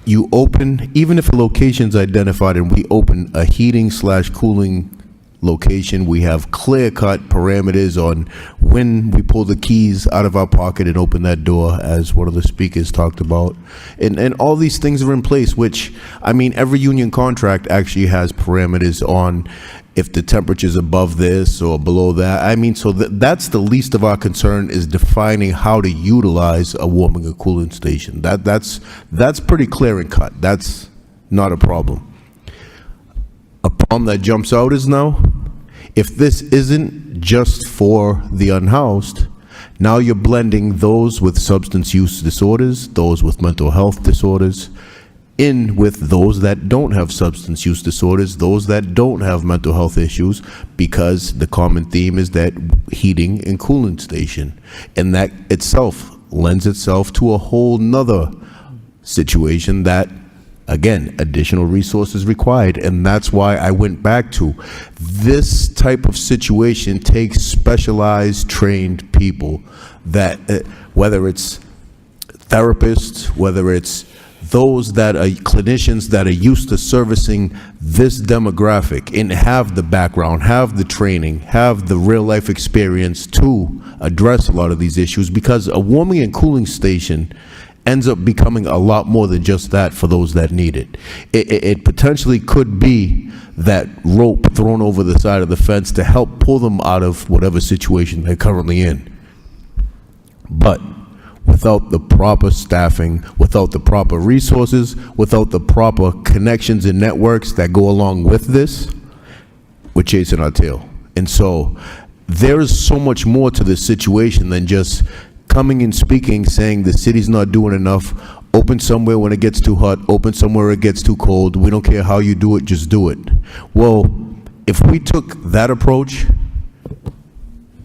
you open, even if a location's identified and we open a heating/cooling location, we have clear-cut parameters on when we pull the keys out of our pocket and open that door, as one of the speakers talked about. And all these things are in place, which, I mean, every union contract actually has parameters on if the temperature's above this or below that. I mean, so that's the least of our concern, is defining how to utilize a warming and cooling station. That's pretty clear and cut. That's not a problem. A problem that jumps out is now, if this isn't just for the unhoused, now you're blending those with substance use disorders, those with mental health disorders, in with those that don't have substance use disorders, those that don't have mental health issues, because the common theme is that heating and cooling station. And that itself lends itself to a whole nother situation that, again, additional resources required. And that's why I went back to this type of situation takes specialized, trained people that, whether it's therapists, whether it's those that are clinicians that are used to servicing this demographic and have the background, have the training, have the real life experience to address a lot of these issues, because a warming and cooling station ends up becoming a lot more than just that for those that need it. It potentially could be that rope thrown over the side of the fence to help pull them out of whatever situation they're currently in. But without the proper staffing, without the proper resources, without the proper connections and networks that go along with this, we're chasing our tail. And so there is so much more to this situation than just coming and speaking, saying the city's not doing enough, open somewhere when it gets too hot, open somewhere it gets too cold, we don't care how you do it, just do it. Well, if we took that approach,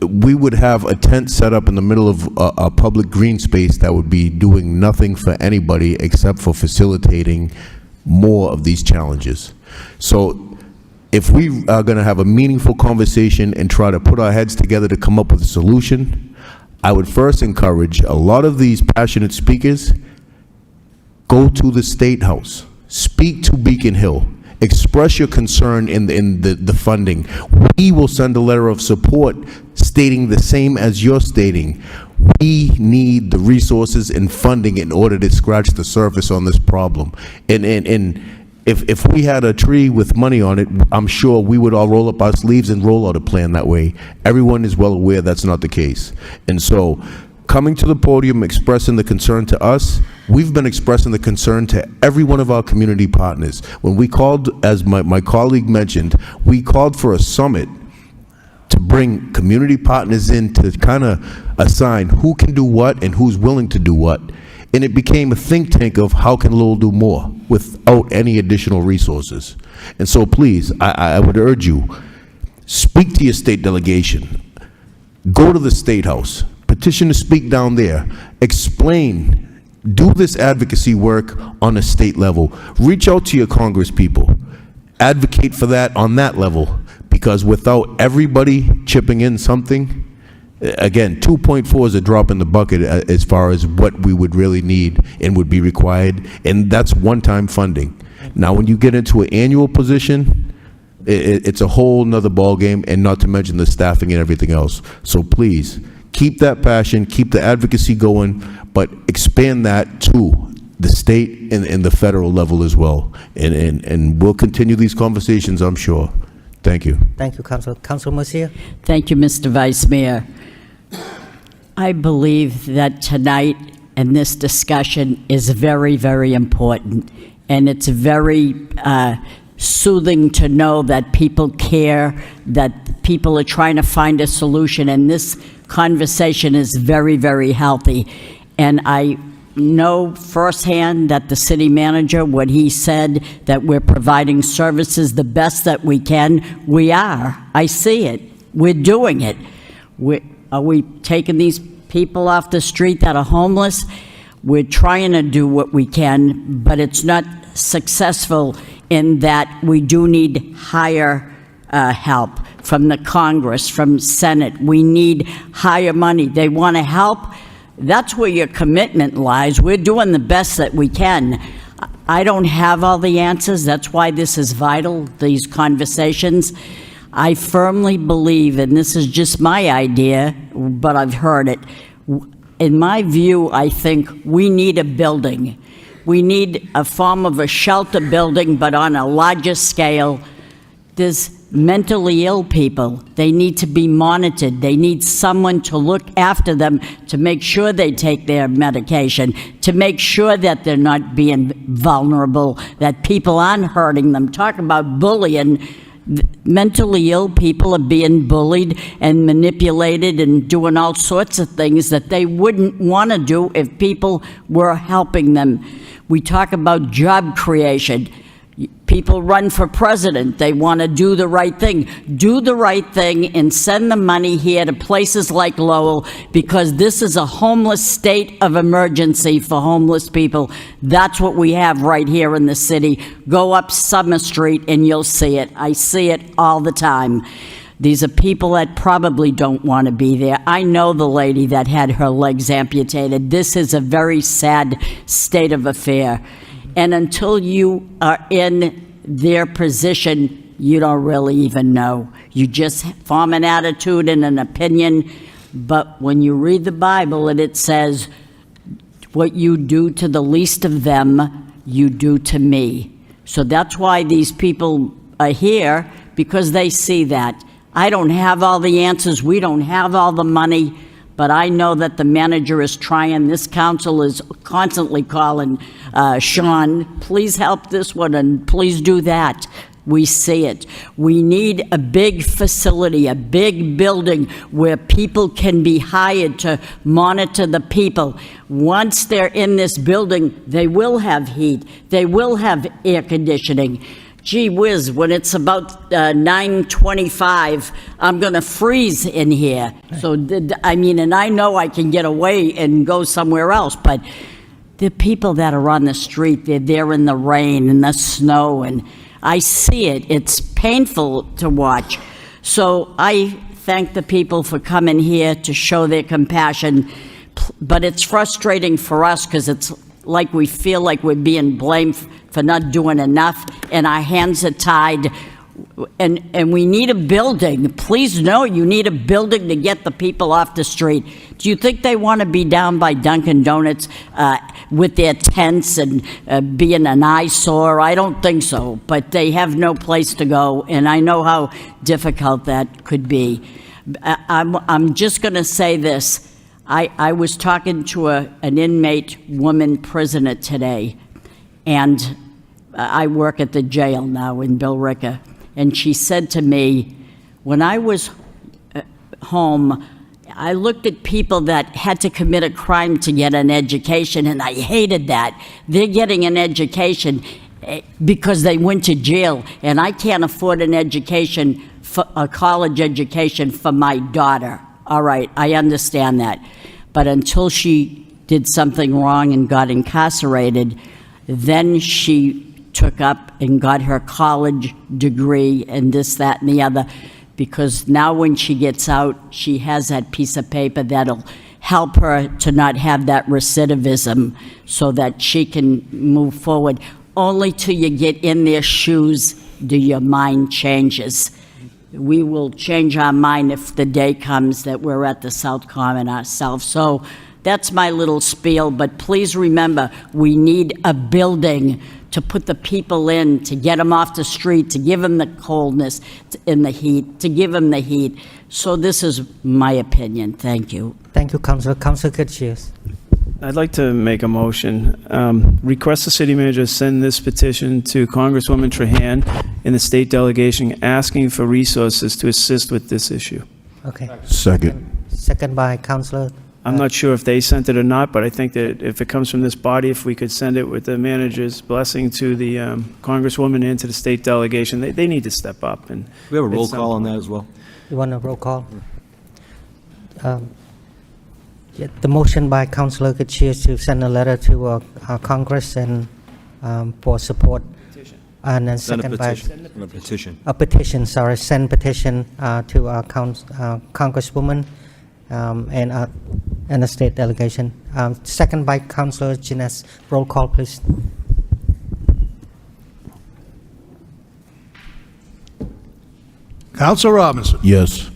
we would have a tent set up in the middle of a public green space that would be doing nothing for anybody except for facilitating more of these challenges. So if we are going to have a meaningful conversation and try to put our heads together to come up with a solution, I would first encourage a lot of these passionate speakers, go to the State House, speak to Beacon Hill, express your concern in the funding. We will send a letter of support stating the same as you're stating. We need the resources and funding in order to scratch the surface on this problem. And if we had a tree with money on it, I'm sure we would all roll up our sleeves and roll out a plan that way. Everyone is well aware that's not the case. And so coming to the podium, expressing the concern to us, we've been expressing the concern to every one of our community partners. When we called, as my colleague mentioned, we called for a summit to bring community partners in to kind of assign who can do what and who's willing to do what. And it became a think tank of how can Lowell do more without any additional resources. And so please, I would urge you, speak to your state delegation, go to the State House, petition to speak down there, explain, do this advocacy work on a state level, reach out to your Congress people, advocate for that on that level, because without everybody chipping in something, again, 2.4 is a drop in the bucket as far as what we would really need and would be required, and that's one-time funding. Now, when you get into an annual position, it's a whole nother ballgame, and not to mention the staffing and everything else. So please, keep that passion, keep the advocacy going, but expand that to the state and the federal level as well. And we'll continue these conversations, I'm sure. Thank you. Thank you, Council. Council Mercier? Thank you, Mr. Vice Mayor. I believe that tonight and this discussion is very, very important. And it's very soothing to know that people care, that people are trying to find a solution, and this conversation is very, very healthy. And I know firsthand that the city manager, what he said, that we're providing services the best that we can, we are. I see it. We're doing it. Are we taking these people off the street that are homeless? We're trying to do what we can, but it's not successful in that we do need higher help from the Congress, from Senate. We need higher money. They want to help. That's where your commitment lies. We're doing the best that we can. I don't have all the answers. That's why this is vital, these conversations. I firmly believe, and this is just my idea, but I've heard it. In my view, I think we need a building. We need a form of a shelter building, but on a larger scale. There's mentally ill people. They need to be monitored. They need someone to look after them, to make sure they take their medication, to make sure that they're not being vulnerable, that people aren't hurting them. Talk about bullying. Mentally ill people are being bullied and manipulated and doing all sorts of things that they wouldn't want to do if people were helping them. We talk about job creation. People run for president. They want to do the right thing. Do the right thing and send the money here to places like Lowell, because this is a homeless state of emergency for homeless people. That's what we have right here in the city. Go up Summer Street and you'll see it. I see it all the time. These are people that probably don't want to be there. I know the lady that had her legs amputated. This is a very sad state of affair. And until you are in their position, you don't really even know. You just form an attitude and an opinion. But when you read the Bible and it says, what you do to the least of them, you do to me. So that's why these people are here, because they see that. I don't have all the answers. We don't have all the money. But I know that the manager is trying. This council is constantly calling, Sean, please help this one and please do that. We see it. We need a big facility, a big building where people can be hired to monitor the people. Once they're in this building, they will have heat. They will have air conditioning. Gee whiz, when it's about 9:25, I'm going to freeze in here. So, I mean, and I know I can get away and go somewhere else, but the people that are on the street, they're there in the rain and the snow, and I see it. It's painful to watch. So I thank the people for coming here to show their compassion, but it's frustrating for us because it's like we feel like we're being blamed for not doing enough, and our hands are tied, and we need a building. Please know you need a building to get the people off the street. Do you think they want to be down by Dunkin' Donuts with their tents and being an eyesore? I don't think so, but they have no place to go, and I know how difficult that could be. I'm just going to say this. I was talking to an inmate woman prisoner today, and I work at the jail now in Billerica, and she said to me, when I was home, I looked at people that had to commit a crime to get an education, and I hated that. They're getting an education because they went to jail, and I can't afford an education, a college education for my daughter. All right, I understand that. But until she did something wrong and got incarcerated, then she took up and got her college degree and this, that, and the other, because now when she gets out, she has that piece of paper that'll help her to not have that recidivism so that she can move forward. Only till you get in their shoes do your mind changes. We will change our mind if the day comes that we're at the South Common ourselves. So that's my little spiel, but please remember, we need a building to put the people in, to get them off the street, to give them the coldness and the heat, to give them the heat. So this is my opinion. Thank you. Thank you, Councillor. Councillor Curtius. I'd like to make a motion. Request the city manager send this petition to Congresswoman Trahan in the state delegation asking for resources to assist with this issue. Okay. Second. Second by Councillor. I'm not sure if they sent it or not, but I think that if it comes from this body, if we could send it with the manager's blessing to the Congresswoman and to the state delegation, they need to step up. And We have a roll at some call on point- that as well. You want a roll call? Yeah, the motion by Councillor Kachir to send a letter to Congress and for support. And then Send a second by petition. Send a petition. a petition. Sorry, send petition to our Congresswoman and the state delegation. Second by Councillor Jines. Roll call, please. Council Robinson. Yes.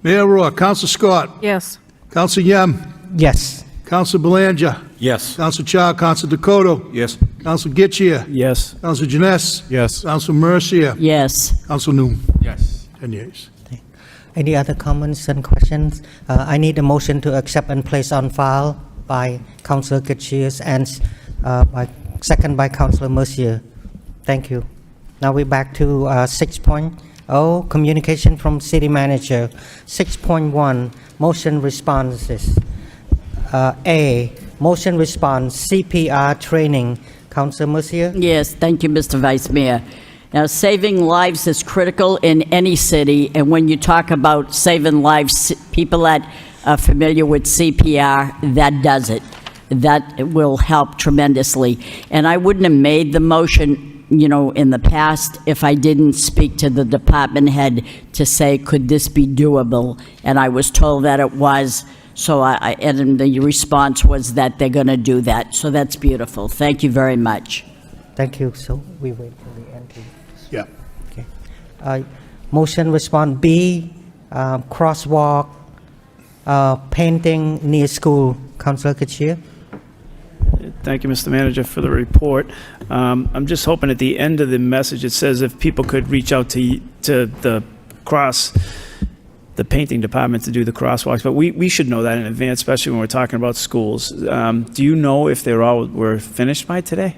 Mayor Rourke. Council Scott. Yes. Council Yem. Yes. Council Belanger. Yes. Council Chow. Council Dakota. Yes. Council Getchia. Yes. Council Jines. Yes. Council Mercia. Yes. Council Noon. Yes. 10 yeas. Any other comments and questions? I need a motion to accept and place on file by Councillor Kachir and second by Councillor Mercier. Thank you. Now we're back to 6.0, communication from city manager. 6.1, motion responses. A, motion response, CPR training. Councillor Mercier? Yes, thank you, Mr. Vice Mayor. Now, saving lives is critical in any city, and when you talk about saving lives, people that are familiar with CPR, that does it. That will help tremendously. And I wouldn't have made the motion, you know, in the past if I didn't speak to the department head to say, could this be doable? And I was told that it was, so and the response was that they're going to do that. So that's beautiful. Thank you very much. Thank you. So we wait till the end. Yeah. Okay. Motion response B, crosswalk, painting near school. Councillor Kachir? Thank you, Mr. Manager, for the report. I'm just hoping at the end of the message, it says if people could reach out to the painting department to do the crosswalks, but we should know that in advance, especially when we're talking about schools. Do you know if were finished by today?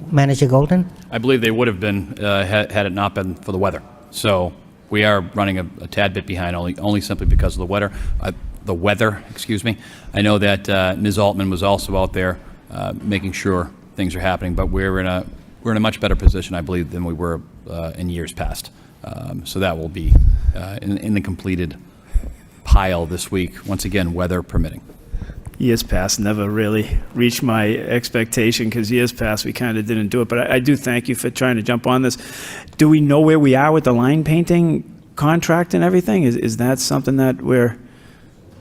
Manager Golden? I believe they would have been had it not been for the weather. So we are running a tad bit behind, only simply because of the weather. Excuse me. I know that Ms. Altman was also out there making sure things are happening, but we're in a much better position, I believe, than we were in years past. So that will be in the completed pile this week. Once again, weather permitting. Years past never really reached my expectation because years past we kind of didn't do it. But I do thank you for trying to jump on this. Do we know where we are with the line painting contract and everything? Is that something that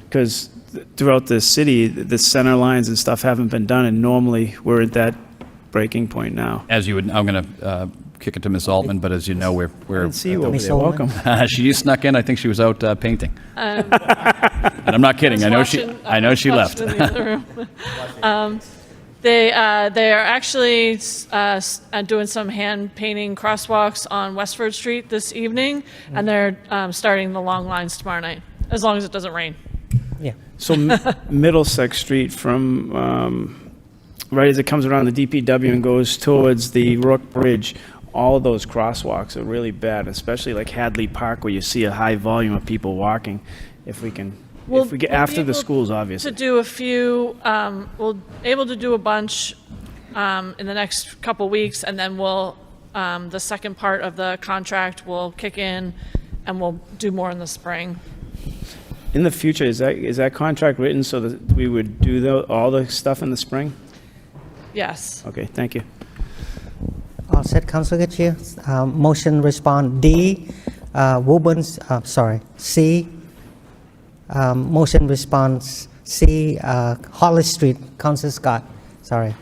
because throughout the city, the center lines and stuff haven't been done, and normally we're at that breaking point now. I'm going to kick it to Ms. Altman, but as you know, we're I didn't see you over there. Welcome. She snuck in. I think she was out painting. And I'm not kidding. I know she left. In the other room. They are actually doing some hand painting crosswalks on Westford Street this evening, and they're starting the long lines tomorrow night, as long as it doesn't rain. Yeah. So Middlesex Street from right as it comes around the DPW and goes towards the Rook Bridge, all of those crosswalks are really bad, especially like Hadley Park where you see a high volume of people walking. If we get We'll after be the able schools, obviously. To do a few, we'll able to do a bunch in the next couple weeks, and then we'll the second part of the contract will kick in, and we'll do more in the spring. In the future, is that contract written so that we would do all the stuff in the spring? Yes. Okay, thank you. All set, Councillor Getchia. Motion respond D, C. Motion response C, Hollis Street. Councillor Scott. Sorry.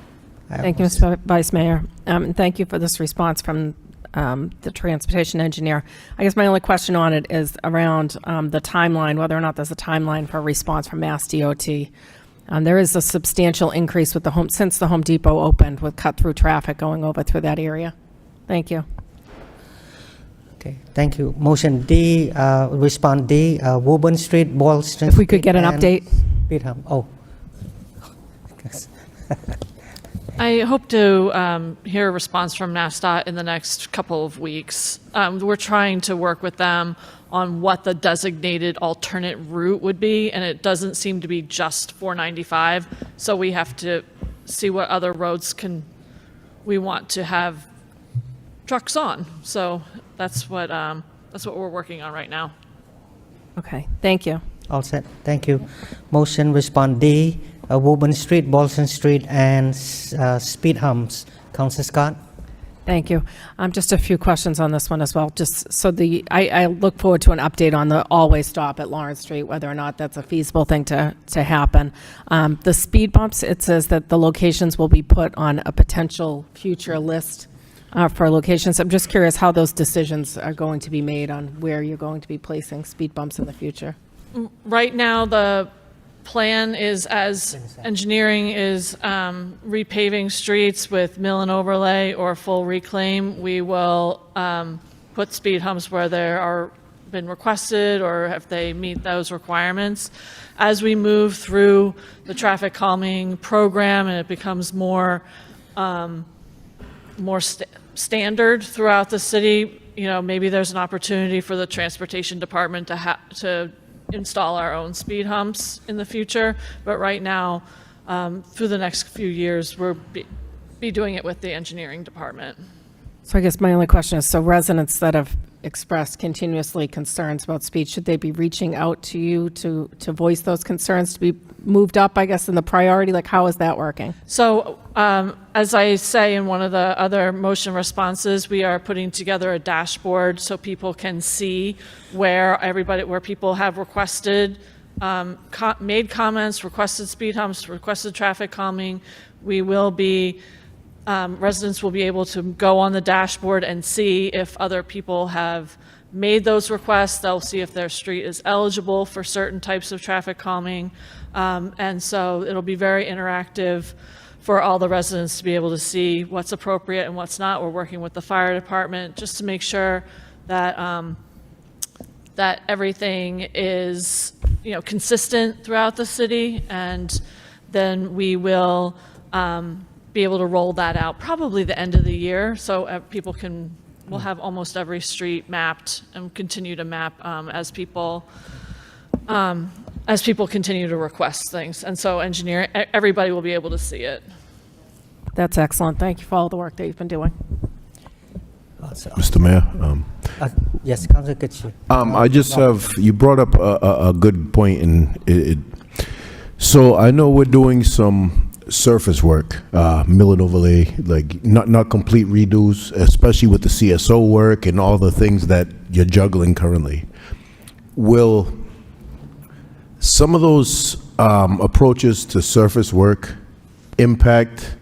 Thank you, Mr. Vice Mayor. And thank you for this response from the transportation engineer. I guess my only question on it is around the timeline, whether or not there's a timeline for a response from Mass DOT. There is a substantial increase with since the Home Depot opened with cut-through traffic going over through that area. Thank you. Okay, thank you. Motion D, respond D, Woburn Street, Boylston. If we could get an update. Oh, I hope to hear a response from NASDOT in the next couple of weeks. We're trying to work with them on what the designated alternate route would be, and it doesn't seem to be just 495. So we have to see what other roads we want to have trucks on. So that's what we're working on right now. Okay, thank you. All set. Thank you. Motion respond D, Woburn Street, Bolton Street, and speed humps. Councilor Scott? Thank you. Just a few questions on this one as well. Just so I look forward to an update on the always stop at Lawrence Street, whether or not that's a feasible thing to happen. The speed bumps, it says that the locations will be put on a potential future list for locations. I'm just curious how those decisions are going to be made on where you're going to be placing speed bumps in the future. Right now, the plan is, as engineering is repaving streets with mill and overlay or full reclaim, we will put speed humps where there are been requested or if they meet those requirements. As we move through the traffic calming program and it becomes more standard throughout the city, maybe there's an opportunity for the transportation department to install our own speed humps in the future. But right now, through the next few years, we'll be doing it with the engineering department. So I guess my only question is, so residents that have expressed continuously concerns about speed, should they be reaching out to you to voice those concerns to be moved up, I guess, in the priority? Like, how is that working? So as I say in one of the other motion responses, we are putting together a dashboard so people can see where people have requested, made comments, requested speed humps, requested traffic calming. We will be residents will be able to go on the dashboard and see if other people have made those requests. They'll see if their street is eligible for certain types of traffic calming. And so it'll be very interactive for all the residents to be able to see what's appropriate and what's not. We're working with the fire department just to make sure that that everything is consistent throughout the city, and then we will be able to roll that out probably the end of the year, so we'll have almost every street mapped and continue to map as people continue to request things. And so everybody will be able to see it. That's excellent. Thank you for all the work that you've been doing. Mr. Mayor? Yes, Councilor Kitchen. You brought up a good point, so I know we're doing some surface work, mill and overlay, like not complete redos, especially with the CSO work and all the things that you're juggling currently. Will some of those approaches to surface work impact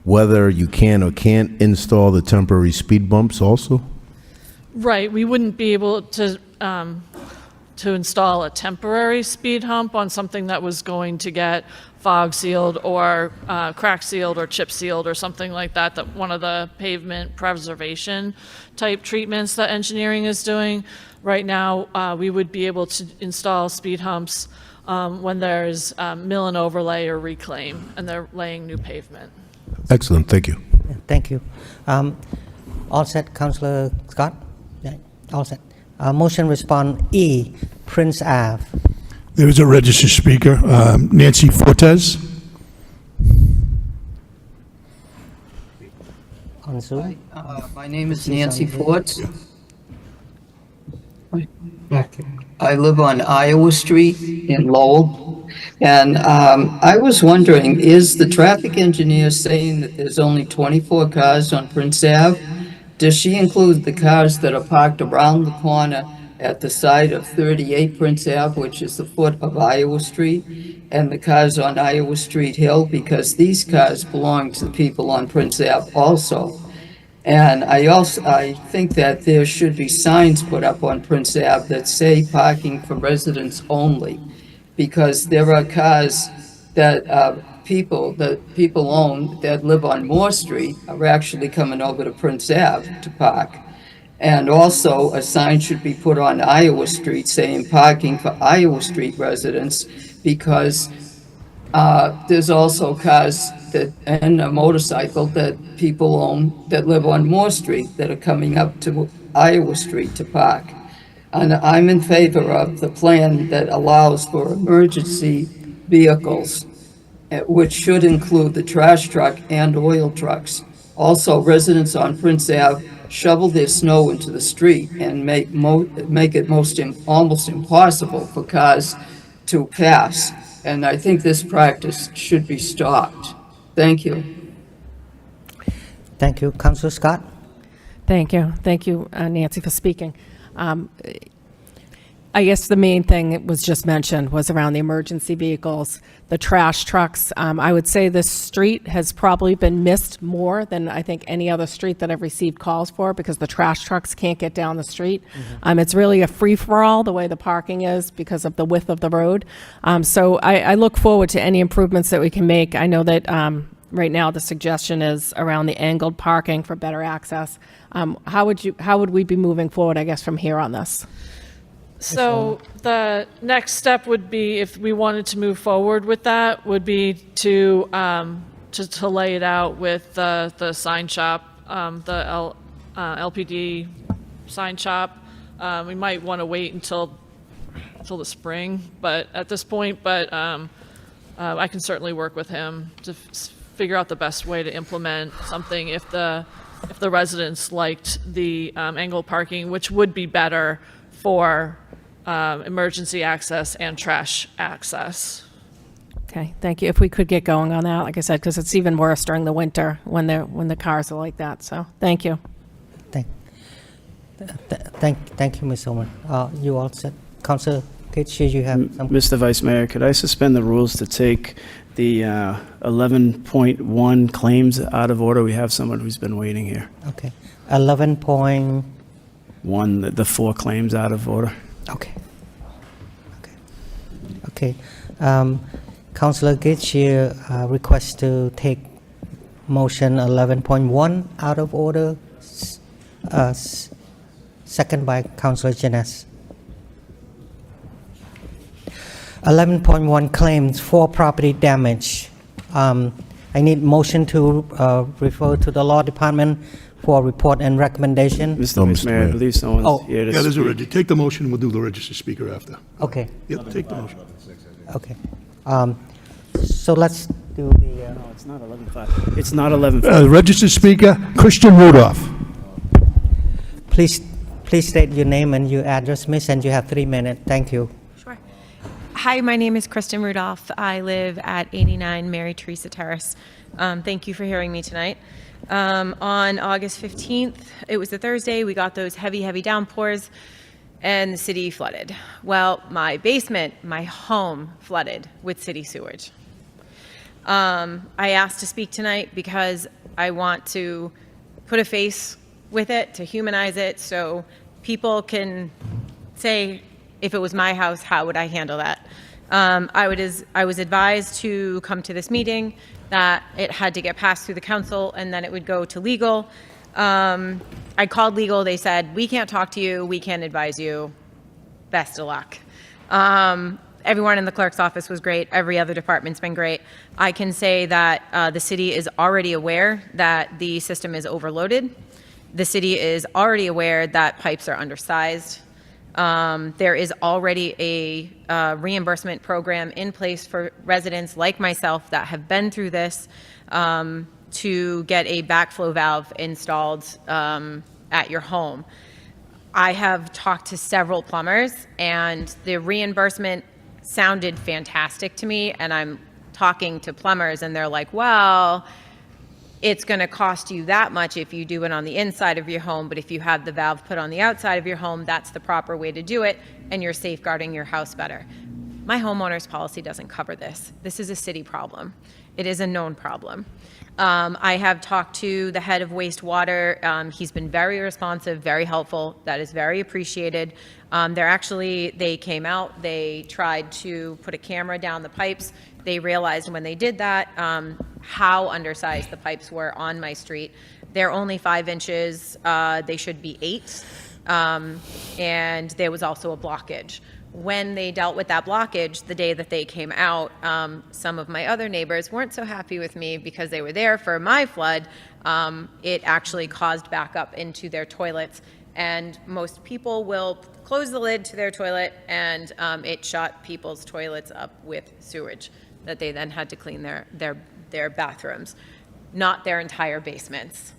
whether you can or can't install the temporary speed bumps also? Right, we wouldn't be able to install a temporary speed hump on something that was going to get fog sealed or crack sealed or chip sealed or something like that, one of the pavement preservation type treatments that engineering is doing. Right now, we would be able to install speed humps when there's mill and overlay or reclaim and they're laying new pavement. Excellent, thank you. Thank you. All set, Councilor Scott? Yeah, all set. Motion respond E, Prince Ave. There is a registered speaker, Nancy Fortes. On Zoom. My name is Nancy Fortes. I live on Iowa Street in Lowell. And I was wondering, is the traffic engineer saying that there's only 24 cars on Prince Ave? Does she include the cars that are parked around the corner at the side of 38 Prince Ave, which is the foot of Iowa Street, and the cars on Iowa Street Hill? Because these cars belong to the people on Prince Ave also. And I think that there should be signs put up on Prince Ave that say parking for residents only, because there are cars that people own that live on Moore Street are actually coming over to Prince Ave to park. And also a sign should be put on Iowa Street saying parking for Iowa Street residents, because There's also cars and a motorcycle that people own that live on Moore Street that are coming up to Iowa Street to park. And I'm in favor of the plan that allows for emergency vehicles, which should include the trash truck and oil trucks. Also, residents on Prince Ave shovel their snow into the street and make it almost impossible for cars to pass. And I think this practice should be stopped. Thank you. Thank you. Councillor Scott? Thank you. Thank you, Nancy, for speaking. I guess the main thing that was just mentioned was around the emergency vehicles, the trash trucks. I would say this street has probably been missed more than I think any other street that I've received calls for, because the trash trucks can't get down the street. It's really a free-for-all the way the parking is because of the width of the road. So I look forward to any improvements that we can make. I know that right now the suggestion is around the angled parking for better access. How would we be moving forward, I guess, from here on this? So the next step would be, if we wanted to move forward with that, would be to lay it out with the sign shop, the LPD sign shop. We might want to wait until the spring, but at this point, I can certainly work with him to figure out the best way to implement something if the residents liked the angled parking, which would be better for emergency access and trash access. Okay, thank you. If we could get going on that, like I said, because it's even worse during the winter when the cars are like that. So thank you. Thank you, Ms. Owen. You all said, Councillor Gates, you have something? Mr. Vice Mayor, could I suspend the rules to take the 11.1 claims out of order? We have someone who's been waiting here. Okay. 11.1, the 4 claims out of order. Okay. Councillor Gates requests to take motion 11.1 out of order, second by Councillor Janess. 11.1 claims for property damage. I need motion to refer to the Law Department for report and recommendation. Mr. Vice Mayor, I believe someone's here to Yeah, there's a speak. take the motion, we'll do the registered speaker after. Okay. Yep, take the motion. Okay. So let's do the... No, it's not 11.5. It's not 11.5. The registered speaker, Christian Rudolph. Please state your name and your address, miss, and you have 3 minutes. Thank you. Sure. Hi, my name is Kristen Rudolph. I live at 89 Mary Teresa Terrace. Thank you for hearing me tonight. On August 15th, it was a Thursday, we got those heavy downpours and the city flooded. Well, my basement, my home flooded with city sewage. I asked to speak tonight because I want to put a face with it, to humanize it, so people can say, if it was my house, how would I handle that? I was advised to come to this meeting, that it had to get passed through the council and then it would go to legal. I called legal, they said, we can't talk to you, we can't advise you, best of luck. Everyone in the clerk's office was great, every other department's been great. I can say that the city is already aware that the system is overloaded. The city is already aware that pipes are undersized. There is already a reimbursement program in place for residents like myself that have been through this to get a backflow valve installed at your home. I have talked to several plumbers and the reimbursement sounded fantastic to me, and I'm talking to plumbers and they're like, well, it's going to cost you that much if you do it on the inside of your home, but if you have the valve put on the outside of your home, that's the proper way to do it, and you're safeguarding your house better. My homeowner's policy doesn't cover this. This is a city problem. It is a known problem. I have talked to the head of wastewater. He's been very responsive, very helpful. That is very appreciated. They came out, they tried to put a camera down the pipes. They realized when they did that how undersized the pipes were on my street. They're only 5 inches. They should be 8. And there was also a blockage. When they dealt with that blockage, the day that they came out, some of my other neighbors weren't so happy with me because they were there for my flood. It actually caused backup into their toilets, and most people will close the lid to their toilet, and it shot people's toilets up with sewage that they then had to clean their bathrooms, not their entire basements.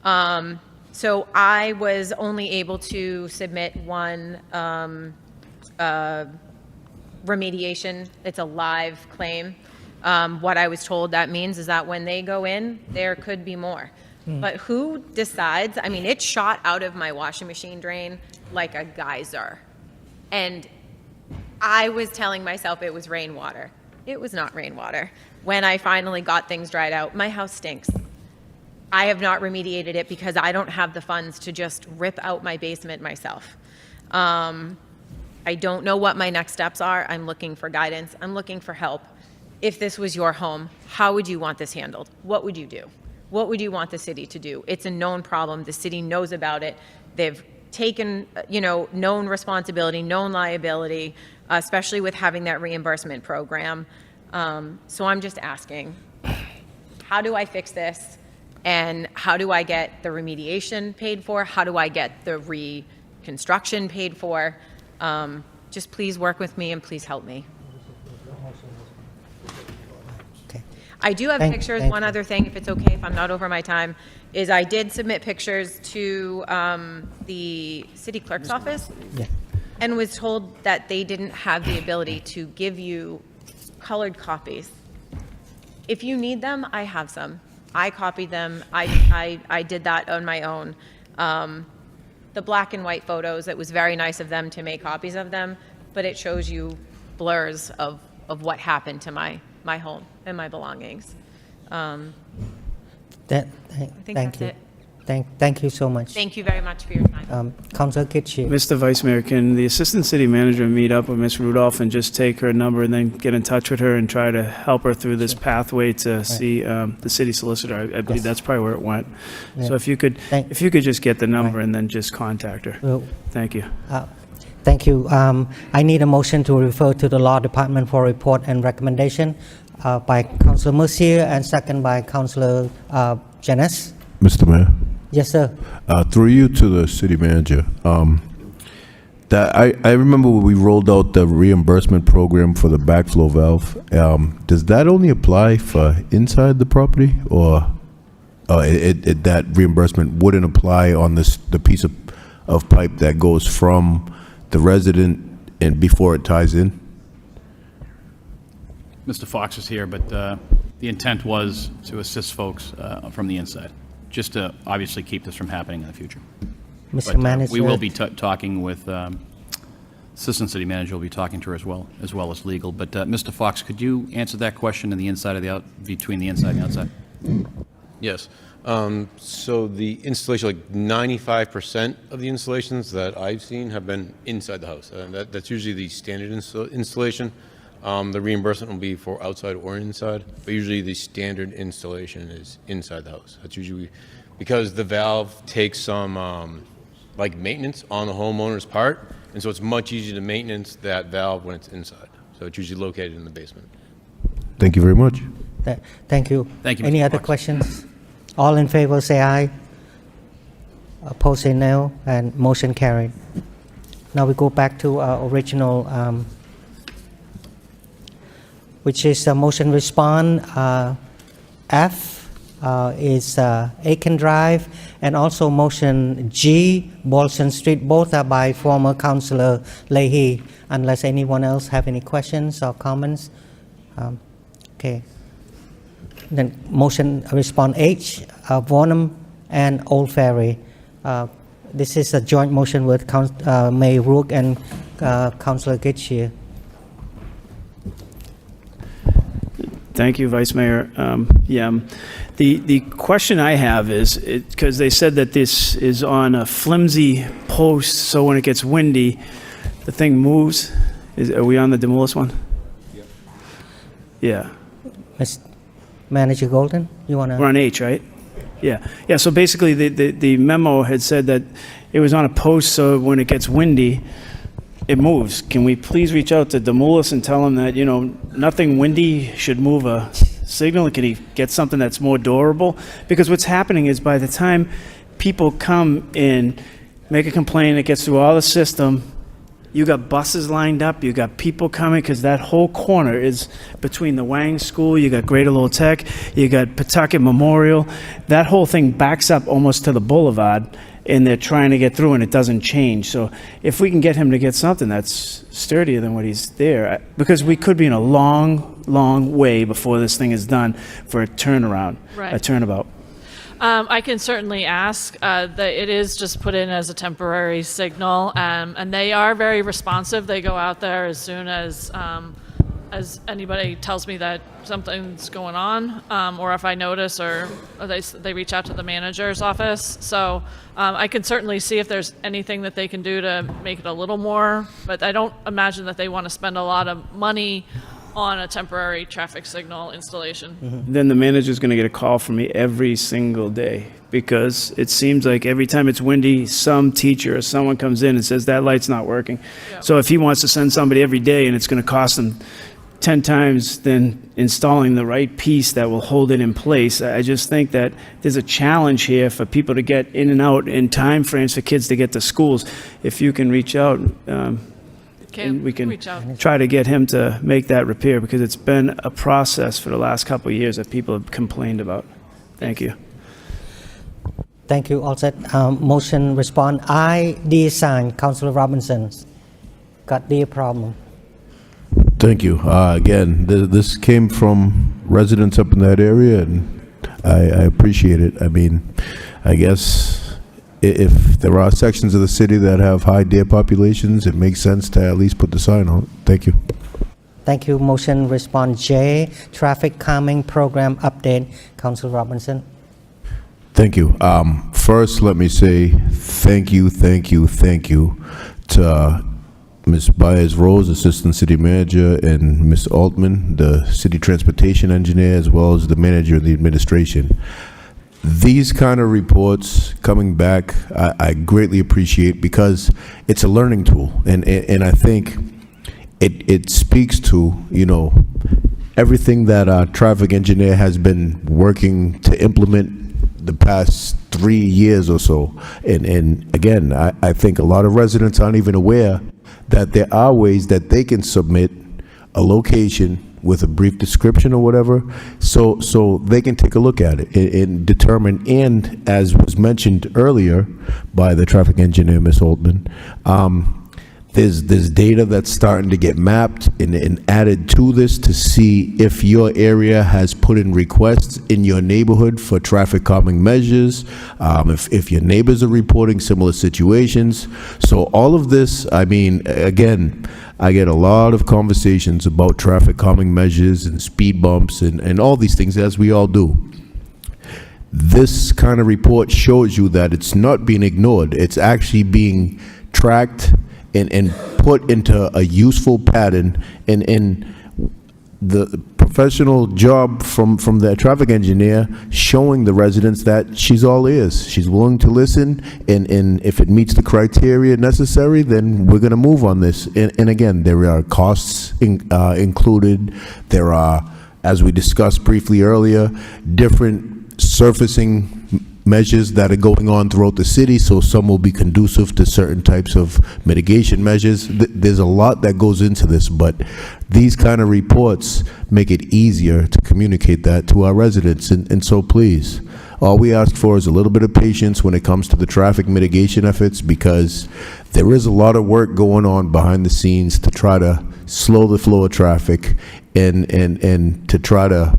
So I was only able to submit one remediation. It's a live claim. What I was told that means is that when they go in, there could be more. But who decides? I mean, it shot out of my washing machine drain like a geyser. And I was telling myself it was rainwater. It was not rainwater. When I finally got things dried out, my house stinks. I have not remediated it because I don't have the funds to just rip out my basement myself. I don't know what my next steps are. I'm looking for guidance. I'm looking for help. If this was your home, how would you want this handled? What would you do? What would you want the city to do? It's a known problem. The city knows about it. They've taken, known responsibility, known liability, especially with having that reimbursement program. So I'm just asking, how do I fix this? And how do I get the remediation paid for? How do I get the reconstruction paid for? Just please work with me and please help me. Okay. I do have pictures. One other thing, if it's okay, if I'm not over my time, is I did submit pictures to the city clerk's office and was told that they didn't have the ability to give you colored copies. If you need them, I have some. I copied them. I did that on my own. The black and white photos, it was very nice of them to make copies of them, but it shows you blurs of what happened to my home and my belongings. Thank that's you. it. Thank you so much. Thank you very much for your time. Councilor Kitchie. Mr. Vice Mayor, can the Assistant City Manager meet up with Ms. Rudolph and just take her number and then get in touch with her and try to help her through this pathway to see the city solicitor? I believe that's probably where it went. Yeah. So if you could just get the number and then just contact her. Well, Thank you. Thank you. I need a motion to refer to the Law Department for report and recommendation by Councilor Mercier and second by Councilor Janice. Mr. Mayor? Yes, sir. Through you to the city manager. That I remember when we rolled out the reimbursement program for the backflow valve. Does that only apply for inside the property, or that reimbursement wouldn't apply on the piece of pipe that goes from the resident and before it ties in? Mr. Fox is here, but the intent was to assist folks from the inside, just to obviously keep this from happening in the future. Mr. But, Manager. we will be talking with Assistant City Manager will be talking to her as well as legal. But Mr. Fox, could you answer that question in the inside of between the inside and the outside? Yes. So the installation, like 95% of the installations that I've seen have been inside the house. That's usually the standard installation. The reimbursement will be for outside or inside, but usually the standard installation is inside the house. That's usually because the valve takes some like maintenance on the homeowner's part, and so it's much easier to maintenance that valve when it's inside. So it's usually located in the basement. Thank you very much. Thank you. Thank you, Any Mr. other Fox. questions? All in favor say aye. Opposed say no, and motion carried. Now we go back to our original, which is a motion respond. F is Aiken Drive, and also motion G, Bolson Street. Both are by former Councillor Leahy. Unless anyone else have any questions or comments. Okay. Then motion respond H, Varnum and Old Ferry. This is a joint motion with Mayor Rook and Councillor Getchia. Thank you, Vice Mayor. The question I have is, because they said that this is on a flimsy post, so when it gets windy, the thing moves. Are we on the demolition one? Yeah. Manager Golden, you want to? We're on H, right? Yeah. Yeah, so basically the memo had said that it was on a post, so when it gets windy, it moves. Can we please reach out to Demoulas and tell him that, nothing windy should move a signal? Can he get something that's more durable? Because what's happening is by the time people come in, make a complaint, it gets through all the system, you got buses lined up, you got people coming, because that whole corner is between the Wang School, you got Greater Lowell Tech, you got Pawtucket Memorial. That whole thing backs up almost to the boulevard, and they're trying to get through, and it doesn't change. So if we can get him to get something that's sturdier than what he's there, because we could be in a long, long way before this thing is done for a turnaround, Right. a turnabout. I can certainly ask. That it is just put in as a temporary signal, and they are very responsive. They go out there as soon as anybody tells me that something's going on, or if I notice, or they reach out to the manager's office. So I can certainly see if there's anything that they can do to make it a little more, but I don't imagine that they want to spend a lot of money on a temporary traffic signal installation. Then the manager's going to get a call from me every single day, because it seems like every time it's windy, some teacher or someone comes in and says that light's not working. So if he wants to send somebody every day and it's going to cost him 10 times than installing the right piece that will hold it in place, I just think that there's a challenge here for people to get in and out in time frames for kids to get to schools. If you can reach out, and we can reach out. try to get him to make that repair, because it's been a process for the last couple of years that people have complained about. Thank you. Thank you. All set. Motion respond. I assign Councilor Robinson. Got the problem. Thank you. Again, this came from residents up in that area, and I appreciate it. I mean, I guess if there are sections of the city that have high deer populations, it makes sense to at least put the sign on. Thank you. Thank you. Motion respond J. Traffic calming program update. Councilor Robinson. Thank you. First, let me say thank you to Ms. Baez-Rose, Assistant City Manager, and Ms. Altman, the City Transportation Engineer, as well as the Manager of the Administration. These kind of reports coming back, I greatly appreciate, because it's a learning tool, and I think it speaks to, everything that our traffic engineer has been working to implement the past 3 years or so. And again, I think a lot of residents aren't even aware that there are ways that they can submit a location with a brief description or whatever, so they can take a look at it and determine, and as was mentioned earlier by the traffic engineer, Ms. Altman, there's data that's starting to get mapped and added to this to see if your area has put in requests in your neighborhood for traffic calming measures, if your neighbors are reporting similar situations. So all of this, I mean, again, I get a lot of conversations about traffic calming measures and speed bumps and all these things, as we all do. This kind of report shows you that it's not being ignored. It's actually being tracked and put into a useful pattern, and the professional job from the traffic engineer showing the residents that she's all ears. She's willing to listen, and if it meets the criteria necessary, then we're going to move on this. And again, there are costs included. There are, as we discussed briefly earlier, different surfacing measures that are going on throughout the city, so some will be conducive to certain types of mitigation measures. There's a lot that goes into this, but these kind of reports make it easier to communicate that to our residents, and so please, all we ask for is a little bit of patience when it comes to the traffic mitigation efforts, because there is a lot of work going on behind the scenes to try to slow the flow of traffic and to try to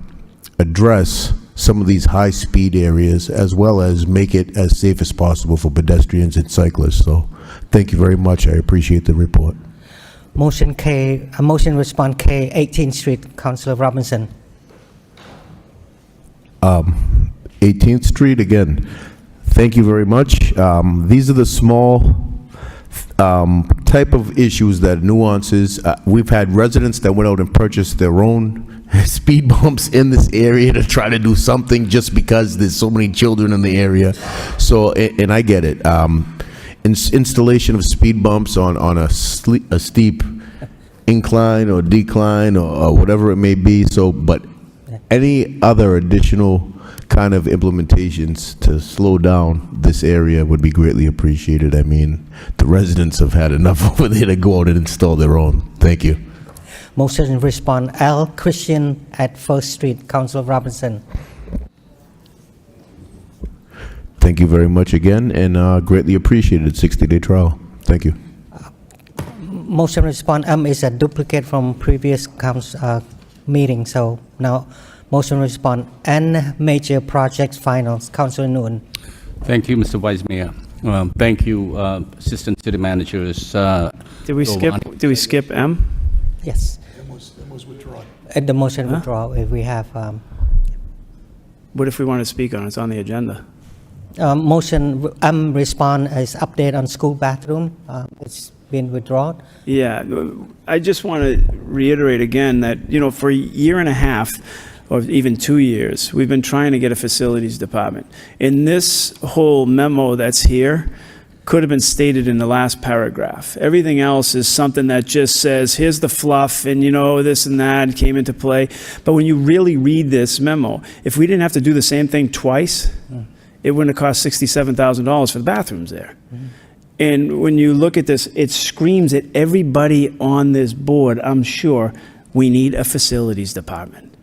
address some of these high-speed areas, as well as make it as safe as possible for pedestrians and cyclists. So thank you very much. I appreciate the report. Motion response K, 18th Street, Councilor Robinson. 18th Street, again, thank you very much. These are the small type of issues, that nuances. We've had residents that went out and purchased their own speed bumps in this area to try to do something just because there's so many children in the area. So, and I get it. installation of speed bumps on a steep incline or decline or whatever it may be. So, but any other additional kind of implementations to slow down this area would be greatly appreciated. I mean, the residents have had enough over there to go out and install their own. Thank you. Motion respond L. Christian at First Street, Councilor Robinson. Thank you very much again, and greatly appreciated 60-day trial. Thank you. Motion respond M is a duplicate from previous meeting, so now motion respond N, major projects finals, Councilor Nguyen. Thank you, Mr. Vice Mayor. Thank you, Assistant City Managers. Did we skip M? Yes. It was withdrawn. At the motion withdrawal, if we have What if we want to speak on it? It's on the agenda. motion M respond is update on school bathroom. It's been withdrawn. Yeah, I just want to reiterate again that, for a year and a half, or even 2 years, we've been trying to get a facilities department. And this whole memo that's here could have been stated in the last paragraph. Everything else is something that just says, here's the fluff, and this and that came into play. But when you really read this memo, if we didn't have to do the same thing twice, it wouldn't have cost $67,000 for the bathrooms there. And when you look at this, it screams at everybody on this board, I'm sure, we need a facilities department.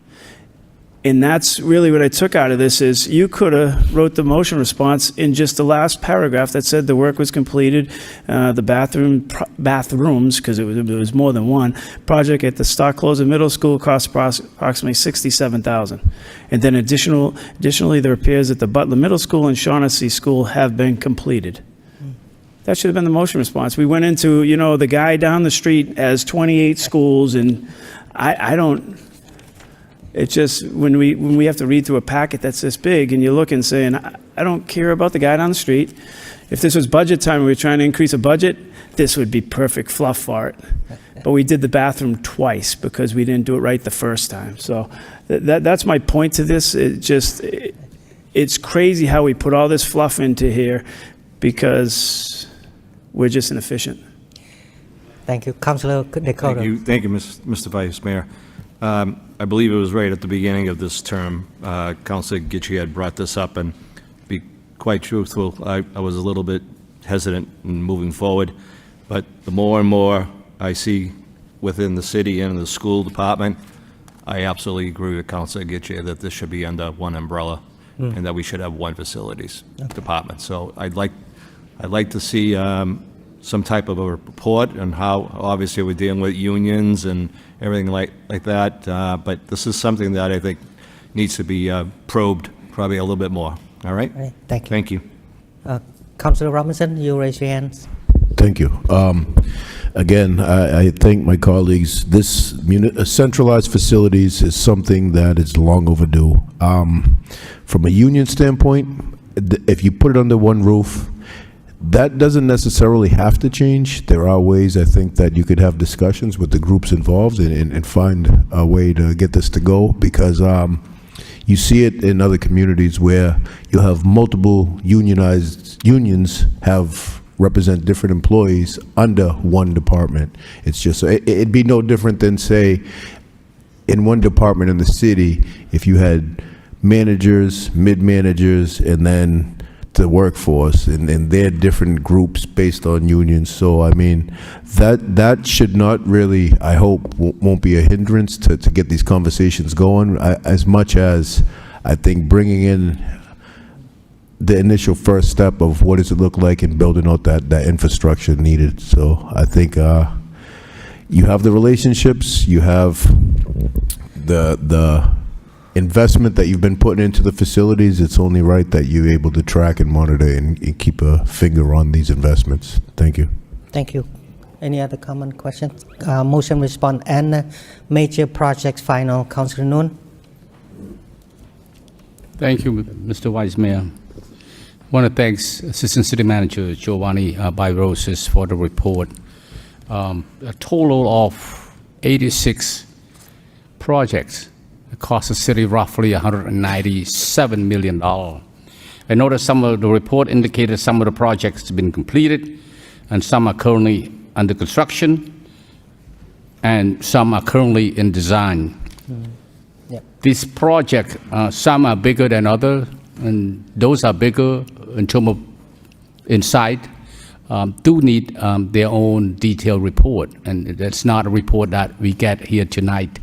And that's really what I took out of this is you could have wrote the motion response in just the last paragraph that said the work was completed, the bathrooms, because it was more than one, project at the Stock Closer Middle School cost approximately $67,000. And then additionally, the repairs at the Butler Middle School and Shaughnessy School have been completed. That should have been the motion response. We went into, the guy down the street has 28 schools, and I don't... It's just when we have to read through a packet that's this big and you look and saying, I don't care about the guy down the street. If this was budget time and we were trying to increase a budget, this would be perfect fluff for it. But we did the bathroom twice because we didn't do it right the first time. So that's my point to this. It's crazy how we put all this fluff into here because we're just inefficient. Thank you. Councilor Dakota. Thank you, Mr. Vice Mayor. I believe it was right at the beginning of this term, Councilor Gitchie had brought this up, and to be quite truthful, I was a little bit hesitant in moving forward, but the more and more I see within the city and the school department, I absolutely agree with Councilor Gitchie that this should be under one umbrella and that we should have one facilities department. So I'd like to see some type of a report on how obviously we're dealing with unions and everything like that. But this is something that I think needs to be probed probably a little bit more. All right? Thank you. Thank you. Councilor Robinson, you raise your hands. Thank you. Again, I thank my colleagues. This centralized facilities is something that is long overdue. From a union standpoint, if you put it under one roof, that doesn't necessarily have to change. There are ways, I think, that you could have discussions with the groups involved and find a way to get this to go, because you see it in other communities where you'll have multiple unions represent different employees under one department. It's just, it'd be no different than, say, in one department in the city, if you had managers, mid-managers, and then the workforce, and they're different groups based on unions. So I mean, that should not really, I hope, won't be a hindrance to get these conversations going, as much as I think bringing in the initial first step of what does it look like in building out that infrastructure needed. So I think you have the relationships, you have the investment that you've been putting into the facilities. It's only right that you're able to track and monitor and keep a finger on these investments. Thank you. Thank you. Any other comment, questions? Motion respond N, major projects final, Councilor Nguyen. Thank you, Mr. Vice Mayor. I want to thank Assistant City Manager Giovanni Byrosis for the report. A total of 86 projects. It cost the city roughly $197 million. I noticed some of the report indicated some of the projects have been completed, and some are currently under construction, and some are currently in design. This project, some are bigger than others, and those are bigger in terms of inside, do need their own detailed report, and that's not a report that we get here tonight.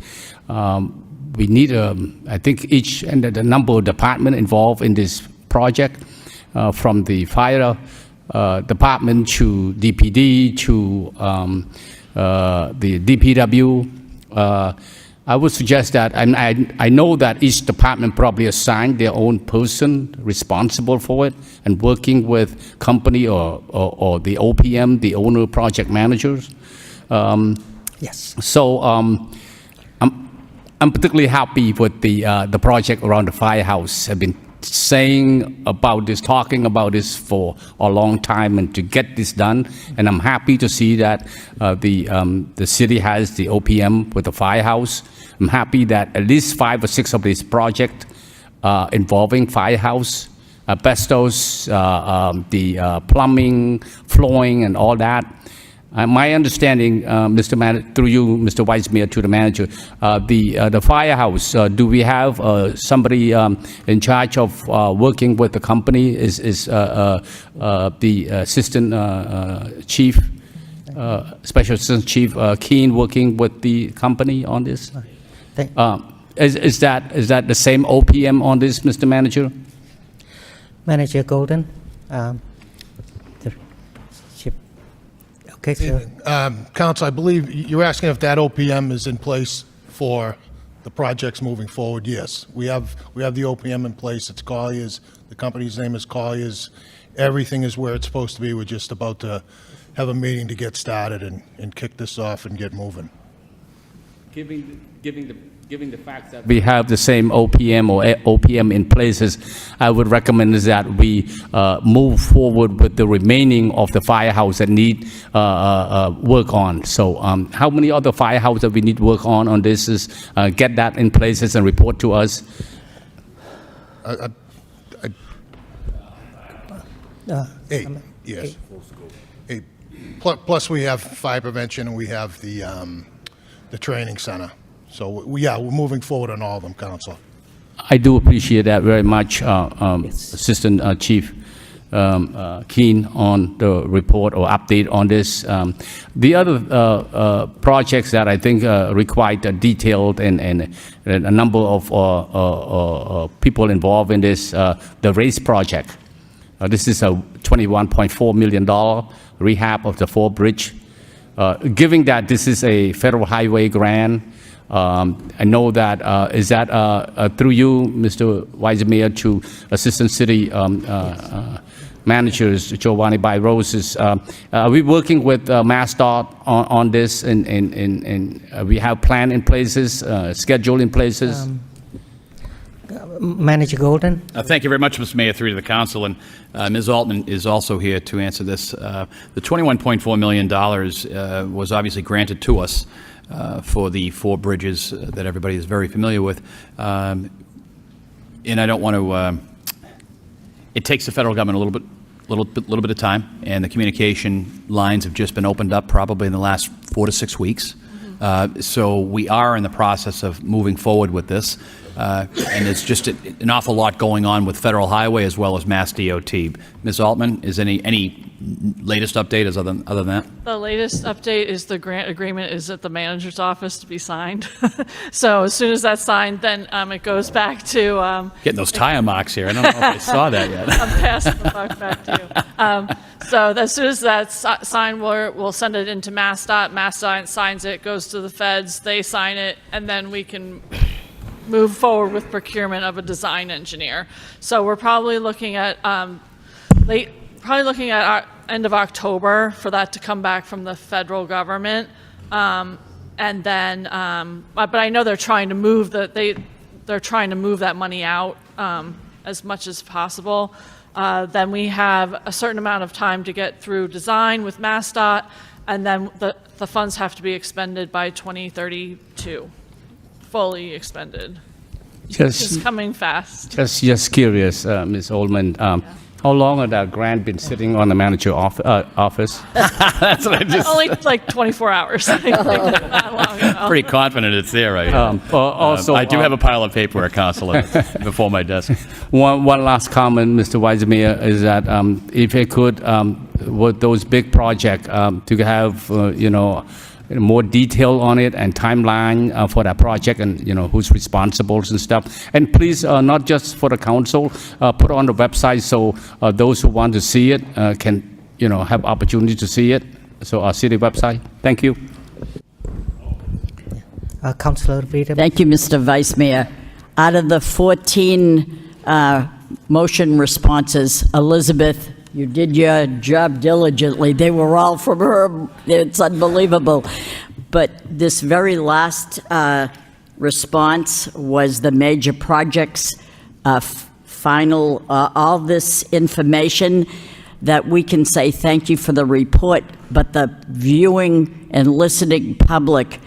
We need, I think, each and the number of department involved in this project, from the fire department to DPD to the DPW. I would suggest that, and I know that each department probably assigned their own person responsible for it and working with company or the OPM, the owner project managers. Yes. So I'm particularly happy with the project around the firehouse. I've been saying about this, talking about this for a long time, and to get this done. And I'm happy to see that the city has the OPM with the firehouse. I'm happy that at least 5 or 6 of these projects involving firehouse, asbestos, the plumbing, flooring, and all that. My understanding, through you, Mr. Vice Mayor, to the manager, the firehouse, do we have somebody in charge of working with the company? Is the assistant chief, special assistant chief Keen working with the company on this? Is that the same OPM on this, Mr. Manager? Manager Golden. Okay, sir. Council, I believe you're asking if that OPM is in place for the projects moving forward. Yes, we have the OPM in place. It's Collier's. The company's name is Collier's. Everything is where it's supposed to be. We're just about to have a meeting to get started and kick this off and get moving. Given the fact that we have the same OPM or OPM in places, I would recommend is that we move forward with the remaining of the firehouse that need work on. So how many other firehouses that we need work on this is get that in places and report to us? 8, yes. 8. Plus we have fire prevention and we have the training center. So, we're moving forward on all of them, Council. I do appreciate that very much, Assistant Chief Keen, on the report or update on this. The other projects that I think required a detailed and a number of people involved in this, the race project. This is a $21.4 million rehab of the Ford Bridge. Given that this is a federal highway grant, I know that, is that through you, Mr. Vice Mayor, to Assistant City Managers, Giovanni Byroses. Are we working with MassDOT on this, and we have plan in places, schedule in places? Manager Golden. Thank you very much, Mr. Mayor, through to the council, and Ms. Altman is also here to answer this. The $21.4 million was obviously granted to us for the 4 bridges that everybody is very familiar with. And I don't want to, it takes the federal government a little bit of time, and the communication lines have just been opened up probably in the last 4 to 6 weeks. So we are in the process of moving forward with this. And it's just an awful lot going on with Federal Highway as well as Mass DOT. Ms. Altman, is any latest update other than that? The latest update is the grant agreement is at the manager's office to be signed. So as soon as that's signed, then it goes back to... Getting those tire marks here. I don't know if I saw that yet. I'm passing the buck back to you. So as soon as that's signed, we'll send it into MassDOT. MassDOT signs it, goes to the feds, they sign it, and then we can move forward with procurement of a design engineer. So we're probably looking at end of October for that to come back from the federal government. And then, but I know they're trying to move they're trying to move that money out as much as possible. Then we have a certain amount of time to get through design with MassDOT, and then the funds have to be expended by 2032. Fully expended. It's coming fast. Just curious, Ms. Oldman, how long has that grant been sitting on the manager office? That's what I just. Only like 24 hours. I think. Not long ago. Pretty confident it's there, right? Also, I do have a pile of paperwork, Counselor, before my desk. One last comment, Mr. Vice Mayor, is that if I could, with those big projects, to have, more detail on it and timeline for that project and, who's responsible and stuff. And please, not just for the council, put on the website so those who want to see it can, have opportunity to see it. So our city website. Thank you. Councillor Peter. Thank you, Mr. Vice Mayor. Out of the 14 motion responses, Elizabeth, you did your job diligently. They were all from her. It's unbelievable. But this very last response was the major projects final, all this information that we can say thank you for the report, but the viewing and listening public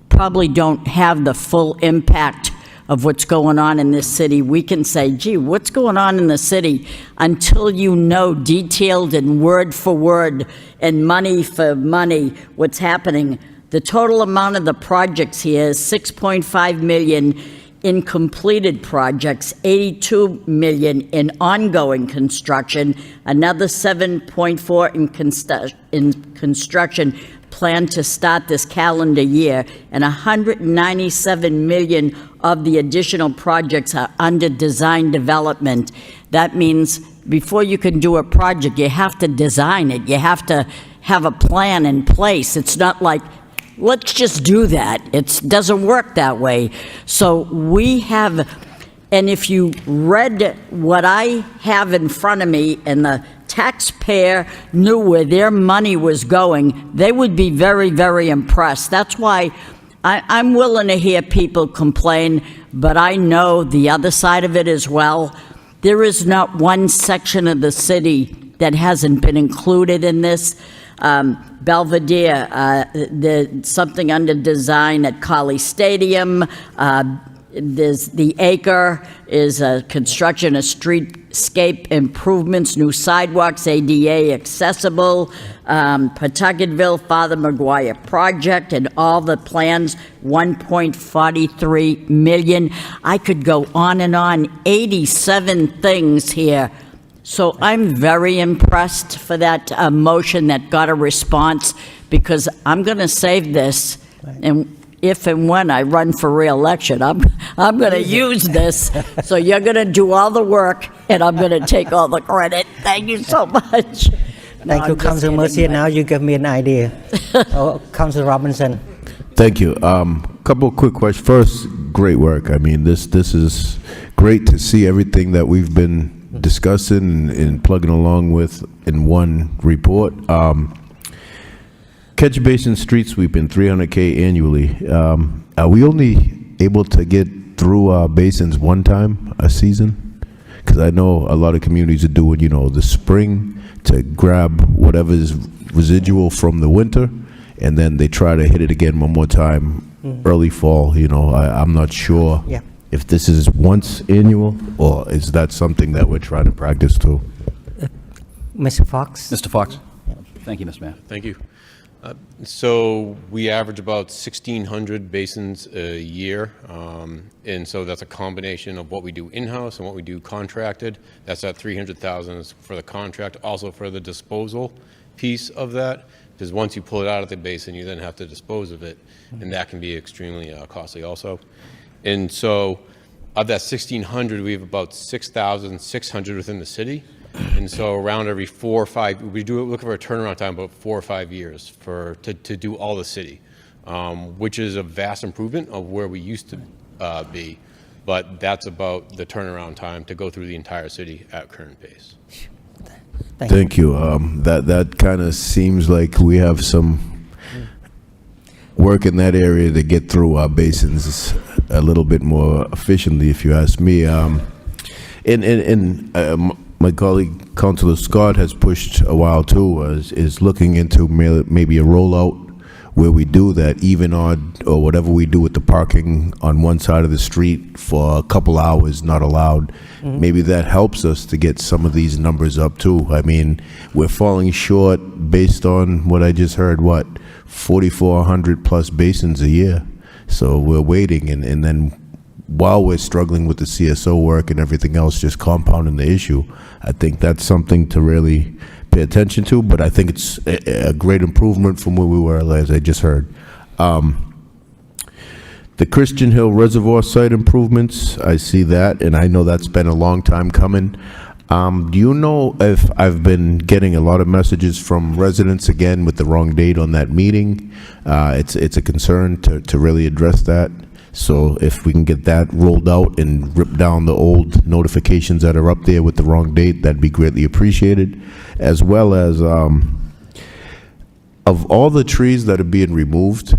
probably don't have the full impact of what's going on in this city. We can say, gee, what's going on in the city? Until you know detailed and word for word and money for money what's happening. The total amount of the projects here is $6.5 million in completed projects, $82 million in ongoing construction, another $7.4 in construction planned to start this calendar year, and $197 million of the additional projects are under design development. That means before you can do a project, you have to design it. You have to have a plan in place. It's not like, let's just do that. It doesn't work that way. So we have, and if you read what I have in front of me and the taxpayer knew where their money was going, they would be very, very impressed. That's why I'm willing to hear people complain, but I know the other side of it as well. There is not one section of the city that hasn't been included in this. Belvedere, something under design at Colley Stadium. There's the Acre is construction of streetscape improvements, new sidewalks, ADA accessible, Pawtucketville, Father Maguire project, and all the plans, $1.43 million. I could go on and on, 87 things here. So I'm very impressed for that motion that got a response, because I'm going to save this, and if and when I run for re-election, I'm going to use this. So you're going to do all the work, and I'm going to take all the credit. Thank you so much. Thank you, Councillor Mercier. Now you give me an idea. Councillor Robinson. Thank you. Couple of quick questions. First, great work. I mean, this is great to see everything that we've been discussing and plugging along with in one report. Catch basin street sweeping, $300K annually. Are we only able to get through basins one time a season? Because I know a lot of communities are doing, the spring to grab whatever is residual from the winter, and then they try to hit it again one more time early fall. I'm not sure if this is once annual, or is that something that we're trying to practice too? Mr. Fox. Mr. Fox. Thank you, Mr. Mayor. Thank you. So we average about 1,600 basins a year, and so that's a combination of what we do in-house and what we do contracted. That's at 300,000 is for the contract, also for the disposal piece of that, because once you pull it out of the basin, you then have to dispose of it, and that can be extremely costly also. And so of that 1,600, we have about 6,600 within the city. And so around every 4 or 5, we do look for a turnaround time about 4 or 5 years to do all the city, which is a vast improvement of where we used to be. But that's about the turnaround time to go through the entire city at current pace. Thank you. That kind of seems like we have some work in that area to get through our basins a little bit more efficiently, if you ask me. My colleague, Councilor Scott, has pushed a while too, is looking into maybe a rollout where we do that, even on, or whatever we do with the parking on one side of the street for a couple hours not allowed, maybe that helps us to get some of these numbers up too. I mean, we're falling short based on what I just heard, 4,400 plus basins a year. So we're waiting, and then while we're struggling with the CSO work and everything else, just compounding the issue, I think that's something to really pay attention to, but I think it's a great improvement from where we were, as I just heard. The Christian Hill Reservoir site improvements, I see that, and I know that's been a long time coming. Do you know if I've been getting a lot of messages from residents, again, with the wrong date on that meeting? It's a concern to really address that. So if we can get that rolled out and rip down the old notifications that are up there with the wrong date, that'd be greatly appreciated. As well as, of all the trees that are being removed,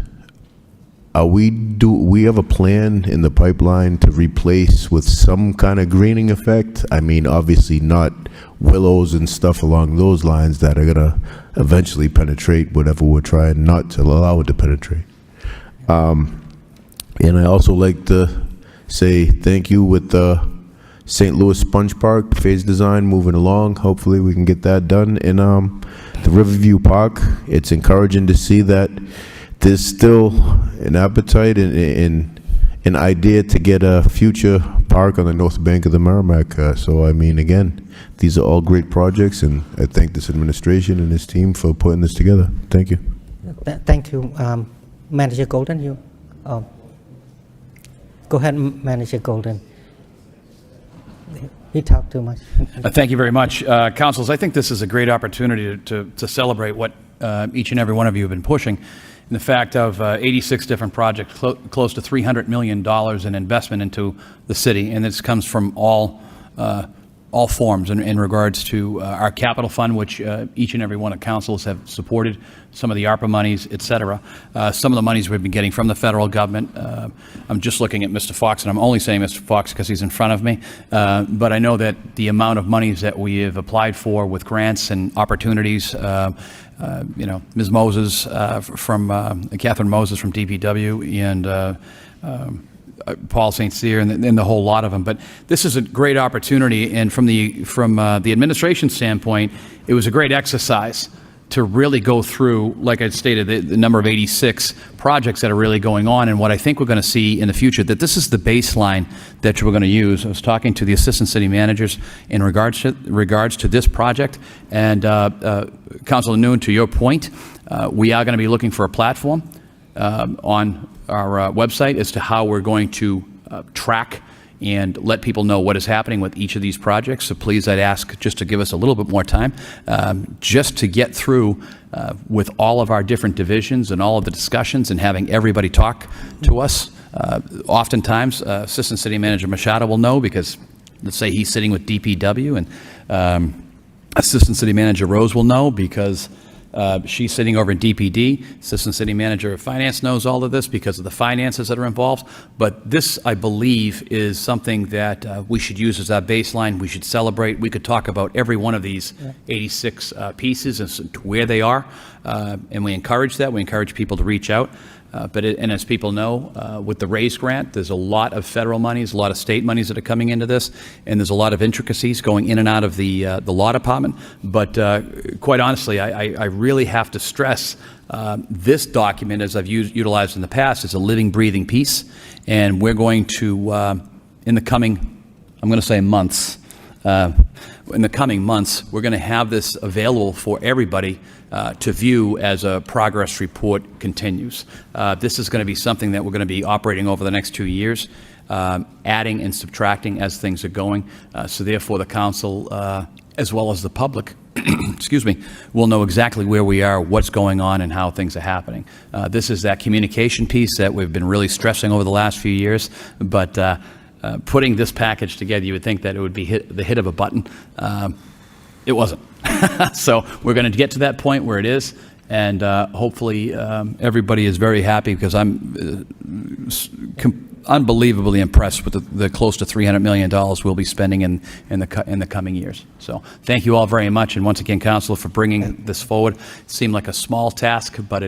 we have a plan in the pipeline to replace with some kind of greening effect? I mean, obviously not willows and stuff along those lines that are gonna eventually penetrate whatever we're trying not to allow it to penetrate. And I also like to say thank you with the St. Louis Sponge Park phase design moving along. Hopefully we can get that done. In the Riverview Park, it's encouraging to see that there's still an appetite and an idea to get a future park on the north bank of the Merrimack. So I mean, again, these are all great projects, and I thank this administration and this team for putting this together. Thank you. Thank you. Manager Golden, you. Go ahead, Manager Golden. He talked too much. Thank you very much. Councils, I think this is a great opportunity to celebrate what each and every one of you have been pushing. In the fact of 86 different projects, close to $300 million in investment into the city, and this comes from all forms in regards to our capital fund, which each and every one of councils have supported, some of the ARPA monies, et cetera. Some of the monies we've been getting from the federal government. I'm just looking at Mr. Fox, and I'm only saying Mr. Fox because he's in front of me. But I know that the amount of monies that we have applied for with grants and opportunities, Ms. Moses Catherine Moses from DPW, and Paul St. Cyr and the whole lot of them. But this is a great opportunity, and from the administration standpoint, it was a great exercise to really go through, like I stated, the number of 86 projects that are really going on, and what I think we're going to see in the future, that this is the baseline that we're going to use. I was talking to the assistant city managers in regards to this project, and Councilor Noon, to your point, we are going to be looking for a platform on our website as to how we're going to track and let people know what is happening with each of these projects. So please, I'd ask just to give us a little bit more time just to get through with all of our different divisions and all of the discussions and having everybody talk to us. Oftentimes, Assistant City Manager Machado will know, because let's say he's sitting with DPW, and Assistant City Manager Rose will know because she's sitting over in DPD. Assistant City Manager of Finance knows all of this because of the finances that are involved. But this, I believe, is something that we should use as our baseline. We should celebrate. We could talk about every one of these 86 pieces and where they are. And we encourage that. We encourage people to reach out. And as people know, with the RAISE grant, there's a lot of federal monies, a lot of state monies that are coming into this, and there's a lot of intricacies going in and out of the law department. But quite honestly, I really have to stress this document, as I've utilized in the past, is a living, breathing piece, and we're going to, in the coming, I'm going to say months, in the coming months, we're going to have this available for everybody to view as a progress report continues. This is going to be something that we're going to be operating over the next 2 years, adding and subtracting as things are going. So therefore, the council, as well as the public, excuse me, will know exactly where we are, what's going on, and how things are happening. This is that communication piece that we've been really stressing over the last few years, but putting this package together, you would think that it would be the hit of a button. It wasn't. So we're going to get to that point where it is, and hopefully everybody is very happy, because I'm unbelievably impressed with the close to $300 million we'll be spending in the coming years. So thank you all very much, and once again, Council, for bringing this forward. It seemed like a small task, but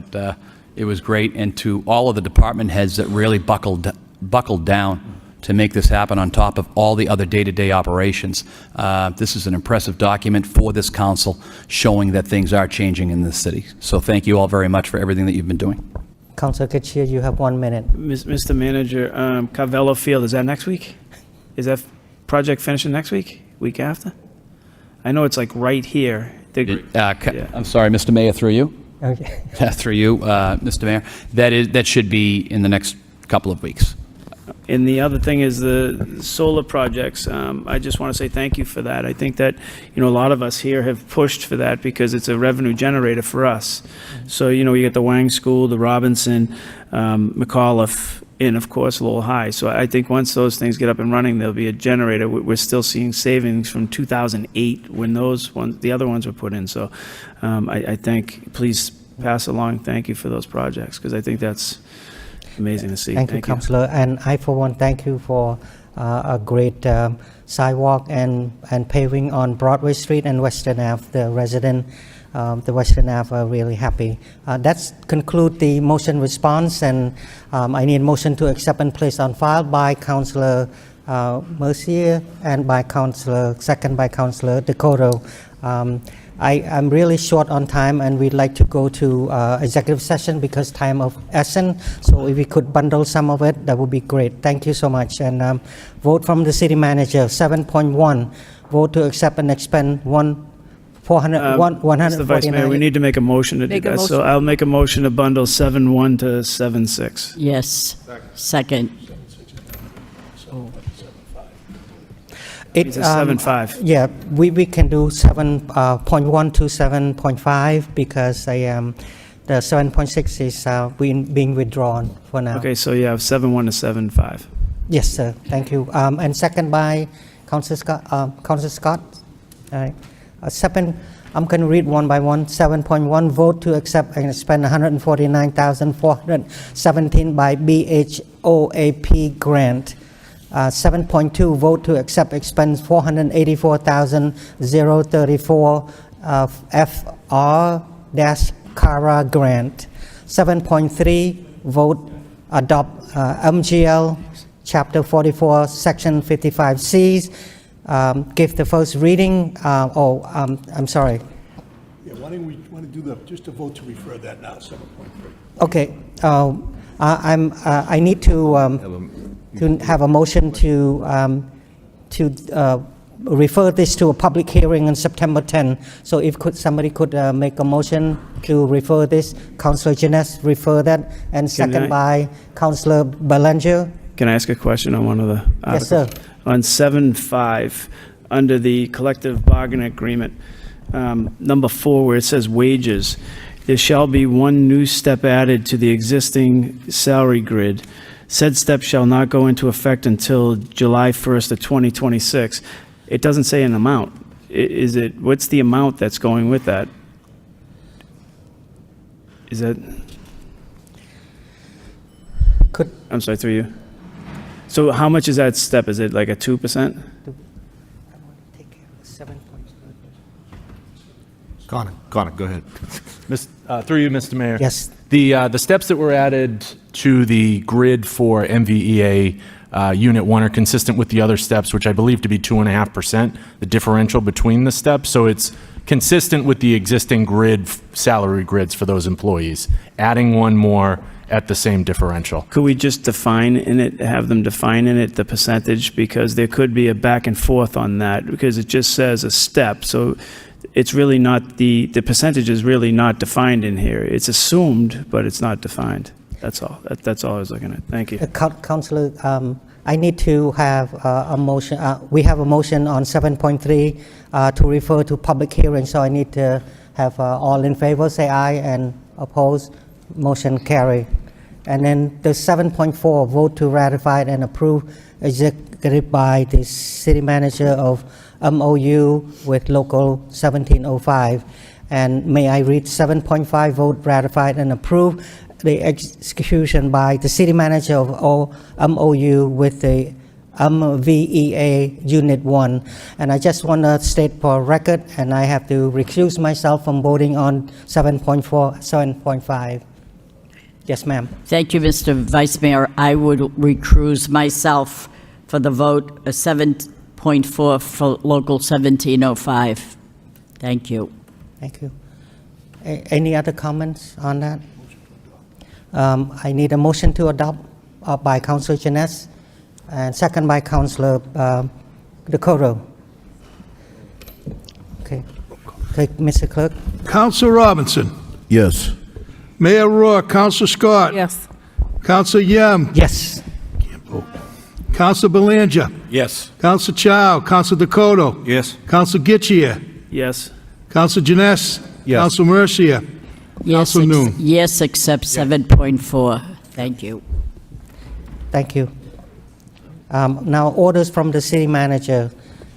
It was great, and to all of the department heads that really buckled down to make this happen on top of all the other day-to-day operations. This is an impressive document for this council showing that things are changing in this city. So thank you all very much for everything that you've been doing. Councilor Kitcheer, you have 1 minute. Mr. Manager, Carvello Field, is that next week? Is that project finishing next week? Week after? I know it's like right here. I'm sorry, Mr. Mayor, through you. Okay. Through you, Mr. Mayor. That should be in the next couple of weeks. And the other thing is the solar projects. I just want to say thank you for that. I think that, a lot of us here have pushed for that because it's a revenue generator for us. So, you get the Wang School, the Robinson, McAuliffe, and of course Lowell High. So I think once those things get up and running, there'll be a generator. We're still seeing savings from 2008 when the other ones were put in. So I think, please pass along thank you for those projects, because I think that's amazing to see. Thank you, Councillor. And I, for one, thank you for a great sidewalk and paving on Broadway Street and Western Ave. The resident, the Western Ave are really happy. That's conclude the motion response, and I need a motion to accept and place on file by Councillor Mercier and by second by Councillor Dakota. I'm really short on time, and we'd like to go to executive session because time of essence. So if we could bundle some of it, that would be great. Thank you so much. And vote from the city manager. 7.1, vote to accept and expend Mr. Vice Mayor, we need to make a motion to do that. So I'll make a motion to bundle 7.1 to 7.6. Yes. Second. It's a 7.5. Yeah, we can do 7.1 to 7.5 because the 7.6 is being withdrawn for now. Okay, so you have 7.1 to 7.5. Yes, sir. Thank you. And second by Councillor Scott. All right. I'm going to read one by one. 7.1, vote to accept and expend $149,417 by BHOAP grant. 7.2, vote to accept expense $484,034 FR-CARA grant. 7.3, vote adopt MGL Chapter 44, Section 55Cs. Give the first reading. I'm sorry. Yeah, why don't we do just a vote to refer that now, 7.3. Okay. I need to have a motion to refer this to a public hearing on September 10. So if somebody could make a motion to refer this, Councillor Jeunesse refer that, and second by Councillor Belanger. Can I ask a question on one of the articles? Yes, sir. On 7.5, under the collective bargaining agreement, number 4, where it says wages, there shall be one new step added to the existing salary grid. Said step shall not go into effect until July 1st of 2026. It doesn't say an amount. What's the amount that's going with that? Is that? I'm sorry, through you. So how much is that step? Is it like a 2%? Connor, go ahead. Through you, Mr. Mayor. Yes. The steps that were added to the grid for MVEA Unit 1 are consistent with the other steps, which I believe to be 2.5%, the differential between the steps. So it's consistent with the existing grid, salary grids for those employees, adding one more at the same differential. Could we just define in it, have them define in it the percentage? Because there could be a back and forth on that, because it just says a step. So it's really not, the percentage is really not defined in here. It's assumed, but it's not defined. That's all. That's all I was looking at. Thank you. Councillor, I need to have a motion. We have a motion on 7.3 to refer to public hearing, so I need to have all in favor say aye, and opposed, motion carry. And then the 7.4, vote to ratify and approve executive by the city manager of MOU with Local 1705. And may I read 7.5, vote ratified and approve the execution by the city manager of MOU with the MVEA Unit 1. And I just want to state for record, and I have to recuse myself from voting on 7.4, 7.5. Yes, ma'am. Thank you, Mr. Vice Mayor. I would recuse myself for the vote 7.4 for Local 1705. Thank you. Thank you. Any other comments on that? I need a motion to adopt by Councilor Janess and second by Councilor Dakota. Okay. Mr. Clerk. Council Robinson. Yes. Mayor Rourke, Council Scott. Yes. Council Yem. Yes. Council Belanja. Yes. Council Chow. Council Dakota. Yes. Council Getchia. Yes. Council Janess. Yes. Council Mercia. Yes, Council Noon. yes, except 7.4. Thank you. Thank you. Now, orders from the city manager.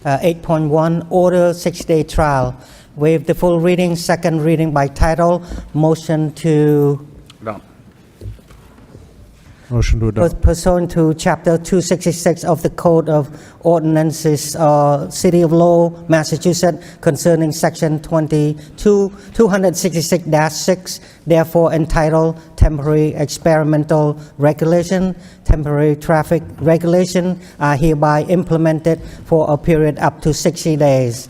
8.1, order 6-day trial. Waive the full reading, second reading by title. Motion to Motion to adopt. pursuant to Chapter 266 of the Code of Ordinances, City of Lowell, Massachusetts, concerning Section 266-6, therefore entitled Temporary Experimental Regulation, Temporary Traffic Regulation, are hereby implemented for a period up to 60 days.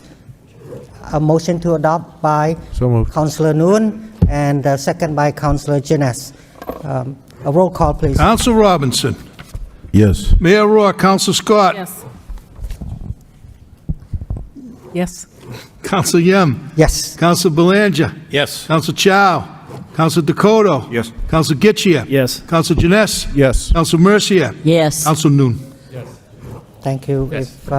A motion to adopt by So moved. Councilor Noon and second by Councilor Janess. A roll call, please. Council Robinson. Yes. Mayor Rourke, Council Scott. Yes. Yes. Council Yem. Yes. Council Belanja. Yes. Council Chow. Council Dakota. Yes. Council Getchia. Yes. Council Janess. Yes. Council Mercia. Yes. Council Noon. Thank you. If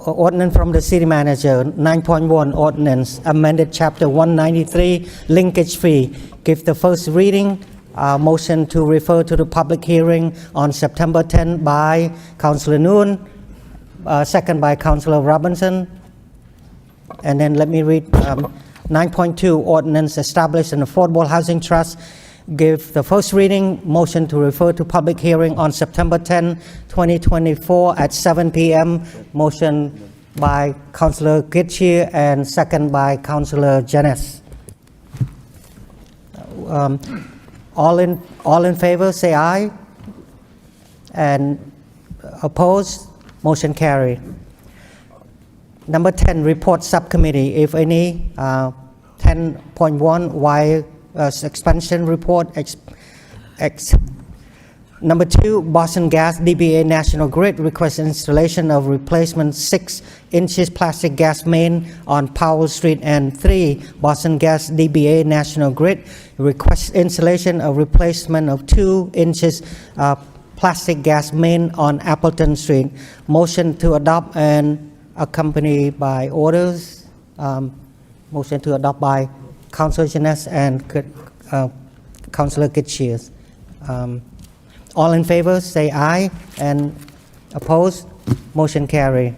ordinance from the city manager, 9.1 ordinance, amended chapter 193, linkage fee. Give the first reading, motion to refer to the public hearing on September 10 by Councilor Noon, second by Councilor Robinson. And then let me read 9.2 ordinance, establish an affordable housing trust. Give the first reading, motion to refer to public hearing on September 10, 2024 at 7 p.m. Motion by Councilor Getchia and second by Councilor Janess. All in favor, say aye. And opposed, motion carried. Number 10, report subcommittee, if any. 10.1, why expansion report. Number 2, Boston Gas DBA National Grid requests installation of replacement 6 inches plastic gas main on Powell Street. And 3, Boston Gas DBA National Grid requests installation of replacement of 2 inches plastic gas main on Appleton Street. Motion to adopt and accompanied by orders. Motion to adopt by Councilor Janess and Councilor Getchia. All in favor, say aye. And opposed, motion carry.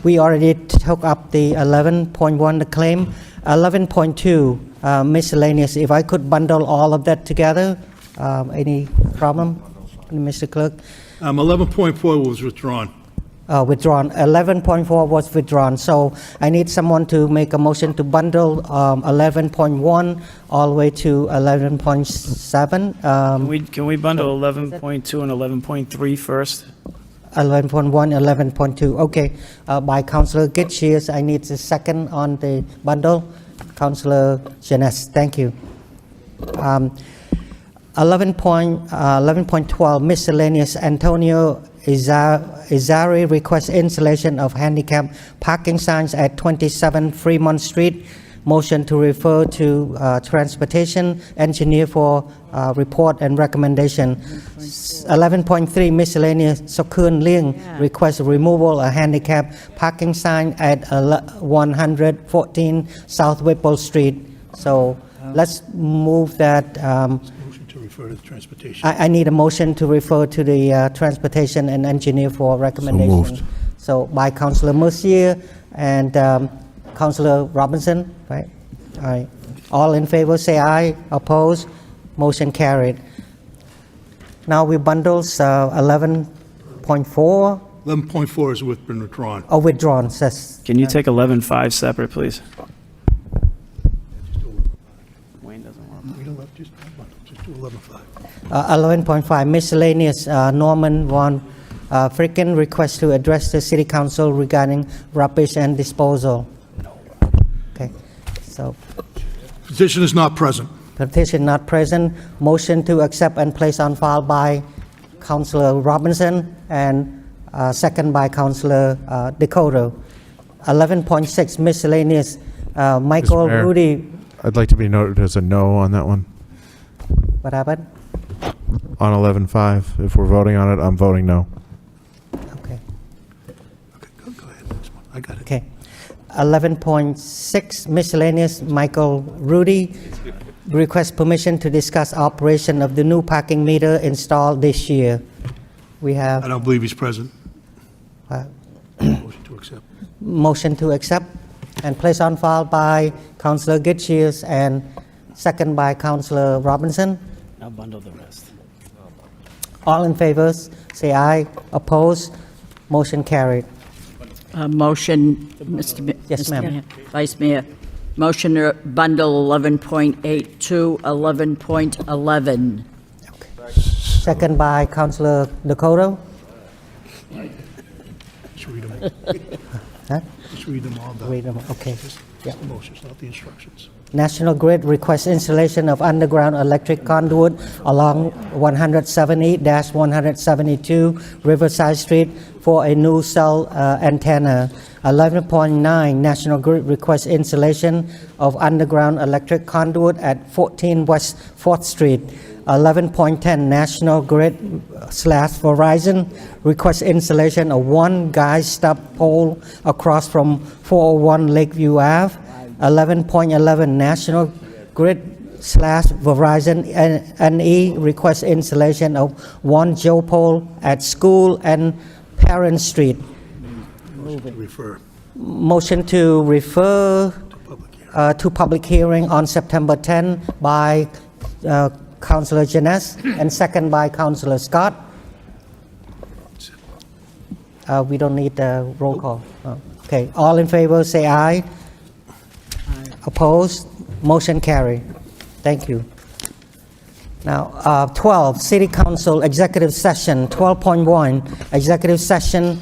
We already took up the 11.1, the claim. 11.2, miscellaneous. If I could bundle all of that together, any problem, Mr. Clerk? 11.4 was withdrawn. Withdrawn. 11.4 was withdrawn. So I need someone to make a motion to bundle 11.1 all the way to 11.7. Can we bundle 11.2 and 11.3 first? 11.1, 11.2. Okay. By Councilor Getchia, I need a second on the bundle. Councilor Janess, thank you. 11.12, miscellaneous. Antonio Izari requests installation of handicap parking signs at 27 Fremont Street. Motion to refer to transportation engineer for report and recommendation. 11.3, miscellaneous. Sokun Ling requests removal of handicap parking sign at 114 South Whipple Street. So let's move that. To refer to the transportation. I need a motion to refer to the transportation and engineer for recommendation. So by Councilor Mercier and Councilor Robinson, right? All right. All in favor, say aye. Opposed? Motion carried. Now we bundle 11.4. 11.4 has been withdrawn. Oh, withdrawn, says. Can you take 11.5 separate, please? Wayne doesn't work. 11.5 miscellaneous, Norman Von Fricken request to address the City Council regarding rubbish and disposal. Okay, so Petition is not present. petition not present. Motion to accept and place on file by Councillor Robinson and second by Councillor Dakota. 11.6 miscellaneous, Michael Mr. Mayor. Rudy. I'd like to be noted as a no on that one. What happened? On 11.5, if we're voting on it, I'm voting no. Okay. Go ahead. Next one. I got it. Okay. 11.6 miscellaneous, Michael Rudy request permission to discuss operation of the new parking meter installed this year. We have I don't believe he's present. Motion to accept. motion to accept and place on file by Councillor Gitchius and second by Councillor Robinson. Now bundle the rest. All in favor, say aye. Opposed? Motion carried. Motion, Mr. Yes, ma'am. Mayor, Vice Mayor. Motion to bundle 11.8 to 11.11. Second by Councillor Dakota. Just read them all. Huh? Just read them all down. Read them, okay. Just Yeah. the motions, not the instructions. National Grid requests installation of underground electric conduit along 170-172 Riverside Street for a new cell antenna. 11.9 National Grid requests installation of underground electric conduit at 14 West 4th Street. 11.10 National Grid / Verizon requests installation of one guy stop pole across from 401 Lakeview Ave. 11.11 National Grid / Verizon NE requests installation of one Joe pole at School and Parent Street. Motion to refer. Motion to refer to public hearing on September 10 by Councillor Janess and second by Councillor Scott. We don't need the roll call. Okay, all in favor say aye. Opposed? Motion carried. Thank you. Now, 12, City Council Executive Session. 12.1, Executive Session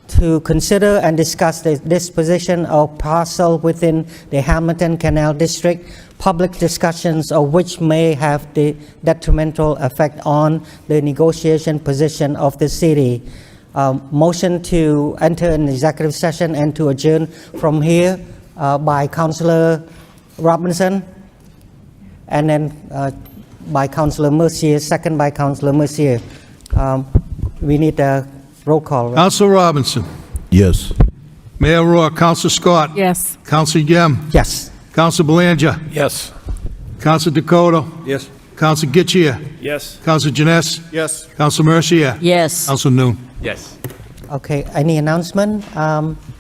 to consider and discuss the disposition of parcel within the Hamilton Canal District, public discussions of which may have the detrimental effect on the negotiation position of the city. Motion to enter an executive session and to adjourn from here by Councillor Robinson, and then by Councillor Mercier, second by Councillor Mercier. We need a roll call. Right? Councilor Robinson. Yes. Mayor Rourke. Councilor Scott. Yes. Councilor Yem. Yes. Councilor Belanger. Yes. Councilor Dakota. Yes. Councilor Gitchia. Yes. Councilor Janess. Yes. Councilor Mercier. Yes. Councilor Noon. Yes. Okay, any announcement?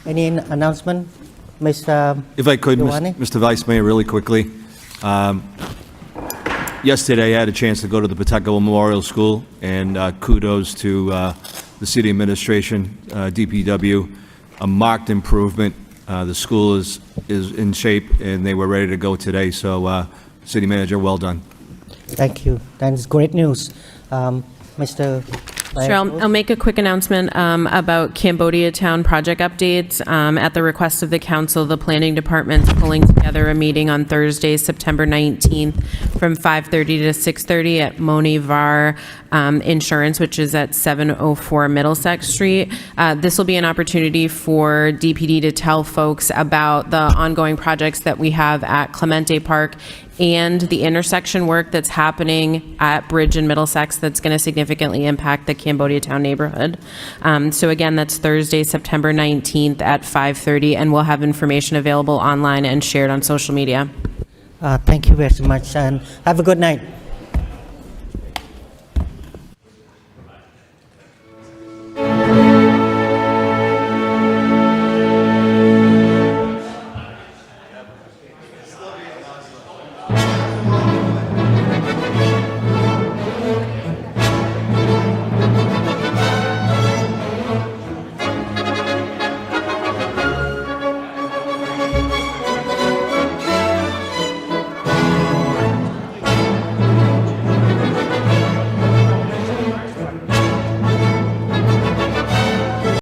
Any announcement, Mr. If I could, Giovanni? Mr. Vice Mayor, really quickly. Yesterday, I had a chance to go to the Pawtucket Memorial School, and kudos to the city administration, DPW, a marked improvement. The school is in shape, and they were ready to go today. So, city manager, well done. Thank you. That's great news. Mr. Sure, I'll make a quick announcement about Cambodia Town project updates. At the request of the council, the planning department's pulling together a meeting on Thursday, September 19th from 5:30 to 6:30 at Moni Var Insurance, which is at 704 Middlesex Street. This will be an opportunity for DPD to tell folks about the ongoing projects that we have at Clemente Park and the intersection work that's happening at Bridge and Middlesex that's going to significantly impact the Cambodia Town neighborhood. So again, that's Thursday, September 19th at 5:30, and we'll have information available online and shared on social media. Thank you very much, and have a good night.